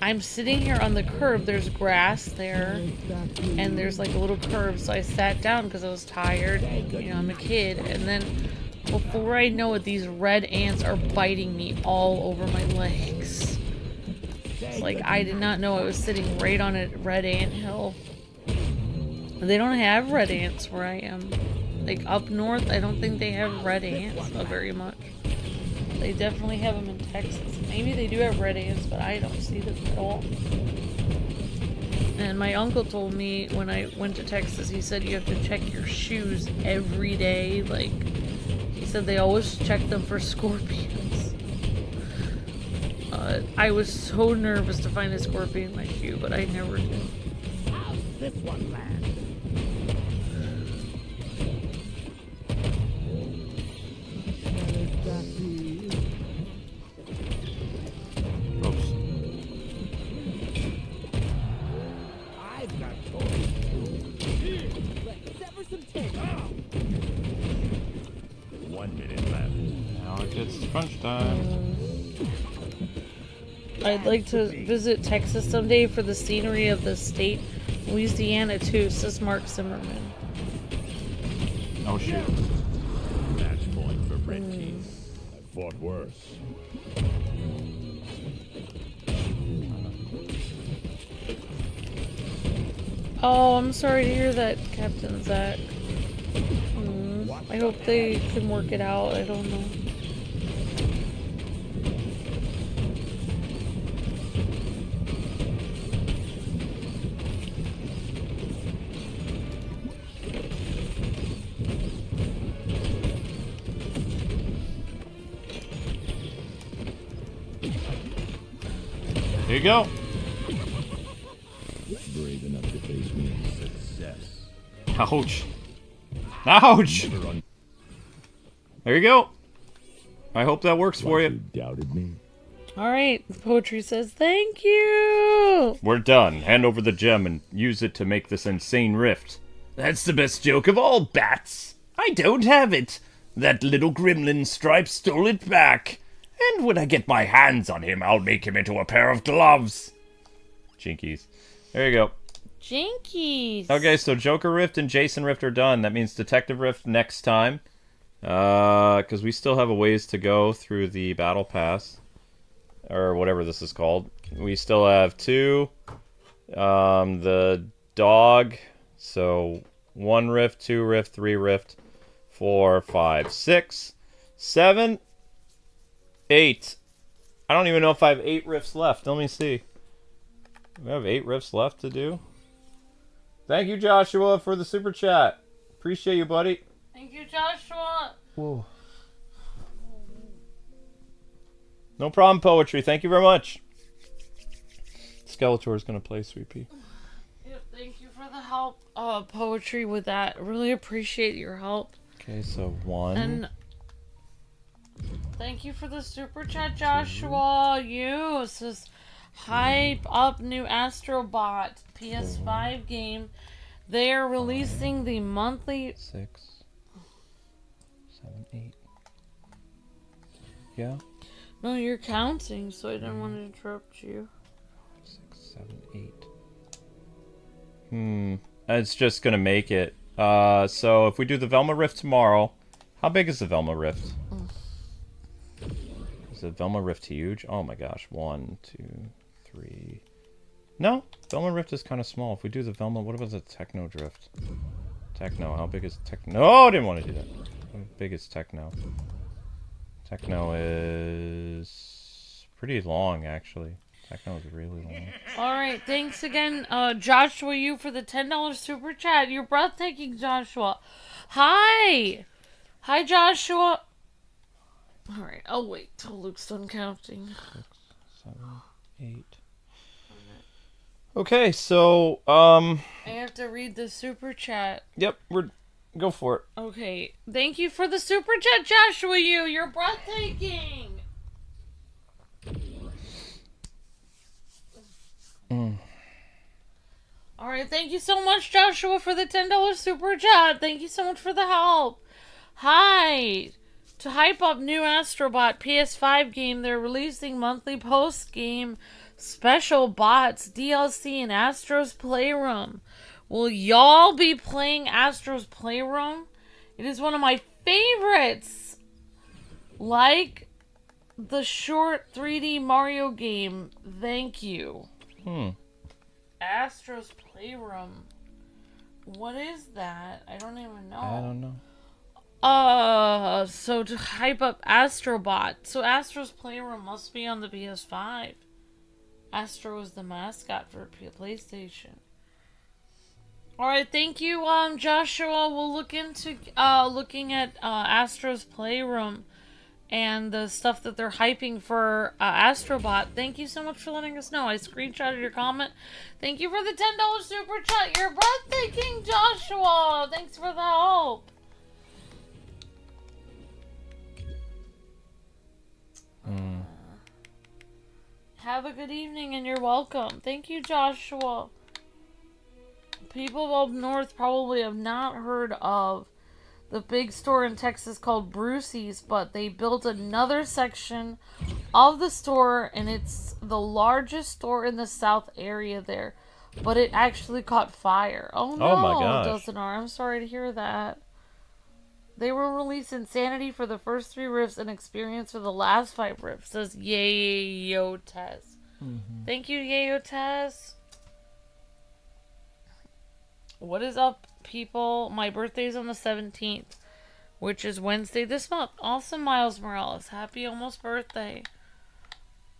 I'm sitting here on the curb, there's grass there, and there's like a little curb, so I sat down because I was tired, you know, I'm a kid, and then before I know it, these red ants are biting me all over my legs. It's like, I did not know I was sitting right on a red ant hill. They don't have red ants where I am. Like, up north, I don't think they have red ants very much. They definitely have them in Texas. Maybe they do have red ants, but I don't see them at all. And my uncle told me when I went to Texas, he said you have to check your shoes every day. Like, he said they always check them for scorpions. I was so nervous to find a scorpion in my shoe, but I never did. How's this one land? Oops. I've got toys too. Let's sever some tape. 1 minute left. Now it gets crunch time. I'd like to visit Texas someday for the scenery of the state. Louisiana too, says Mark Zimmerman. Oh shoot. Match point for red team. I fought worse. Oh, I'm sorry to hear that, Captain Zach. I hope they can work it out. I don't know. Here you go. Brave enough to face me. Success. Ouch. Ouch. Never un- There you go. I hope that works for Like you. doubted me. Alright, Poetry says thank you! We're done. Hand over the gem and use it to make this insane rift. That's the best joke of all, Bats. I don't have it. That little gremlin Stripe stole it back. And when I get my hands on him, I'll make him into a pair of gloves. Jinkies. There you go. Jinkies! Okay, so Joker Rift and Jason Rift are done. That means Detective Rift next time. Because we still have a ways to go through the Battle Pass. Or whatever this is called. We still have 2. The dog. So 1 rift, 2 rift, 3 rift, 4, 5, 6, 7, 8. I don't even know if I have 8 rifts left. Let me see. We have 8 rifts left to do. Thank you, Joshua, for the super chat. Appreciate you, buddy. Thank you, Joshua! Whoa. No problem, Poetry. Thank you very much. Skeletor is going to play 3P. Yep, thank you for the help, Poetry, with that. Really appreciate your help. Okay, so 1. And thank you for the super chat, Joshua. You says hype up new Astrobot PS5 game. They are releasing the monthly 6, 7, 8. Yeah. No, you're counting, so I didn't want to interrupt you. 6, 7, 8. It's just gonna make it. So if we do the Velma Rift tomorrow, how big is the Velma Rift? Is the Velma Rift huge? Oh my gosh. 1, 2, 3. No, Velma Rift is kind of small. If we do the Velma, what about the Techno Drift? Techno, how big is Techno? No, I didn't want to do that. How big is Techno? Techno is pretty long, actually. Techno is really long. Alright, thanks again, Joshua, you for the $10 super chat. You're breathtaking, Joshua. Hi! Hi, Joshua. Alright, I'll wait till Luke's done counting. 6, 7, 8. Okay, so, I have to read the super chat. Yep, go for it. Okay, thank you for the super chat, Joshua, you're breathtaking! Alright, thank you so much, Joshua, for the $10 super chat. Thank you so much for the help. Hi! To hype up new Astrobot PS5 game, they're releasing monthly post-game special bots, DLC, and Astro's Playroom. Will y'all be playing Astro's Playroom? It is one of my favorites. Like the short 3D Mario game. Thank you. Astro's Playroom. What is that? I don't even know. I don't know. So to hype up Astrobot. So Astro's Playroom must be on the PS5. Astro is the mascot for PlayStation. Alright, thank you, Joshua. We'll look into looking at Astro's Playroom and the stuff that they're hyping for Astrobot. Thank you so much for letting us know. I screenshotted your comment. Thank you for the $10 super chat. You're breathtaking, Joshua. Thanks for the help. Have a good evening and you're welcome. Thank you, Joshua. People up north probably have not heard of the big store in Texas called Brucey's, but they built another section of the store, and it's the largest store in the South area there. But it actually caught fire. Oh no, my gosh. Dustin R. I'm sorry to hear that. They will release Insanity for the first 3 rifts and Experience for the last 5 rifts, says Yayotes. Thank you, Yayotes. What is up, people? My birthday's on the 17th, which is Wednesday this month. Awesome, Miles Morales. Happy almost birthday.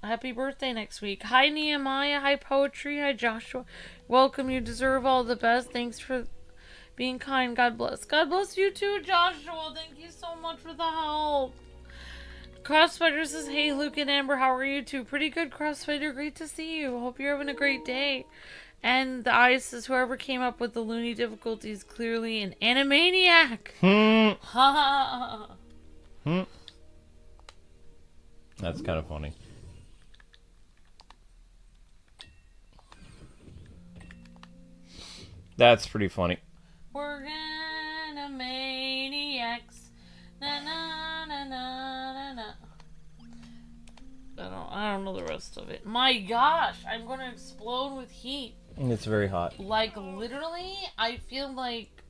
Happy birthday next week. Hi, Nehemiah. Hi, Poetry. Hi, Joshua. Welcome. You deserve all the best. Thanks for being kind. God bless. God bless you too, Joshua. Thank you so much for the help. Crossfighter says, hey, Luke and Amber. How are you two? Pretty good, Crossfighter. Great to see you. Hope you're having a great day. And the Ice says, whoever came up with the Looney difficulty is clearly an animaniac. That's kind of funny. That's pretty funny. We're animaniacs. Na na na na na na. I don't know the rest of it. My gosh, I'm gonna explode with heat. It's very hot. Like, literally, I feel like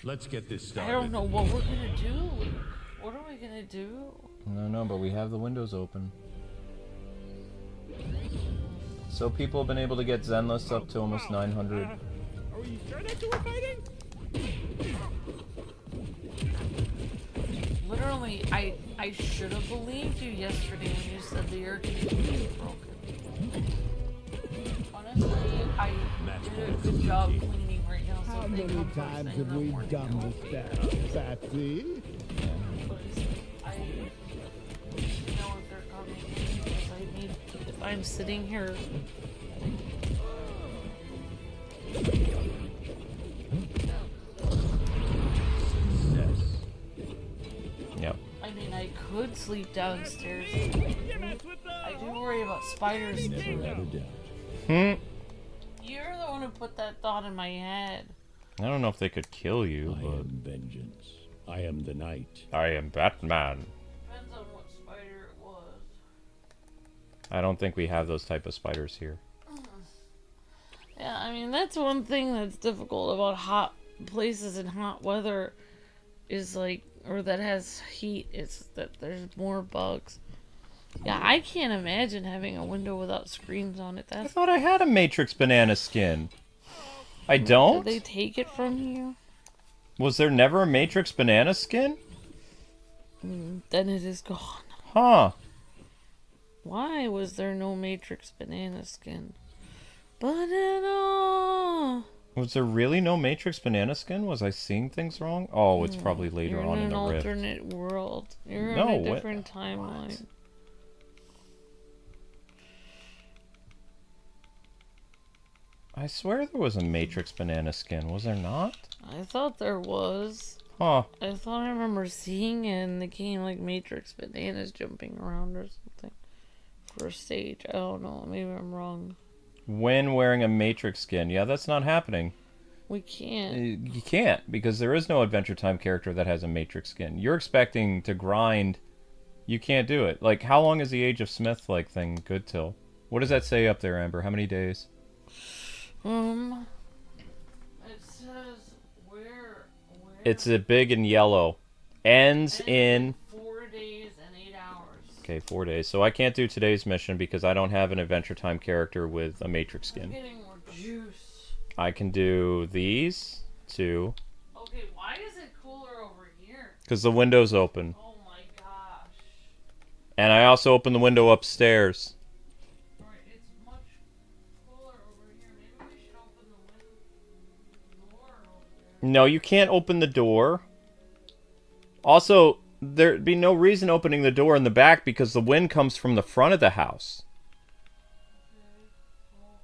Let's get this started. I don't know what we're gonna do. What are we gonna do? No, but we have the windows open. So people have been able to get Zen lists up to almost 900. Are you sure that you were fighting? Literally, I should have believed you yesterday when you said the air conditioner was broken. Honestly, I did a good job cleaning right now. So How many times have we done this, Sassy? I know if they're coming, because if I'm sitting here. Yep. I mean, I could sleep downstairs. I do worry about spiders too. You're the one who put that thought in my head. I don't know if they could kill you, I but am vengeance. I am the night. I am Batman. Depends on what spider it was. I don't think we have those type of spiders here. Yeah, I mean, that's one thing that's difficult about hot places and hot weather is like, or that has heat, is that there's more bugs. Yeah, I can't imagine having a window without screens on it. I That's thought I had a Matrix banana skin. I don't? Did they take it from you? Was there never a Matrix banana skin? Then it is gone. Huh. Why was there no Matrix banana skin? Banana! Was there really no Matrix banana skin? Was I seeing things wrong? Oh, it's probably later You're on in in an the rift. alternate world. You're No, in a what- different timeline. I swear there was a Matrix banana skin. Was there not? I thought there was. Huh. I thought I remember seeing it in the game, like Matrix bananas jumping around or something for a stage. I don't know. Maybe I'm wrong. When wearing a Matrix skin. Yeah, that's not happening. We can't. You can't, because there is no Adventure Time character that has a Matrix skin. You're expecting to grind. You can't do it. Like, how long is the Age of Smith, like, thing good till? What does that say up there, Amber? How many days? It says where It's a big in yellow. Ends in 4 days and 8 hours. Okay, 4 days. So I can't do today's mission because I don't have an Adventure Time character with a Matrix I'm skin. getting more juice. I can do these two. Okay, why is it cooler over here? Because the window's open. Oh my gosh. And I also opened the window upstairs. Alright, it's much cooler over here. Maybe we should open the door over there. No, you can't open the door. Also, there'd be no reason opening the door in the back because the wind comes from the front of the house. Okay, well,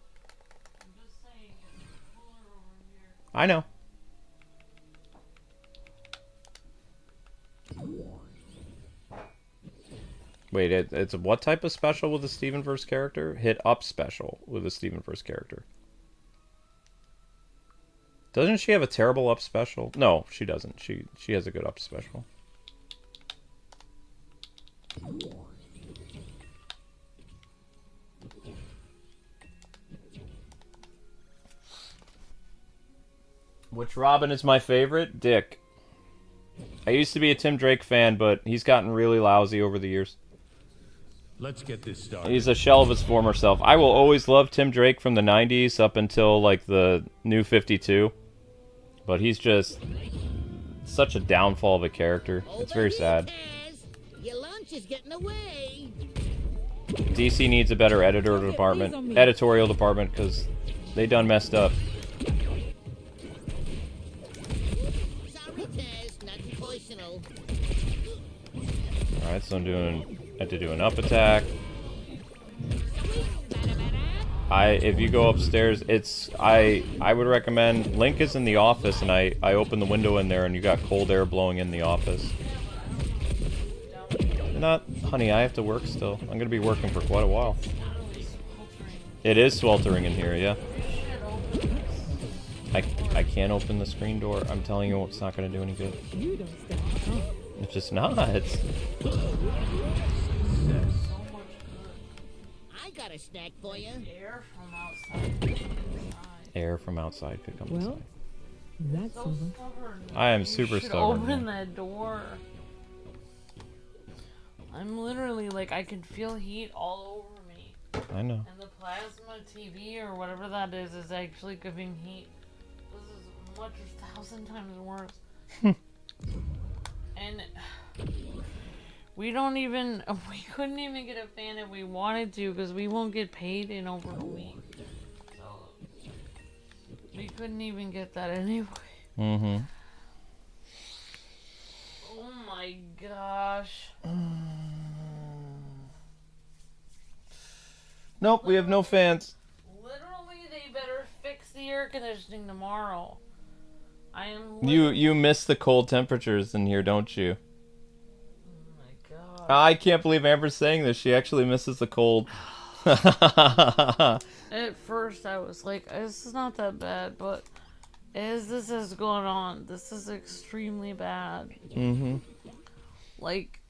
I'm just saying it's cooler over here. I know. Wait, it's a what type of special with a Stevenverse character? Hit up special with a Stevenverse character. Doesn't she have a terrible up special? No, she doesn't. She has a good up special. Which Robin is my favorite? Dick. I used to be a Tim Drake fan, but he's gotten really lousy over the years. Let's get this started. He's a shell of his former self. I will always love Tim Drake from the 90s up until, like, the New 52. But he's just such a downfall of a character. It's very sad. Your lunch is getting away. DC needs a better editorial department, because they done messed up. Sorry, Taz, nothing personal. Alright, so I have to do an up attack. If you go upstairs, I would recommend, Link is in the office, and I open the window in there, and you got cold air blowing in the office. Honey, I have to work still. I'm gonna be working for quite a while. It is sweltering in here, yeah. I can't open the screen door. I'm telling you, it's not gonna do any good. It's just not. I got a snack for you. Air from outside. Air from outside could come inside. That's So over. stubborn. I am You super should stubborn. Open that door. I'm literally like, I can feel heat all over me. I know. And the plasma TV or whatever that is actually giving heat. This is much 1,000 times worse. And we couldn't even get a fan if we wanted to, because we won't get paid in over a week. So we couldn't even get that anyway. Mm-hmm. Oh my gosh. Nope, we have no fans. Literally, they better fix the air conditioning tomorrow. I am. You miss the cold temperatures in here, don't you? Oh my god. I can't believe Amber's saying this. She actually misses the cold. At first, I was like, this is not that bad, but as this is going on, this is extremely bad. Mm-hmm. Like,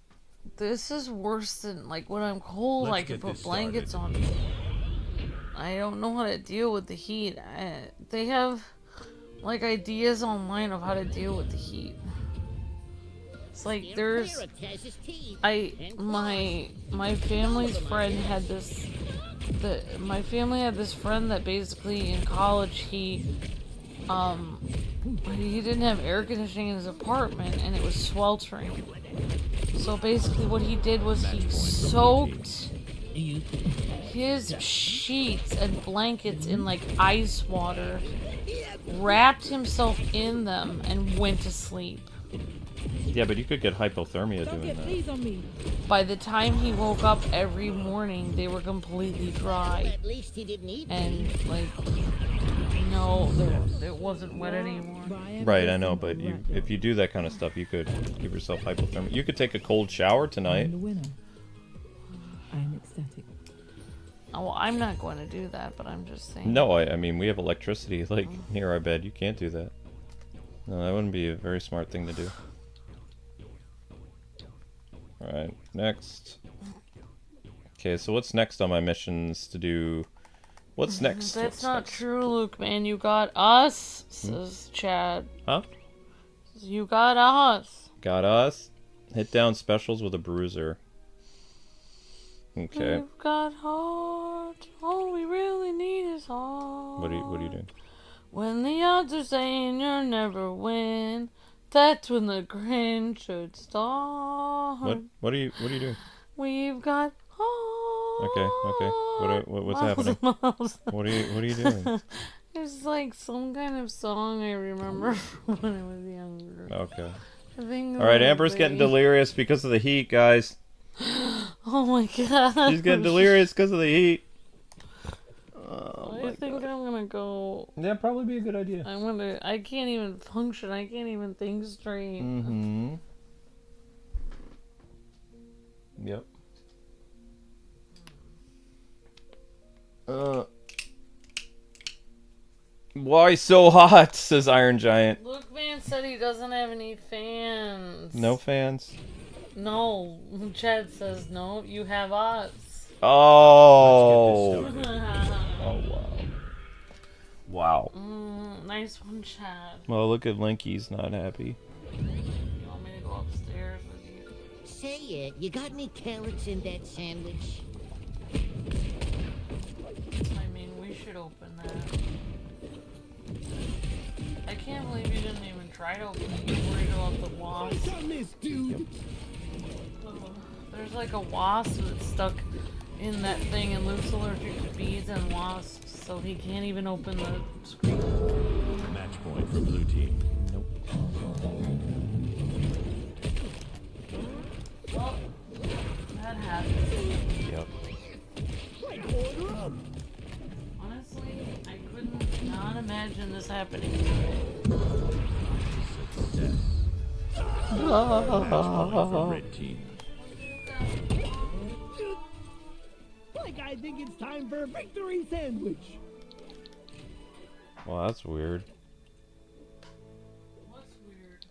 this is worse than, like, when I'm cold, I can put blankets on me. I don't know how to deal with the heat. They have, like, ideas online of how to deal with the heat. It's like, there's, my family's friend had this, my family had this friend that basically in college, he didn't have air conditioning in his apartment, and it was sweltering. So basically what he did was he soaked his sheets and blankets in, like, ice water, wrapped himself in them, and went to sleep. Yeah, but you could get hypothermia doing that. By the time he woke up every morning, they were completely dry. At least he didn't eat. And, like, no, it wasn't wet anymore. Right, I know, but if you do that kind of stuff, you could give yourself hypothermia. You could take a cold shower tonight. I'm the winner. I am ecstatic. Oh, well, I'm not going to do that, but I'm just saying. No, I mean, we have electricity, like, near our bed. You can't do that. No, that wouldn't be a very smart thing to do. Alright, next. Okay, so what's next on my missions to do? What's next? That's What's not next? true, Luke, man. You got us, says Chad. Huh? You got us. Got us? Hit down specials with a bruiser. Okay. We've got heart. All we really need is heart. What are you doing? When the odds are saying you'll never win, that's when the grin should start. What are you doing? We've got heart. Okay. What's Miles happening? and miles. What are you doing? It's like some kind of song I remember when I was younger. Okay. I think Alright, Amber's getting delirious because of the heat, guys. Oh my god. She's getting delirious because of the heat. I think I'm gonna go. That'd probably be a good idea. I can't even function. I can't even think straight. Mm-hmm. Yep. Why so hot? Says Iron Giant. Luke Van said he doesn't have any fans. No fans. No. Chad says no. You have us. Oh. Oh wow. Wow. Nice one, Chad. Well, look at Linky's not happy. You want me to go upstairs with you? Say it. You got any carrots in that sandwich? I mean, we should open that. I can't believe you didn't even try to open it. You're worried about the wasp. There's like a wasp that's stuck in that thing, and Luke's allergic to bees and wasps, so he can't even open the screen. Match point for blue team. Nope. Well, that happens. Yep. Honestly, I couldn't not imagine this happening. Success. Match point for red team. Like I think it's time for a victory sandwich. Well, that's weird. What's weird?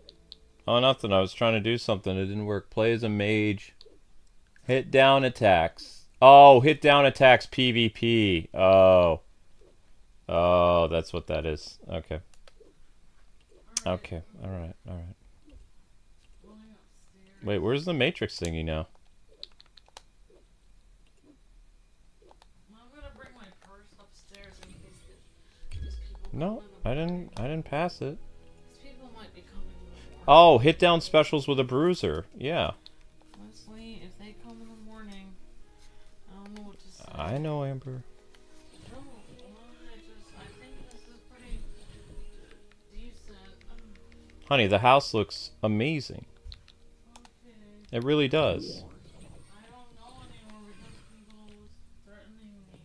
Oh, nothing. I was trying to do something. It didn't work. Play as a mage. Hit down attacks. Oh, hit down attacks PvP. Oh. Oh, that's what that is. Okay. Okay. Alright. Alright. Wait, where's the Matrix thingy now? I'm gonna bring my purse upstairs in case people No, I didn't pass it. People might be coming in the morning. Oh, hit down specials with a bruiser. Yeah. Honestly, if they come in the morning, I don't know what to say. I know, Amber. No, I think this is pretty decent. Honey, the house looks amazing. Okay. It really does. I don't know anymore because people was threatening me.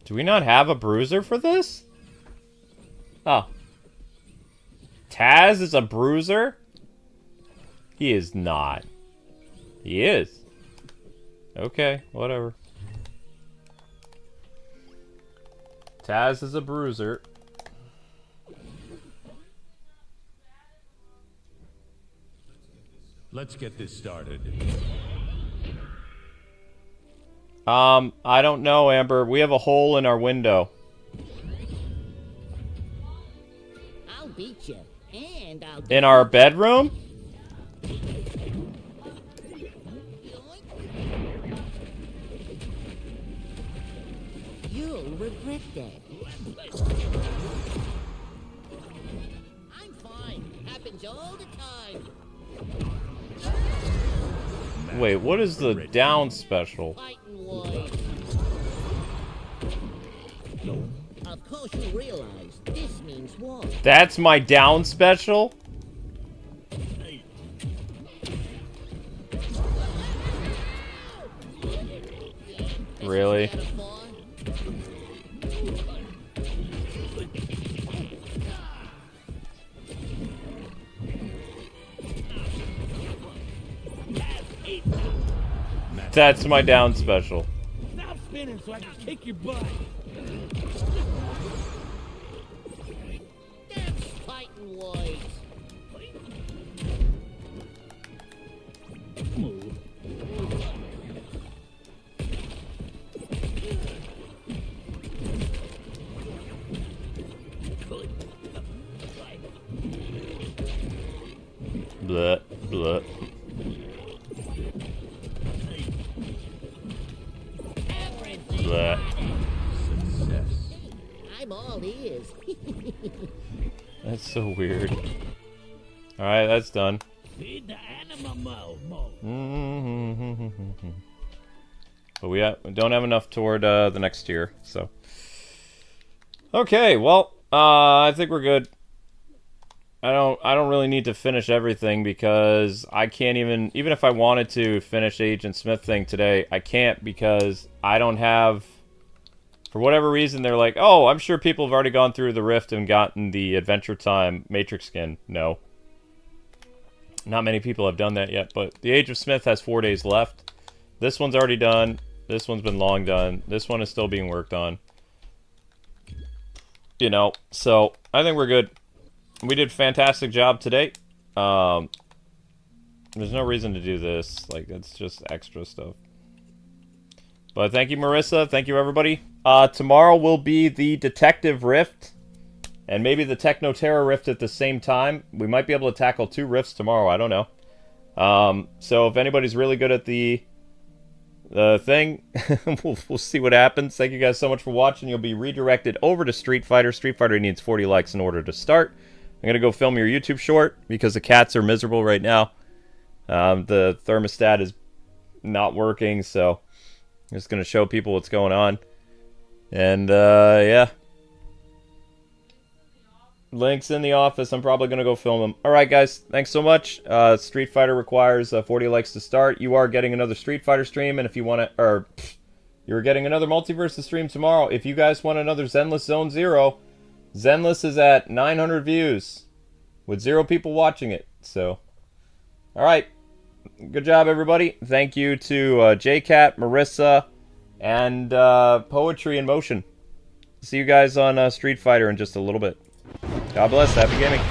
Do we not have a bruiser for this? Oh. Taz is a bruiser? He is not. He is. Okay, whatever. Taz is a bruiser. Let's get this started. I don't know, Amber. We have a hole in our window. I'll beat you, and I'll. In our bedroom? You'll regret that. I'm fine. Happens all the time. Wait, what is the down special? Fighting wide. Of course you realize this means war. That's my down special? Really? That's my down special. Stop spinning so I can kick your butt. Damn fighting boys. Bleh, bleh. Bleh. I'm all ears. That's so weird. Alright, that's done. Feed the animal mo. But we don't have enough toward the next tier, so. Okay, well, I think we're good. I don't really need to finish everything because I can't even if I wanted to finish Agent Smith thing today, I can't because I don't have, for whatever reason, they're like, oh, I'm sure people have already gone through the Rift and gotten the Adventure Time Matrix skin. No. Not many people have done that yet, but the Age of Smith has 4 days left. This one's already done. This one's been long done. This one is still being worked on. You know, so I think we're good. We did a fantastic job today. There's no reason to do this. Like, it's just extra stuff. But thank you, Marissia. Thank you, everybody. Tomorrow will be the Detective Rift. And maybe the Techno Terror Rift at the same time. We might be able to tackle 2 rifts tomorrow. I don't know. So if anybody's really good at the thing, we'll see what happens. Thank you guys so much for watching. You'll be redirected over to Street Fighter. Street Fighter needs 40 likes in order to start. I'm going to go film your YouTube short because the cats are miserable right now. The thermostat is not working, so I'm just going to show people what's going on. And, yeah. Link's in the office. I'm probably going to go film them. Alright, guys. Thanks so much. Street Fighter requires 40 likes to start. You are getting another Street Fighter stream, and if you want to... Or, you're getting another Multiversus stream tomorrow. If you guys want another Zenless Zone Zero, Zenless is at 900 views with 0 people watching it. So, alright. Good job, everybody. Thank you to Jaycat, Marissia, and Poetry in Motion. See you guys on Street Fighter in just a little bit. God bless. Happy gaming.